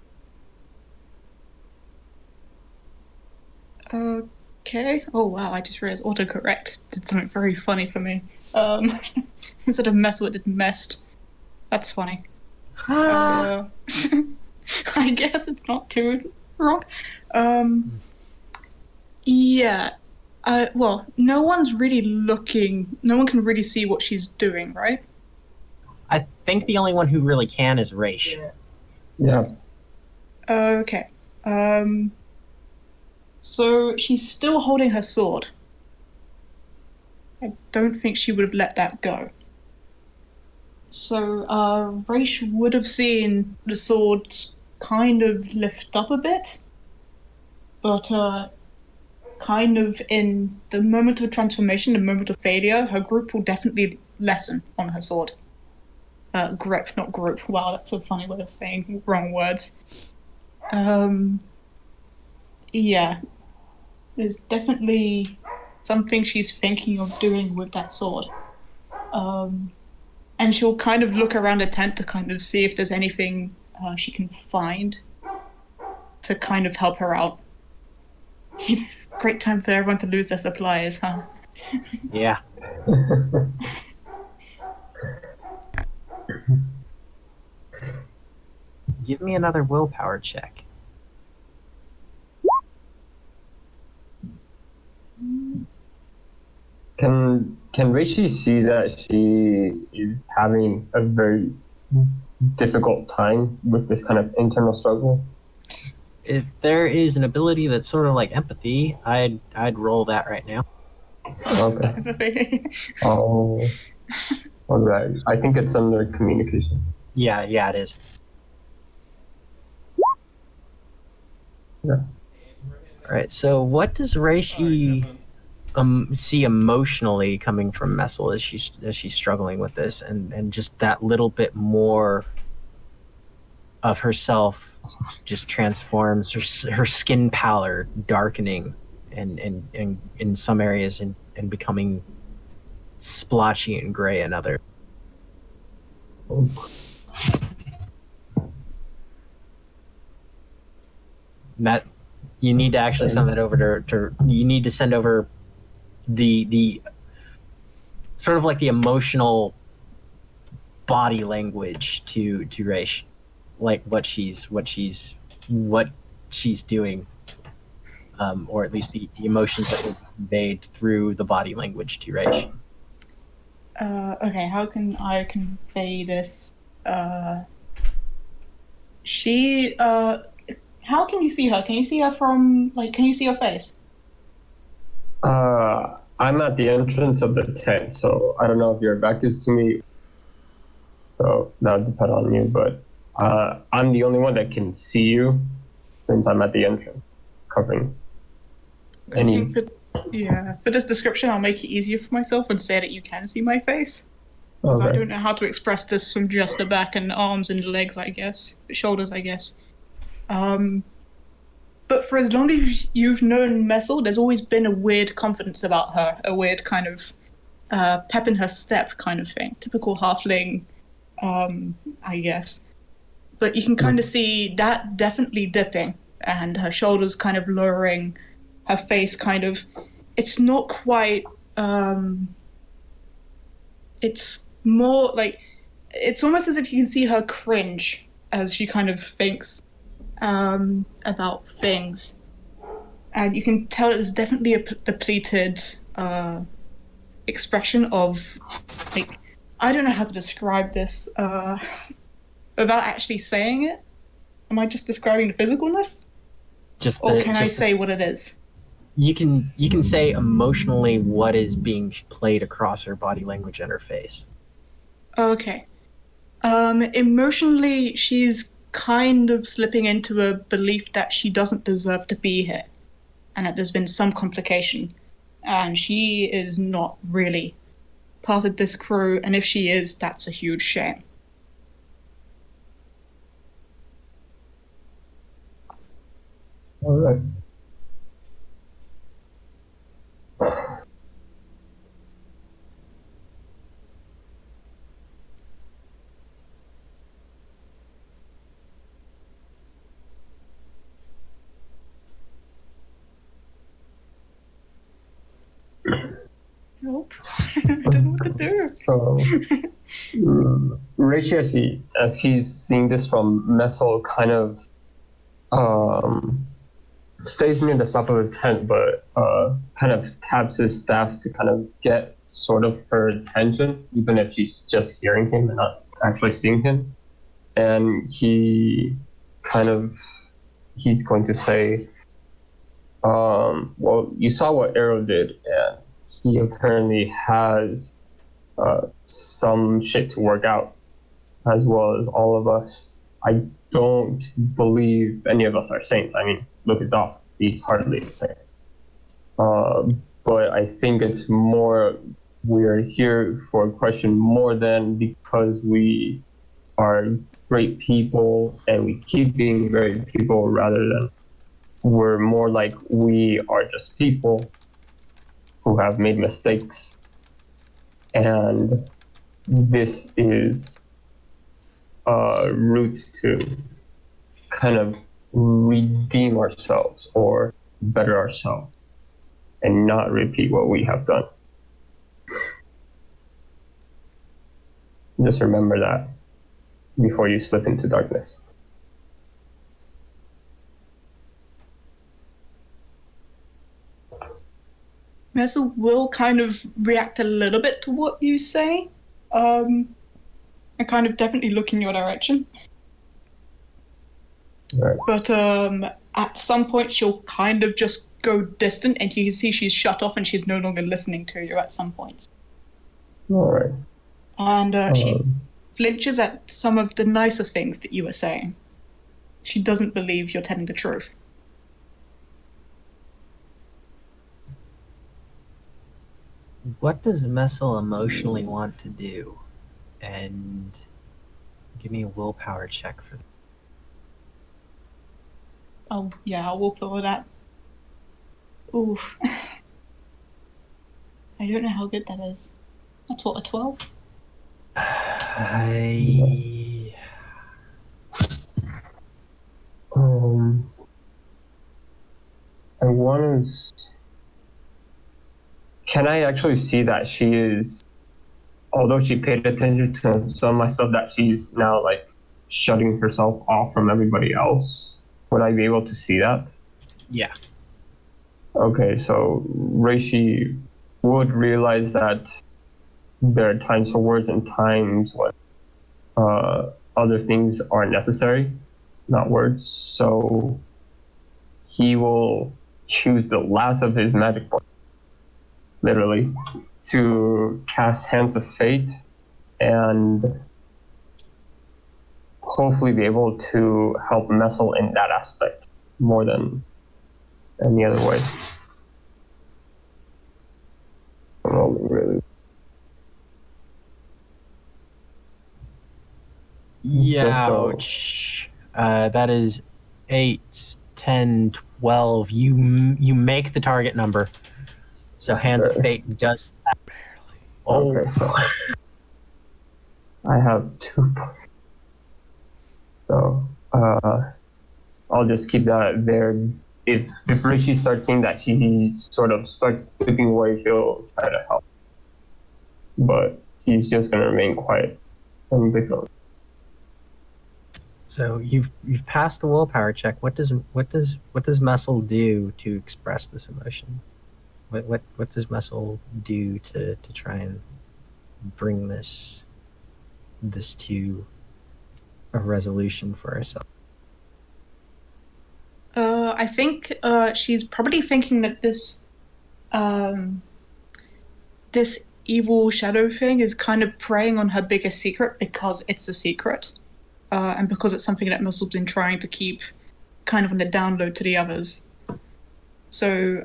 Okay. Oh wow, I just realized autocorrect did something very funny for me. Instead of messel, it did messed. That's funny. I guess it's not too wrong. Yeah. Well, no one's really looking. No one can really see what she's doing, right? I think the only one who really can is Raish. Yeah. Okay. So she's still holding her sword. I don't think she would have let that go. So, Raish would have seen the sword kind of lift up a bit, but, kind of in the moment of transformation, the moment of failure, her grip will definitely lessen on her sword. Grip, not group. Wow, that's a funny way of saying wrong words. Yeah. There's definitely something she's thinking of doing with that sword. And she'll kind of look around the tent to kind of see if there's anything she can find to kind of help her out. Great time for everyone to lose their supplies, huh? Yeah. Give me another willpower check. Can Rachel see that she is having a very difficult time with this kind of internal struggle? If there is an ability that's sort of like empathy, I'd roll that right now. Okay. Oh. All right. I think it's under communication. Yeah, it is. Yeah. All right. So, what does Reishi see emotionally coming from Messel as she's struggling with this, and just that little bit more of herself just transforms her skin pallor darkening and in some areas and becoming splotchy and gray in others. That you need to actually send that over to you need to send over the sort of like the emotional body language to Reish, like what she's doing, or at least the emotions that were conveyed through the body language to Reish. Okay, how can I convey this? How can you see her? Can you see her from, can you see her face? I'm at the entrance of the tent, so I don't know if your back is to me. So that would depend on you, but I'm the only one that can see you since I'm at the entrance, covering any. For this description, I'll make it easier for myself and say that you can see my face. Because I don't know how to express this from just the back and arms and legs, I guess. Shoulders, I guess. But for as long as you've known Messel, there's always been a weird confidence about her, a weird kind of pep in her step kind of thing. Typical halfling, I guess. But you can kind of see that definitely dipping, and her shoulders kind of lowering, her face kind of... It's not quite... it's more like... It's almost as if you can see her cringe as she kind of thinks about things. And you can tell there's definitely a depleted expression of, like... I don't know how to describe this without actually saying it. Am I just describing the physicalness? Or can I say what it is? You can say emotionally what is being played across her body language and her face. Okay. Emotionally, she's kind of slipping into a belief that she doesn't deserve to be here, and that there's been some complication, and she is not really part of this crew, and if she is, that's a huge shame. All right. Nope. I don't know what to do. So, Rachel, as he's seeing this from Messel, kind of stays near the top of the tent, but kind of taps his staff to kind of get sort of her attention, even if she's just hearing him and not actually seeing him. And he's going to say, well, you saw what Arrow did, and he apparently has some shit to work out, as well as all of us. I don't believe any of us are saints. I mean, look at Dolph. He's hardly a saint. But I think it's more, we're here for a question more than because we are great people and we keep being great people, rather than we're more like we are just people who have made mistakes. And this is a route to kind of redeem ourselves or better ourselves and not repeat what we have done. Just remember that before you slip into darkness. Messel will kind of react a little bit to what you say, and kind of definitely look in your direction. Right. But at some point she'll kind of just go distant, and you can see she's shut off and she's no longer listening to you at some points. All right. And she Um, flinches at some of the nicer things that you were saying. She doesn't believe you're telling the truth. What does Messel emotionally want to do? And give me a willpower check for that. Oh, yeah, I'll walk over that. Oof. I don't know how good that is. That's what, a 12? um, I want to. Can I actually see that she is, although she paid attention to some of my stuff, that she's now like shutting herself off from everybody else? Would I be able to see that? Yeah. Okay, so Reishi would realize that there are times for words and times when other things are necessary, not words. So he will choose the last of his magic points, literally, to cast Hands of Fate and hopefully be able to help Messel in that aspect more than any other way. Really. Ouch. That is 8, 10, 12. You make the target number. So Hands of Fate does that. Barely. Oh, Okay, so I have 2 points. So I'll just keep that there. If Richie starts seeing that she sort of starts slipping away, he'll try to help. But he's just gonna remain quiet and vigilant. So you've passed the willpower check. What does Messel do to express this emotion? What does Messel do to try and bring this to a resolution for herself? I think she's probably thinking that this evil shadow thing is kind of preying on her biggest secret because it's a secret, and because it's something that Mussel's been trying to keep kind of on the download to the others. So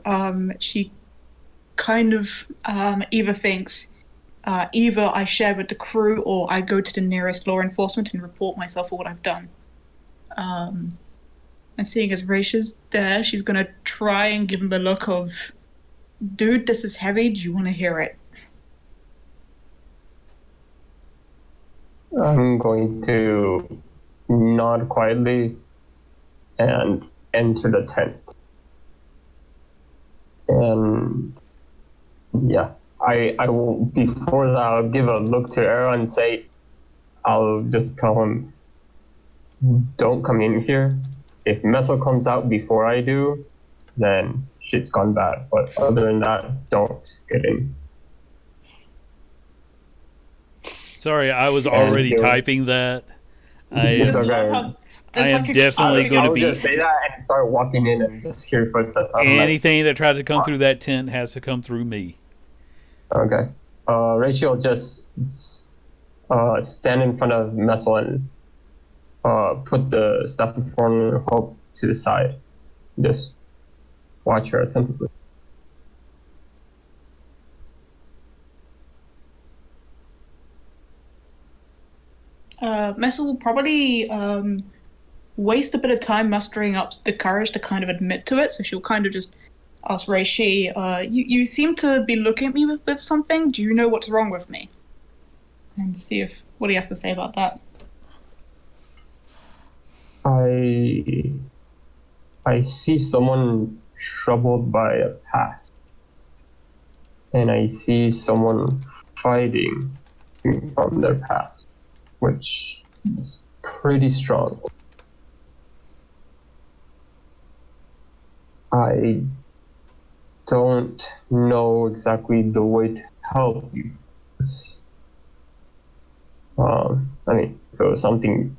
she kind of either thinks either I share with the crew or I go to the nearest law enforcement and report myself for what I've done. And seeing as Raisha's there, she's gonna try and give him a look of, dude, this is heavy, do you want to hear it? I'm going to nod quietly and enter the tent. And yeah, I will, before that, I'll give a look to Era and say, I'll just tell him, don't come in here. If Messel comes out before I do, then shit's gone bad. But other than that, don't get in. Sorry, I was already typing that. I Just Just love okay. how I am like a definitely cute going to I'll be. just say that and start walking in and just hear footsteps. I'm like, Anything that tries to come through that tent has to come through me. okay. Rachel just stand in front of Messel and put the stuff in front of Hope to the side. Just watch her attentively. Messel will probably waste a bit of time mustering up the courage to kind of admit to it, so she'll kind of just ask Reishi, you seem to be looking at me with something, do you know what's wrong with me? And see what he has to say about that. I see someone troubled by a past. And I see someone fighting from their past, which is pretty strong. I don't know exactly the way to help you. I mean, if it was something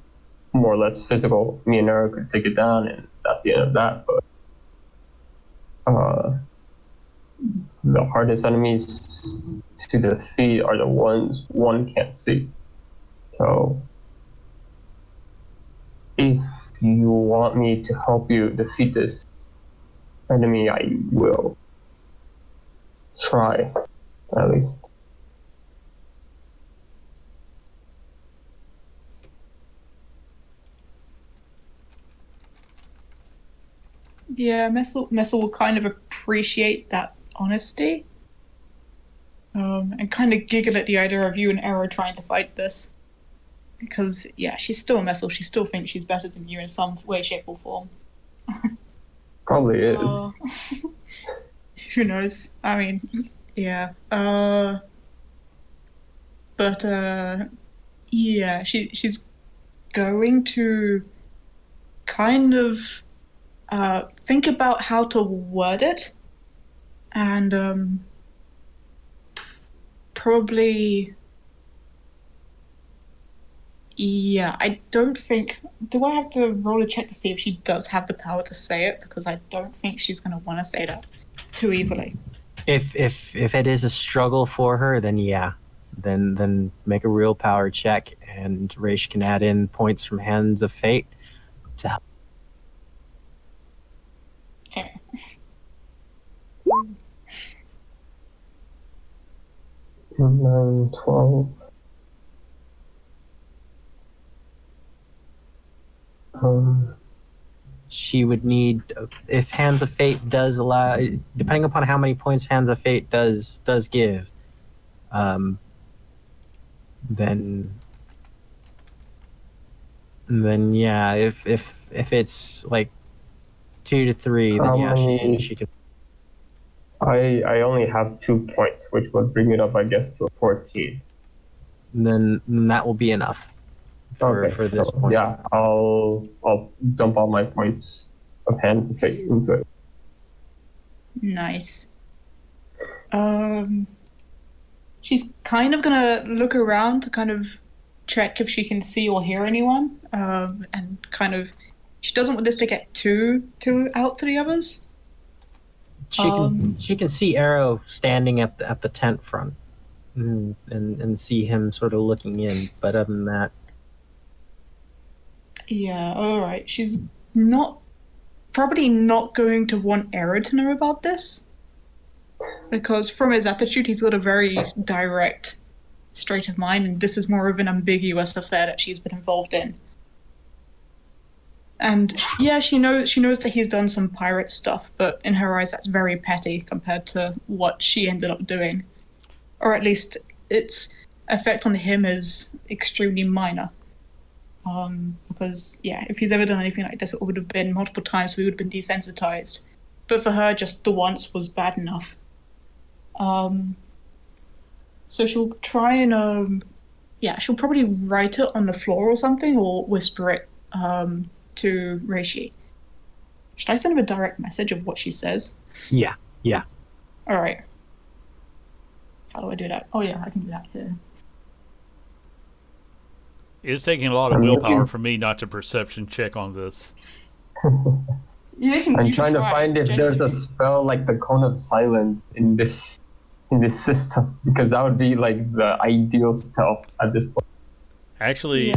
more or less physical, me and Eric could take it down, and that's the end of that. But the hardest enemies to defeat are the ones one can't see. So, if you want me to help you defeat this enemy, I will try, at least. Yeah, Messel will kind of appreciate that honesty. And kind of giggle at the idea of you and Arrow trying to fight this. Because, yeah, she's still a Messel. She still thinks she's better than you in some way, shape, or form. Probably is. Who knows? I mean, yeah. But, yeah, she's going to kind of think about how to word it. And, probably... Yeah, I don't think... Do I have to roll a check to see if she does have the power to say it? Because I don't think she's going to want to say that too easily. If it is a struggle for her, then yeah. Then make a real power check, and Raish can add in points from Hands of Fate to help. Okay. 9, 12. She would need, if Hands of Fate does allow, depending upon how many points Hands of Fate does give, then yeah, if it's like 2 to 3, then yeah, she can. I only have 2 points, which would bring it up, I guess, to a 14. Then that will be enough for this point. Yeah, I'll dump all my points of Hands of Fate into it. Nice. She's kind of gonna look around to kind of check if she can see or hear anyone. And kind of, she doesn't want this to get too out to the others. She can see Arrow standing at the tent front, and see him sort of looking in. But other than that, yeah, all right. She's probably not going to want Arrow to know about this, because from his attitude, he's got a very direct state of mind, and this is more of an ambiguous affair that she's been involved in. And yeah, she knows that he's done some pirate stuff, but in her eyes, that's very petty compared to what she ended up doing. Or at least its effect on him is extremely minor. Because, yeah, if he's ever done anything like this, it would have been multiple times, we would have been desensitized. But for her, just the once was bad enough. So she'll try and, she'll probably write it on the floor or something, or whisper it, to Reishi. Should I send him a direct message of what she says? Yeah. Alright. How do I do that? Oh yeah, I can do that here. It's taking a lot of willpower for me not to perception check on this. I'm trying to find if there's a spell like the Cone of Silence in this system, because that would be like the ideal spell at this point. Actually,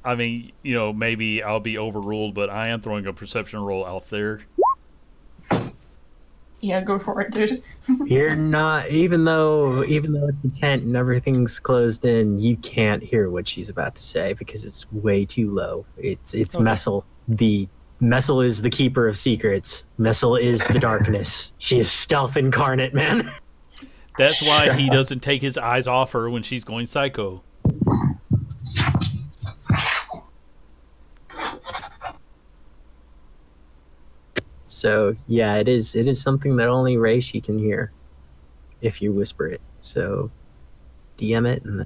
I mean, maybe I'll be overruled, but I am throwing a perception roll out there. Yeah, go for it, dude. You're not, even though it's a tent and everything's closed in, you can't hear what she's about to say because it's way too low. It's okay. Messel. Messel is the keeper of secrets. Messel is the darkness. She is stealth incarnate, man. That's why he doesn't take his eyes off her when she's going psycho. So yeah, it is something that only Reishi can hear if you whisper it. So DM it and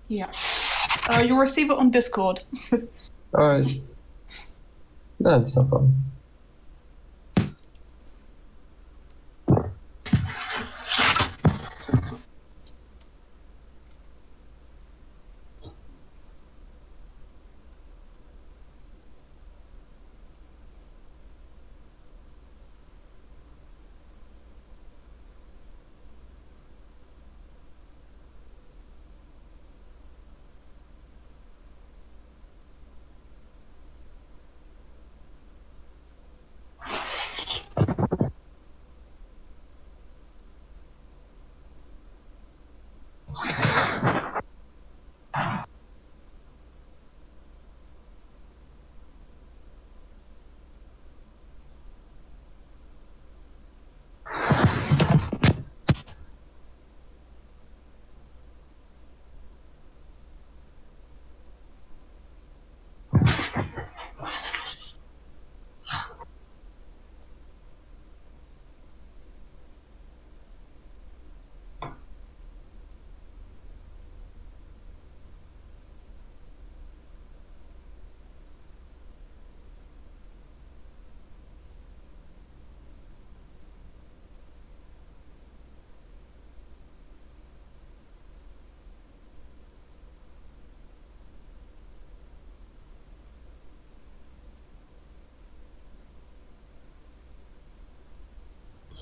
yeah. You'll receive it on Discord. Alright. That's no problem.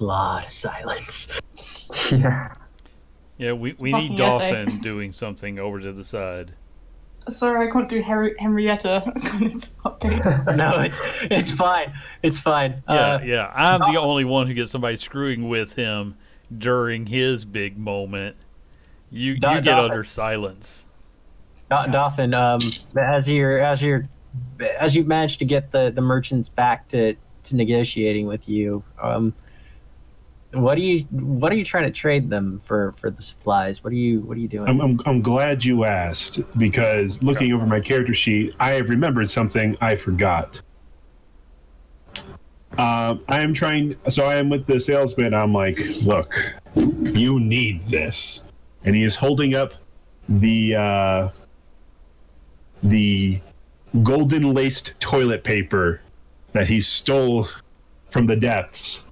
lot of silence. Yeah. Yeah, we Fucking need essay. Dolphin doing something over to the side. Sorry, I can't do Henrietta kind of update. No, it's fine. It's fine. Yeah. I'm the only one who gets somebody screwing with him during his big moment. You get Dolphin. under silence. Dolphin, as you manage to get the merchants back to negotiating with you, what are you trying to trade them for the supplies? What are you doing? I'm glad you asked, because looking over my character sheet, I have remembered something I forgot. I am with the salesman. I'm like, look, you need this, and he is holding up the golden laced toilet paper that he stole from the depths.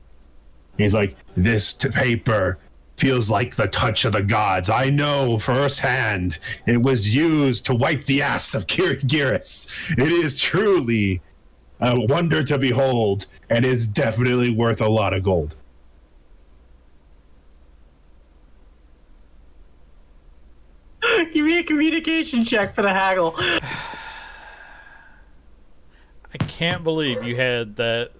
He's like, this paper feels like the touch of the gods. I know firsthand it was used to wipe the ass of Kirigiris. It is truly a wonder to behold, and is definitely worth a lot of gold. Give me a communication check for the haggle. I can't believe you had that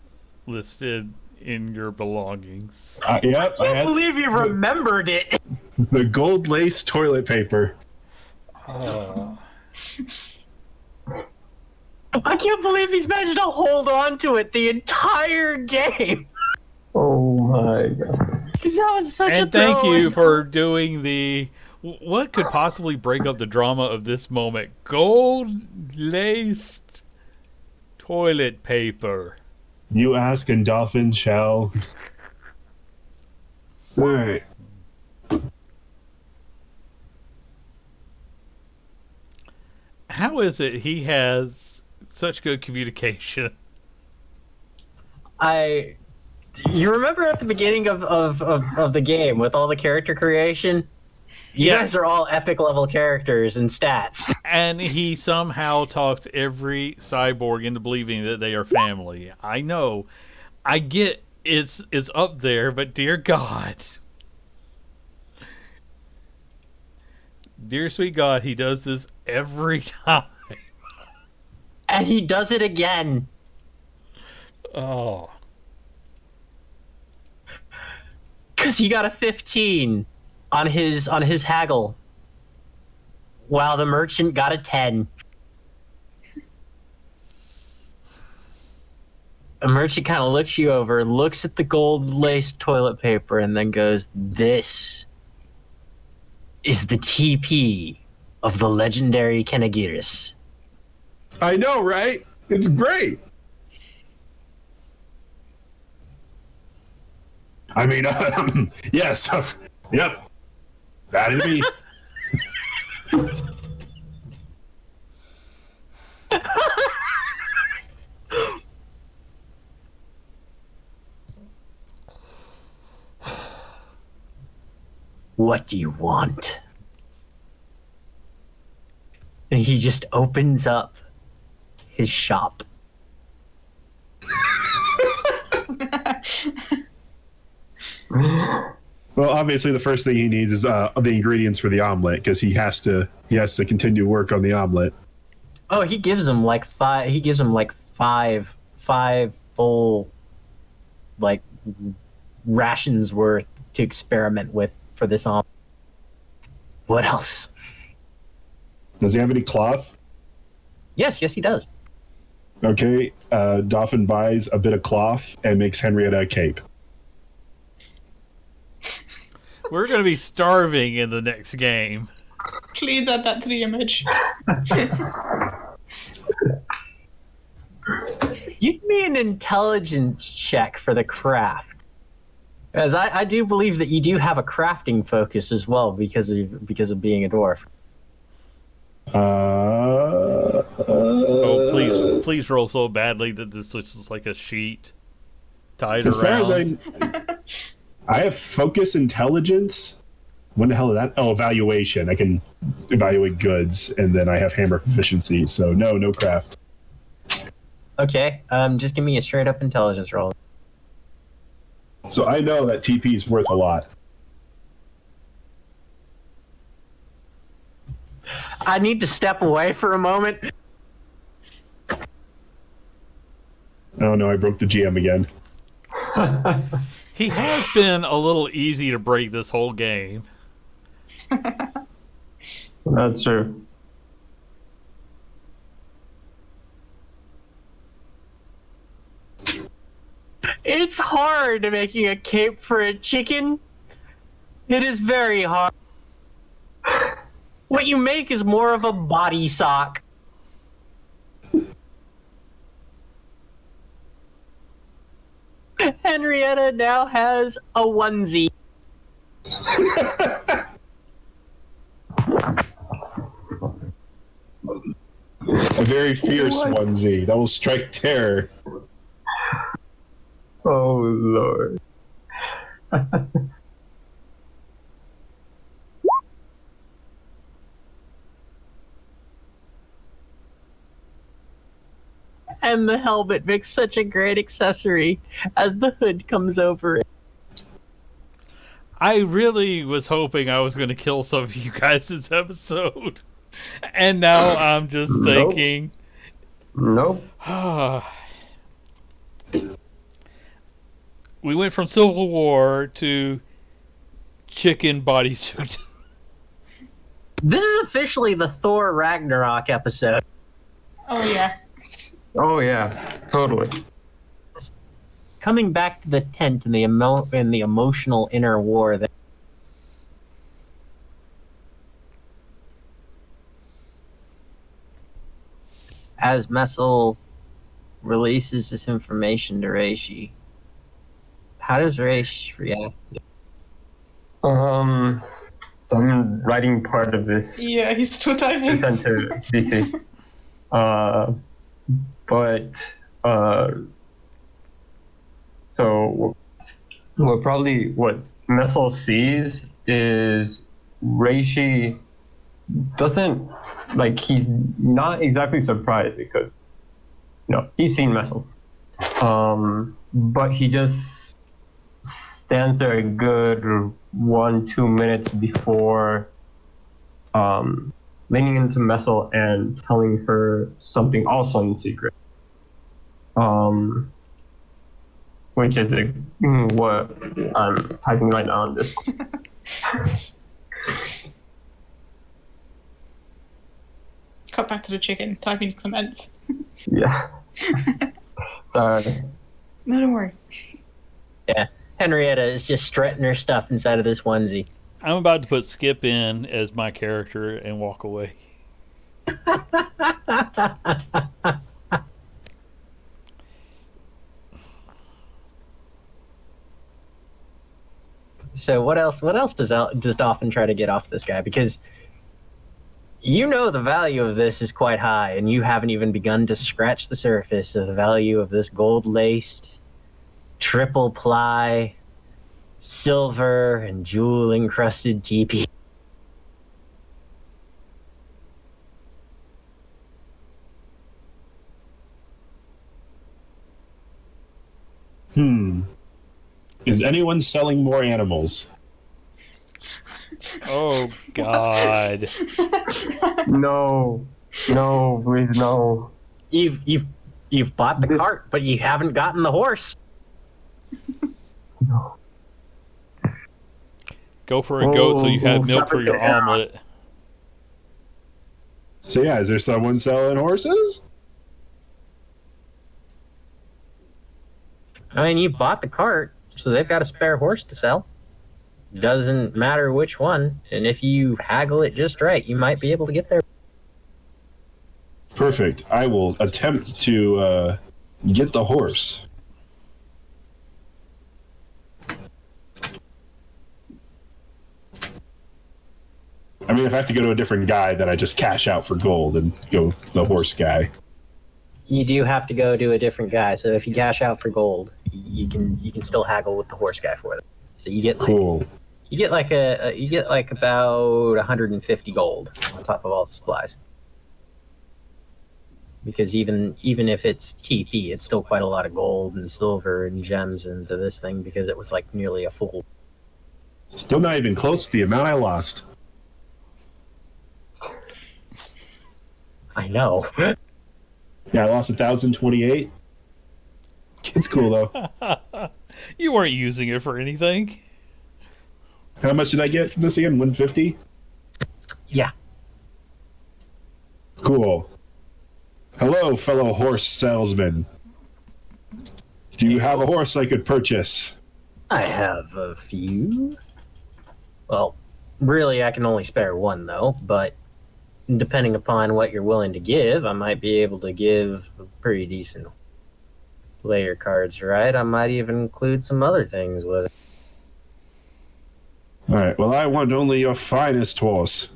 listed in your belongings. Yep, I can't believe you remembered it. the gold lace toilet paper. I can't believe he's managed to hold on to it the entire game. Oh my god. Because that was such a And thank throw. you for doing the... What could possibly break up the drama of this moment? Gold-laced toilet paper. You ask and Dolphin shall. Alright. How is it he has such good communication? You remember at the beginning of the game with all the character creation? You guys are all epic level characters and stats. And he somehow talks every cyborg into believing that they are family. I know. I get it's up there, but dear God. Dear sweet God, he does this every time. And he does it again. Oh. Because he got a 15 on his haggle, while the merchant got a 10. The merchant kind of looks you over, looks at the gold-laced toilet paper, and then goes, "This is the TP of the legendary Kenagiris." I know, right? It's great. I mean, yes. Yep. That is me. What do you want? And he just opens up his shop. Well, obviously, the first thing he needs is the ingredients for the omelet, because he has to continue work on the omelet. Oh, he gives him like five. He gives him like five full, like, rations worth to experiment with for this omelet. What else? Does he have any cloth? Yes, he does. Okay, Dolphin buys a bit of cloth and makes Henrietta a cape. We're going to be starving in the next game. Please add that to the image. Give me an intelligence check for the craft. As I do believe that you do have a crafting focus as well because of being a dwarf. Oh, please roll so badly that this looks like a sheet tied As far around. as I have focus intelligence. When the hell is that? Oh, evaluation. I can evaluate goods, and then I have hammer proficiency. So no craft. Okay, just give me a straight up intelligence roll. So I know that TP is worth a lot. I need to step away for a moment. Oh no, I broke the GM again. He has been a little easy to break this whole game. That's true. It's hard making a cape for a chicken. It is very hard. What you make is more of a body sock. Henrietta now has a onesie. A very fierce onesie that will strike terror. Oh, Lord. And the helmet makes such a great accessory as the hood comes over it. I really was hoping I was going to kill some of you guys this episode. And now I'm just thinking... Nope. We went from Civil War to chicken bodysuit. This is officially the Thor Ragnarok episode. Oh yeah. Oh, yeah. Totally. Coming back to the tent and the emotional inner war that as Messel releases this information to Reishi, how does Reishi react? So I'm writing part of this. Yeah, he's still typing. Sent to DC. So what probably what Messel sees is Reishi doesn't like he's not exactly surprised because he's seen Messel. But he just stands there a good 1-2 minutes before leaning into Messel and telling her something also in secret. Which is what I'm typing right now on this. Cut back to the chicken. Typing commence. Yeah. Sorry. No, don't worry. Yeah, Henrietta is just strutting her stuff inside of this onesie. I'm about to put Skip in as my character and walk away. So what else does Dolphin try to get off this guy? Because the value of this is quite high, and you haven't even begun to scratch the surface of the value of this gold-laced, triple-ply, silver and jewel-encrusted TP. Is anyone selling more animals? Oh, God. No, please no. You've bought the cart, but you haven't gotten the horse. No. Go for a goat so you have milk for your omelet. So yeah, is there someone selling horses? I mean, you bought the cart, so they've got a spare horse to sell. Doesn't matter which one, and if you haggle it just right, you might be able to get there. Perfect. I will attempt to get the horse. I mean, if I have to go to a different guy, then I just cash out for gold and go the horse guy. You do have to go to a different guy, so if you cash out for gold, you can still haggle with the horse guy for them. So you get cool. You get like about 150 gold on top of all the supplies. because even if it's TP, it's still quite a lot of gold and silver and gems into this thing because it was like nearly a full. Still not even close to the amount I lost. I know. Yeah, I lost 1,028. It's cool though. You weren't using it for anything. How much did I get from this again? 150? Yeah. Cool. Hello, fellow horse salesman. Do you have a horse I could purchase? I have a few. Well, really, I can only spare one, though, but depending upon what you're willing to give, I might be able to give a pretty decent player cards, right? I might even include some other things with it. All right, well, I want only your finest horse.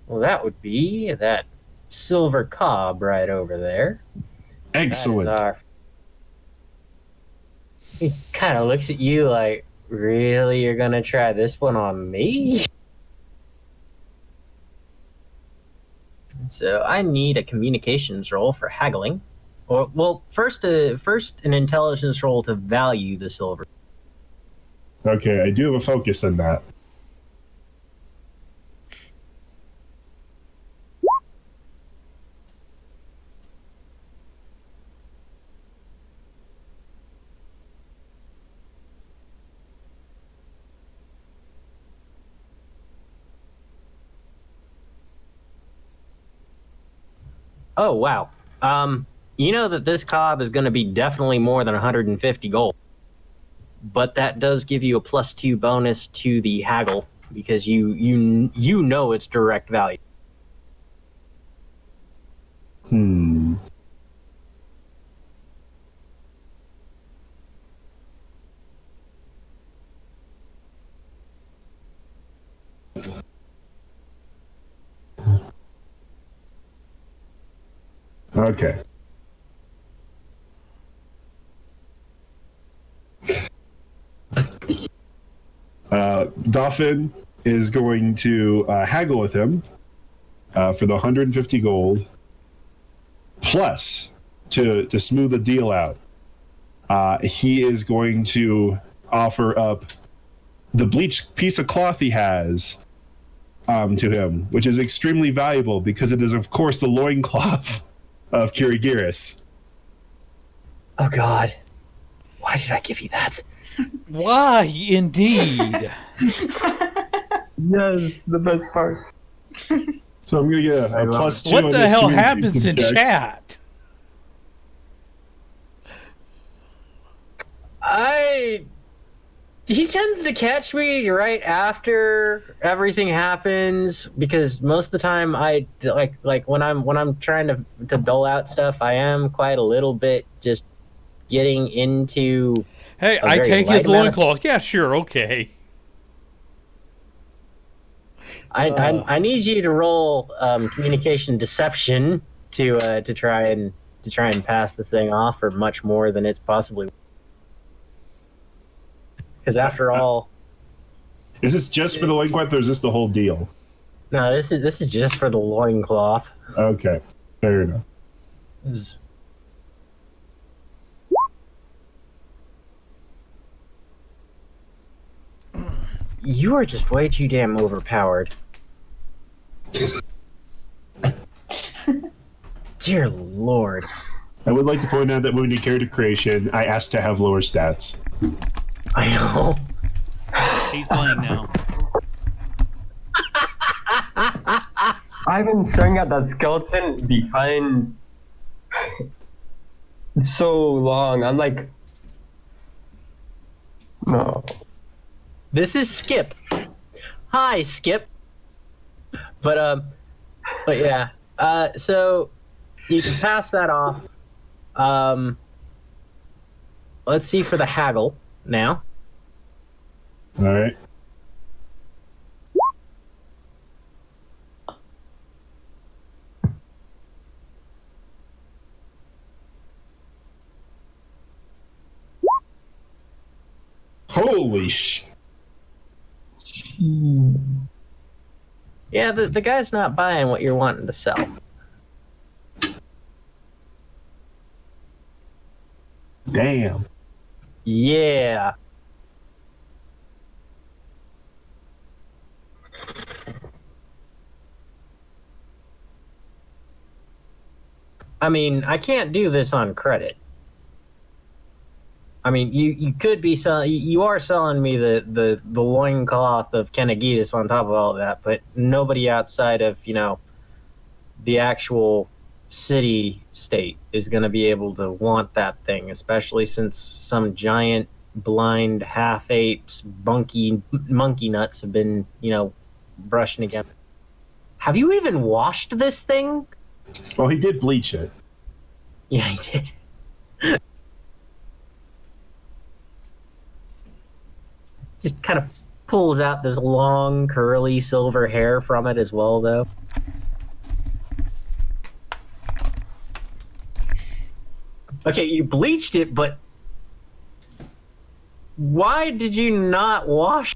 Well, that would be that silver cob right over there. Excellent. He kind of looks at you like, really, you're gonna try this one on me? So I need a communications roll for haggling, or well, first an intelligence roll to value the silver. Okay, I do have a focus on that. Oh wow. You know that this cob is going to be definitely more than 150 gold, but that does give you a +2 bonus to the haggle because you know its direct value. Okay. Dolphin is going to haggle with him for the 150 gold, plus to smooth the deal out. He is going to offer up the bleached piece of cloth he has to him, which is extremely valuable because it is, of course, the loincloth of Kirigiris. Oh God, why did I give you that? Why, indeed? Yes, the best part. So I'm going to get a +2. What on the this hell communication happens in check. chat? He tends to catch me right after everything happens because most of the time I like when I'm trying to dole out stuff, I am quite a little bit just getting into. Hey, I take his loincloth. Yeah, sure, okay. I need you to roll communication deception to try and pass this thing off for much more than it's possibly. Because after all, is this just for the loincloth or is this the whole deal? No, this is just for the loincloth. Okay, fair enough. You are just way too damn overpowered. Dear Lord. I would like to point out that when we did character creation, I asked to have lower stats. I know. He's playing now. I've been staring at that skeleton behind so long. I'm like, no. This is Skip. Hi, Skip. But yeah. So you can pass that off. Let's see for the haggle now. All right. Holy sh! Yeah, the guy's not buying what you're wanting to sell. Damn. Yeah. I mean, I can't do this on credit. I mean, you could be selling. You are selling me the loincloth of Kennegitis on top of all of that, but nobody outside of the actual city state is going to be able to want that thing, especially since some giant blind half apes, monkey nuts have been brushing against. Have you even washed this thing? Well, he did bleach it. Yeah, he did. Just kind of pulls out this long, curly silver hair from it as well, though. Okay, you bleached it, but why did you not wash?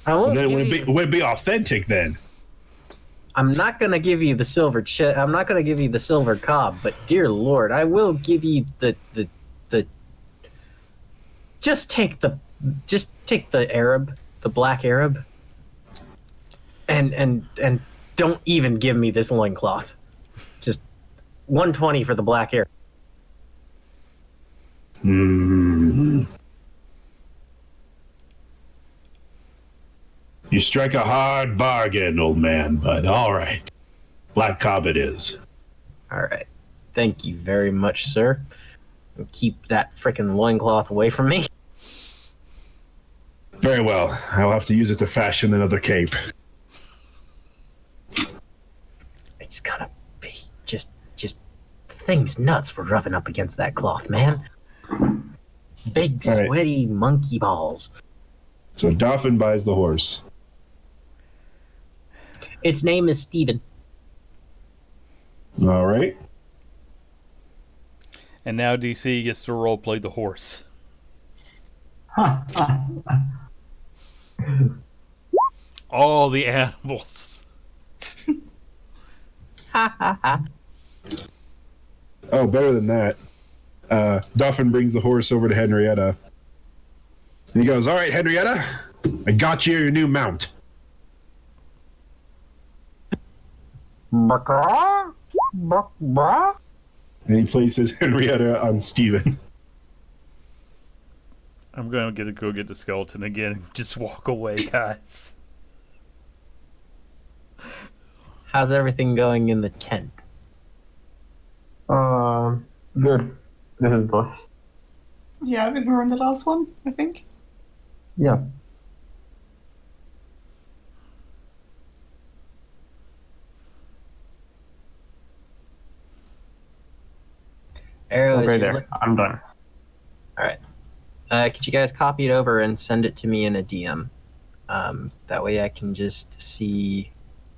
I won't Then give it would be authentic then. I'm not gonna give you the silver I'm not gonna give you the silver cob, but dear Lord, I will give you the. Just take the Arab, the black Arab, and don't even give me this loincloth. Just 120 for the black Arab. Mm-hmm. You strike a hard bargain, old man, but all right. Black cob it is. All right. Thank you very much, sir. Keep that frickin' loincloth away from me. Very well. I'll have to use it to fashion another cape. It's gonna be just things nuts we're rubbing up against that cloth, man. Big, sweaty monkey balls. So Dolphin buys the horse. Its name is Steven. All right. And now DC gets to roleplay the horse. All the animals. Oh, better than that. Dolphin brings the horse over to Henrietta. And he goes, all right, Henrietta, I got you your new mount. And he places Henrietta on Steven. I'm going to go get the skeleton again and just walk away, guys. How's everything going in the tent? Good. This is the last. Yeah, I think we're on the last one, I think. Yeah. Arrow, Okay, there. I'm done. Alright. Could you guys copy it over and send it to me in a DM? That way I can just see,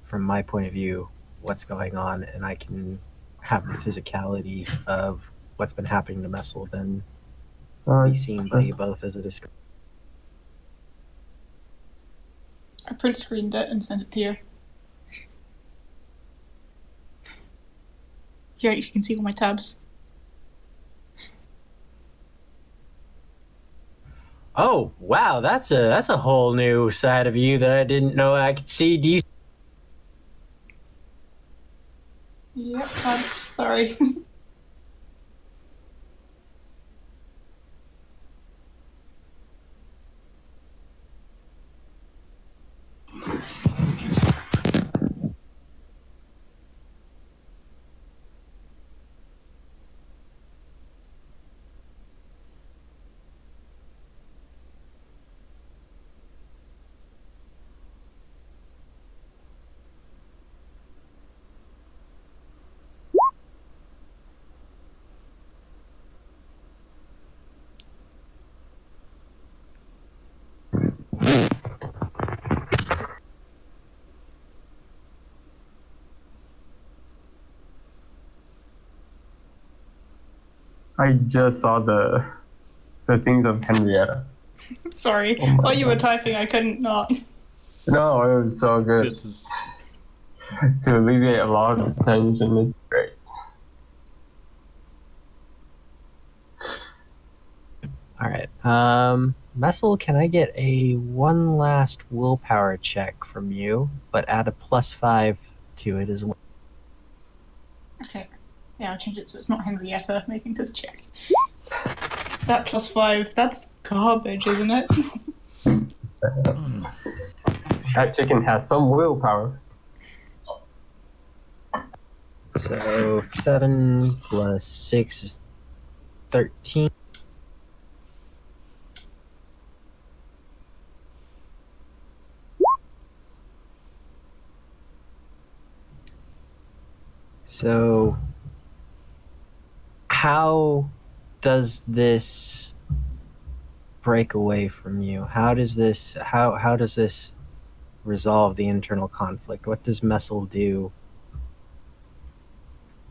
from my point of view, what's going on, and I can have the physicality of what's been happening to Messel then be seen by you both as it is. I print screened it and sent it to you. Yeah, you can see all my tabs. Oh wow, that's a whole new side of you that I didn't know I could see. Do you? Yep, tabs. Sorry. I just saw the things of Henrietta. Sorry. Oh my While you were God. typing, I couldn't not. No, it was so good. This is To alleviate a lot of tension, it's great. All right. Messel, can I get a one last willpower check from you, but add a +5 to it as well? Okay. Yeah, I'll change it so it's not Henrietta making this check. That +5, that's garbage, isn't it? That chicken has some willpower. So 7 plus 6 is 13. So, how does this break away from you? How does this resolve the internal conflict? What does Messel do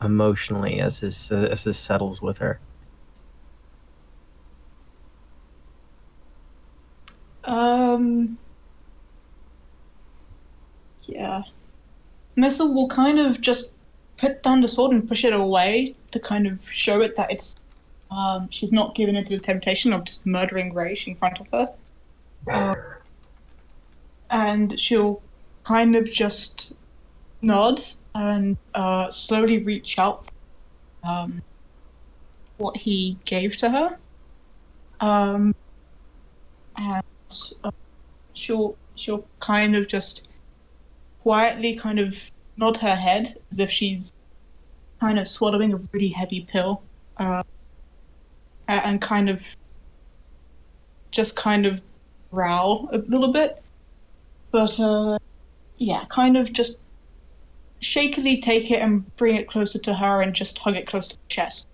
emotionally as this settles with her? Yeah. Missile will kind of just put down the sword and push it away to kind of show it that it's she's not given into the temptation of just murdering Raish in front of her. And she'll kind of just nod and slowly reach out what he gave to her. And she'll kind of just quietly kind of nod her head as if she's kind of swallowing a really heavy pill, and kind of growl a little bit, but yeah, kind of just shakily take it and bring it closer to her and just hug it close to her chest.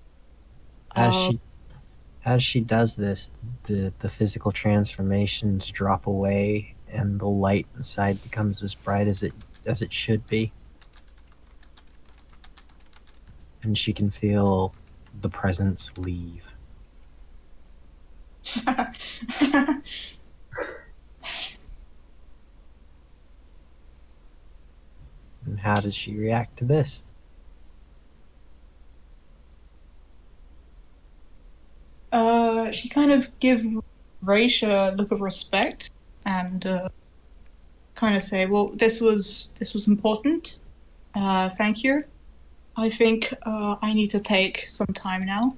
As she does this, the physical transformations drop away, and the light inside becomes as bright as it should be. And she can feel the presence leave. And how does she react to this? She kind of give Raish a look of respect and kind of say, "Well, this was important. Thank you. I think I need to take some time now,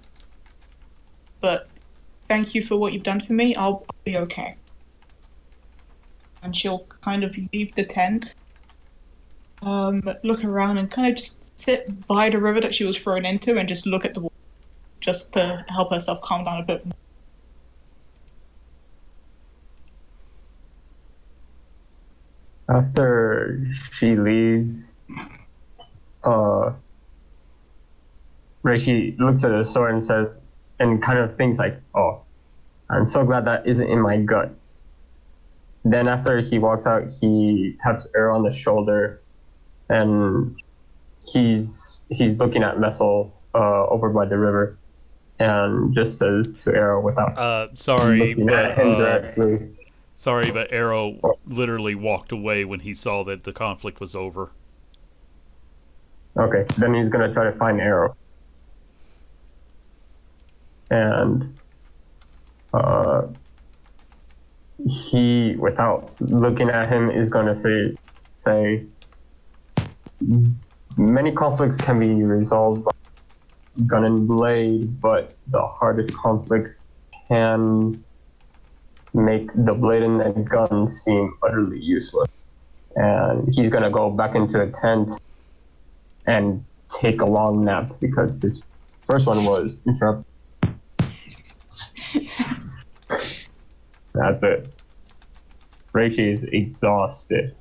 but thank you for what you've done for me. I'll be okay." And she'll kind of leave the tent, look around, and kind of just sit by the river that she was thrown into and just look at the water, just to help herself calm down a bit more. After she leaves, Reishi looks at the sword and says, and kind of thinks like, "Oh, I'm so glad that isn't in my gut." Then after he walks out, he taps Arrow on the shoulder, and he's looking at Messel over by the river, and just says to Arrow without sorry, looking at him directly. Sorry, but Arrow literally walked away when he saw that the conflict was over. Okay, then he's gonna try to find Arrow. And he, without looking at him, is gonna say, many conflicts can be resolved by gun and blade, but the hardest conflicts can make the blade and the gun seem utterly useless. And he's gonna go back into a tent and take a long nap because his first one was interrupted. That's it. Reishi is exhausted.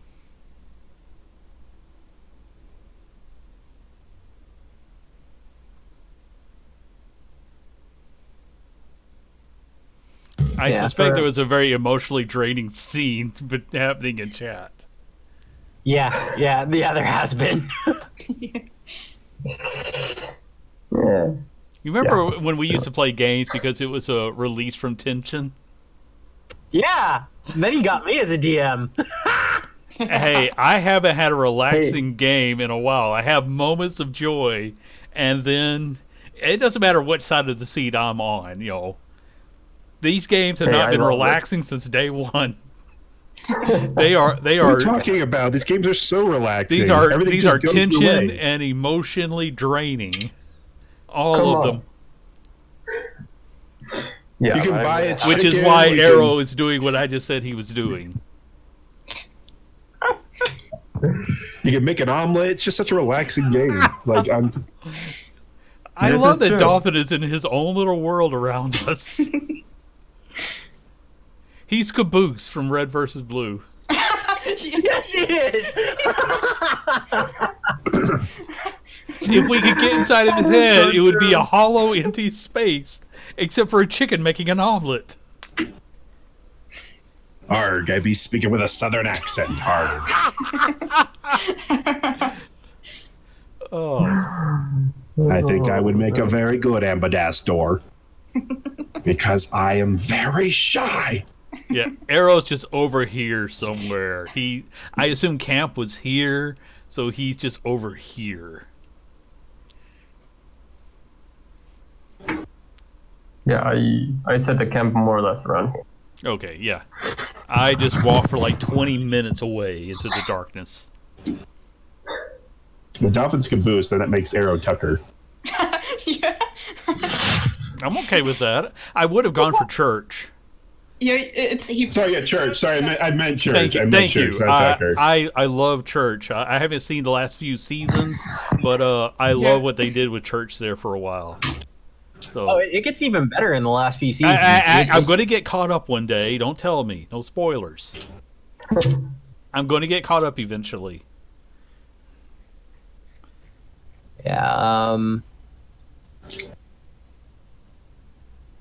I suspect there was a very emotionally draining scene happening in chat. Yeah, there has been. Yeah. You remember when we used to play games because it was a release from tension? Yeah, and then he got me as a DM. Hey, I haven't had a relaxing game in a while. I have moments of joy, and then it doesn't matter which side of the seat I'm on, These games have Hey, not I been love relaxing since day one. They are. What are you talking about? These games are so relaxing. These are Everything these just are goes your tension way. and emotionally draining. All Come of on. them. Yeah, You can but buy I- it. Which is Chicken, why we Arrow is doing what I just said he was doing. You can make an omelet. It's just such a relaxing game. Like I This love is that true. Dolphin is in his own little world around us. He's Caboose from Red vs. Blue. Yes, he is. If we could get inside of his head, it would be a hollow, empty space, except for a chicken making an omelet. Arg, I be speaking with a southern accent. Arg. Oh, I think I would make a very good ambassador. Because I am very shy. yeah. Arrow's just over here somewhere. I assume Camp was here, so he's just over here. Yeah, I set the camp more or less around here. Okay, yeah. I just walked for like 20 minutes away into the darkness. The Dolphins caboose, then that makes Arrow Tucker. Yeah. I'm okay with that. I would have gone for church. Yeah, it's he. Sorry, yeah, church. Sorry, I meant church. Thank you. I meant Thank church, you. not Tucker. I love church. I haven't seen the last few seasons, but I love what they did with church there for a while. So Oh, it gets even better in the last few seasons. I'm going to get caught up one day. Don't tell me. No spoilers. I'm going to get caught up eventually. Yeah.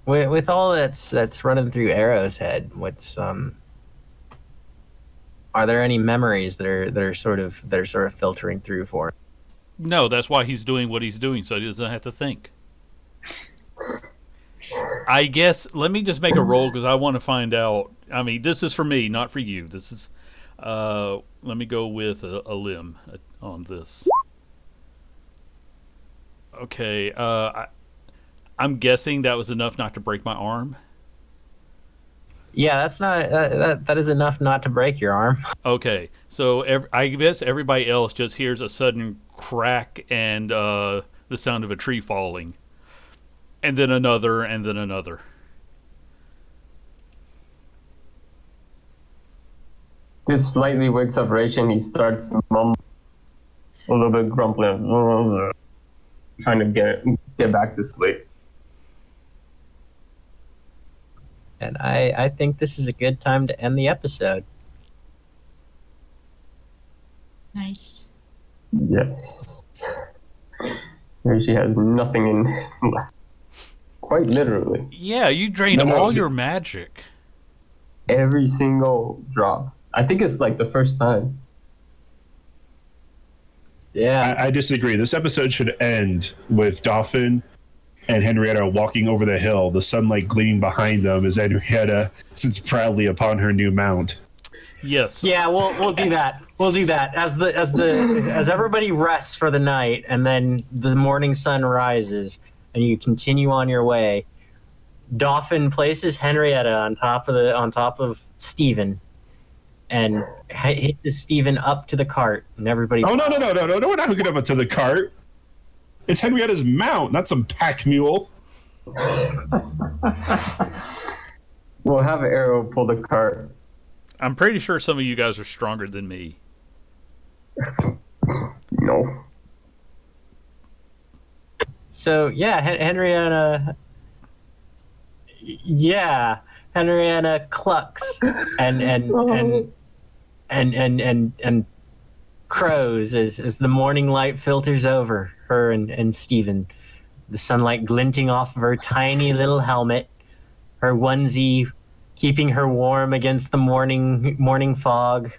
With all that's running through Arrow's head, are there any memories that are sort of filtering through for him? No, that's why he's doing what he's doing, so he doesn't have to think. I guess let me just make a roll because I want to find out. I mean, this is for me, not for you. This is. Let me go with a limb on this. Okay. I'm guessing that was enough not to break my arm. Yeah, that's not that is enough not to break your arm. Okay, so I guess everybody else just hears a sudden crack and the sound of a tree falling, and then another, and then another. This slightly wakes up Rachel and he starts mumbling, a little bit grumbling, trying to get back to sleep. And I think this is a good time to end the episode. Nice. Yes. She has nothing in left. Quite literally. Yeah, you drained No, all your magic. Every single drop. I think it's like the first time. Yeah. I disagree. This episode should end with Dolphin and Henrietta walking over the hill, the sunlight gleaming behind them as Henrietta sits proudly upon her new mount. Yes. Yeah, we'll do that. We'll do that as everybody rests for the night, and then the morning sun rises, and you continue on your way. Dolphin places Henrietta on top of Steven, and hitches Steven up to the cart, and everybody. Oh no! We're not hooking up to the cart. It's Henrietta's mount, not some pack mule. We'll have Arrow pull the cart. I'm pretty sure some of you guys are stronger than me. No. So yeah, Henrietta. Yeah, Henrietta clucks and crows as the morning light filters over her and Steven. The sunlight glinting off of her tiny little helmet, her onesie keeping her warm against the morning fog,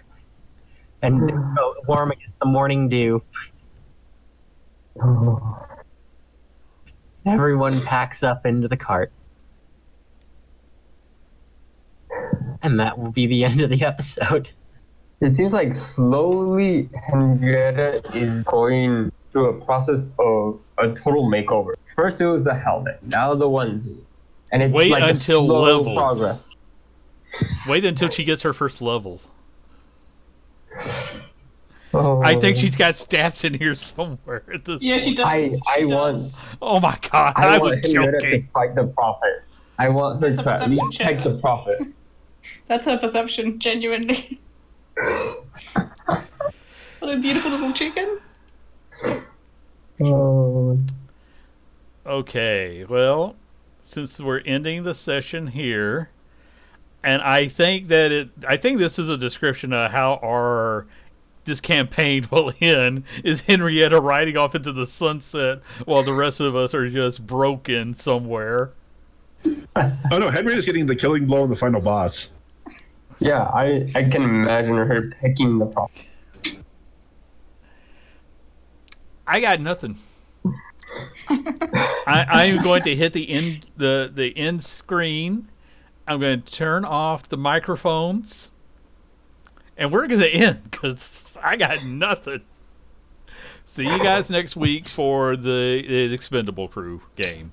and warm against the morning dew. Everyone packs up into the cart. And that will be the end of the episode. It seems like slowly Henrietta is going through a process of a total makeover. First it was the helmet, now the onesie. and it's Wait like a until slow levels. progress. Wait until she gets her first level. Oh, I think she's got stats in here somewhere at this Yeah, she point. does. I She want- does. Oh my god, I I want was Henrietta to joking. fight the prophet. I want her It's a to at least perception take check. the prophet. That's her perception, genuinely. What a beautiful little chicken. Oh. Okay, well, since we're ending the session here, and I think this is a description of how this campaign will end, is Henrietta riding off into the sunset while the rest of us are just broken somewhere. Oh no, Henrietta's getting the killing blow on the final boss. Yeah, I can imagine her picking the prophet. I got nothing. I'm going to hit the end screen. I'm going to turn off the microphones, and we're going to end because I got nothing. See you guys next week for the Expendable Crew game.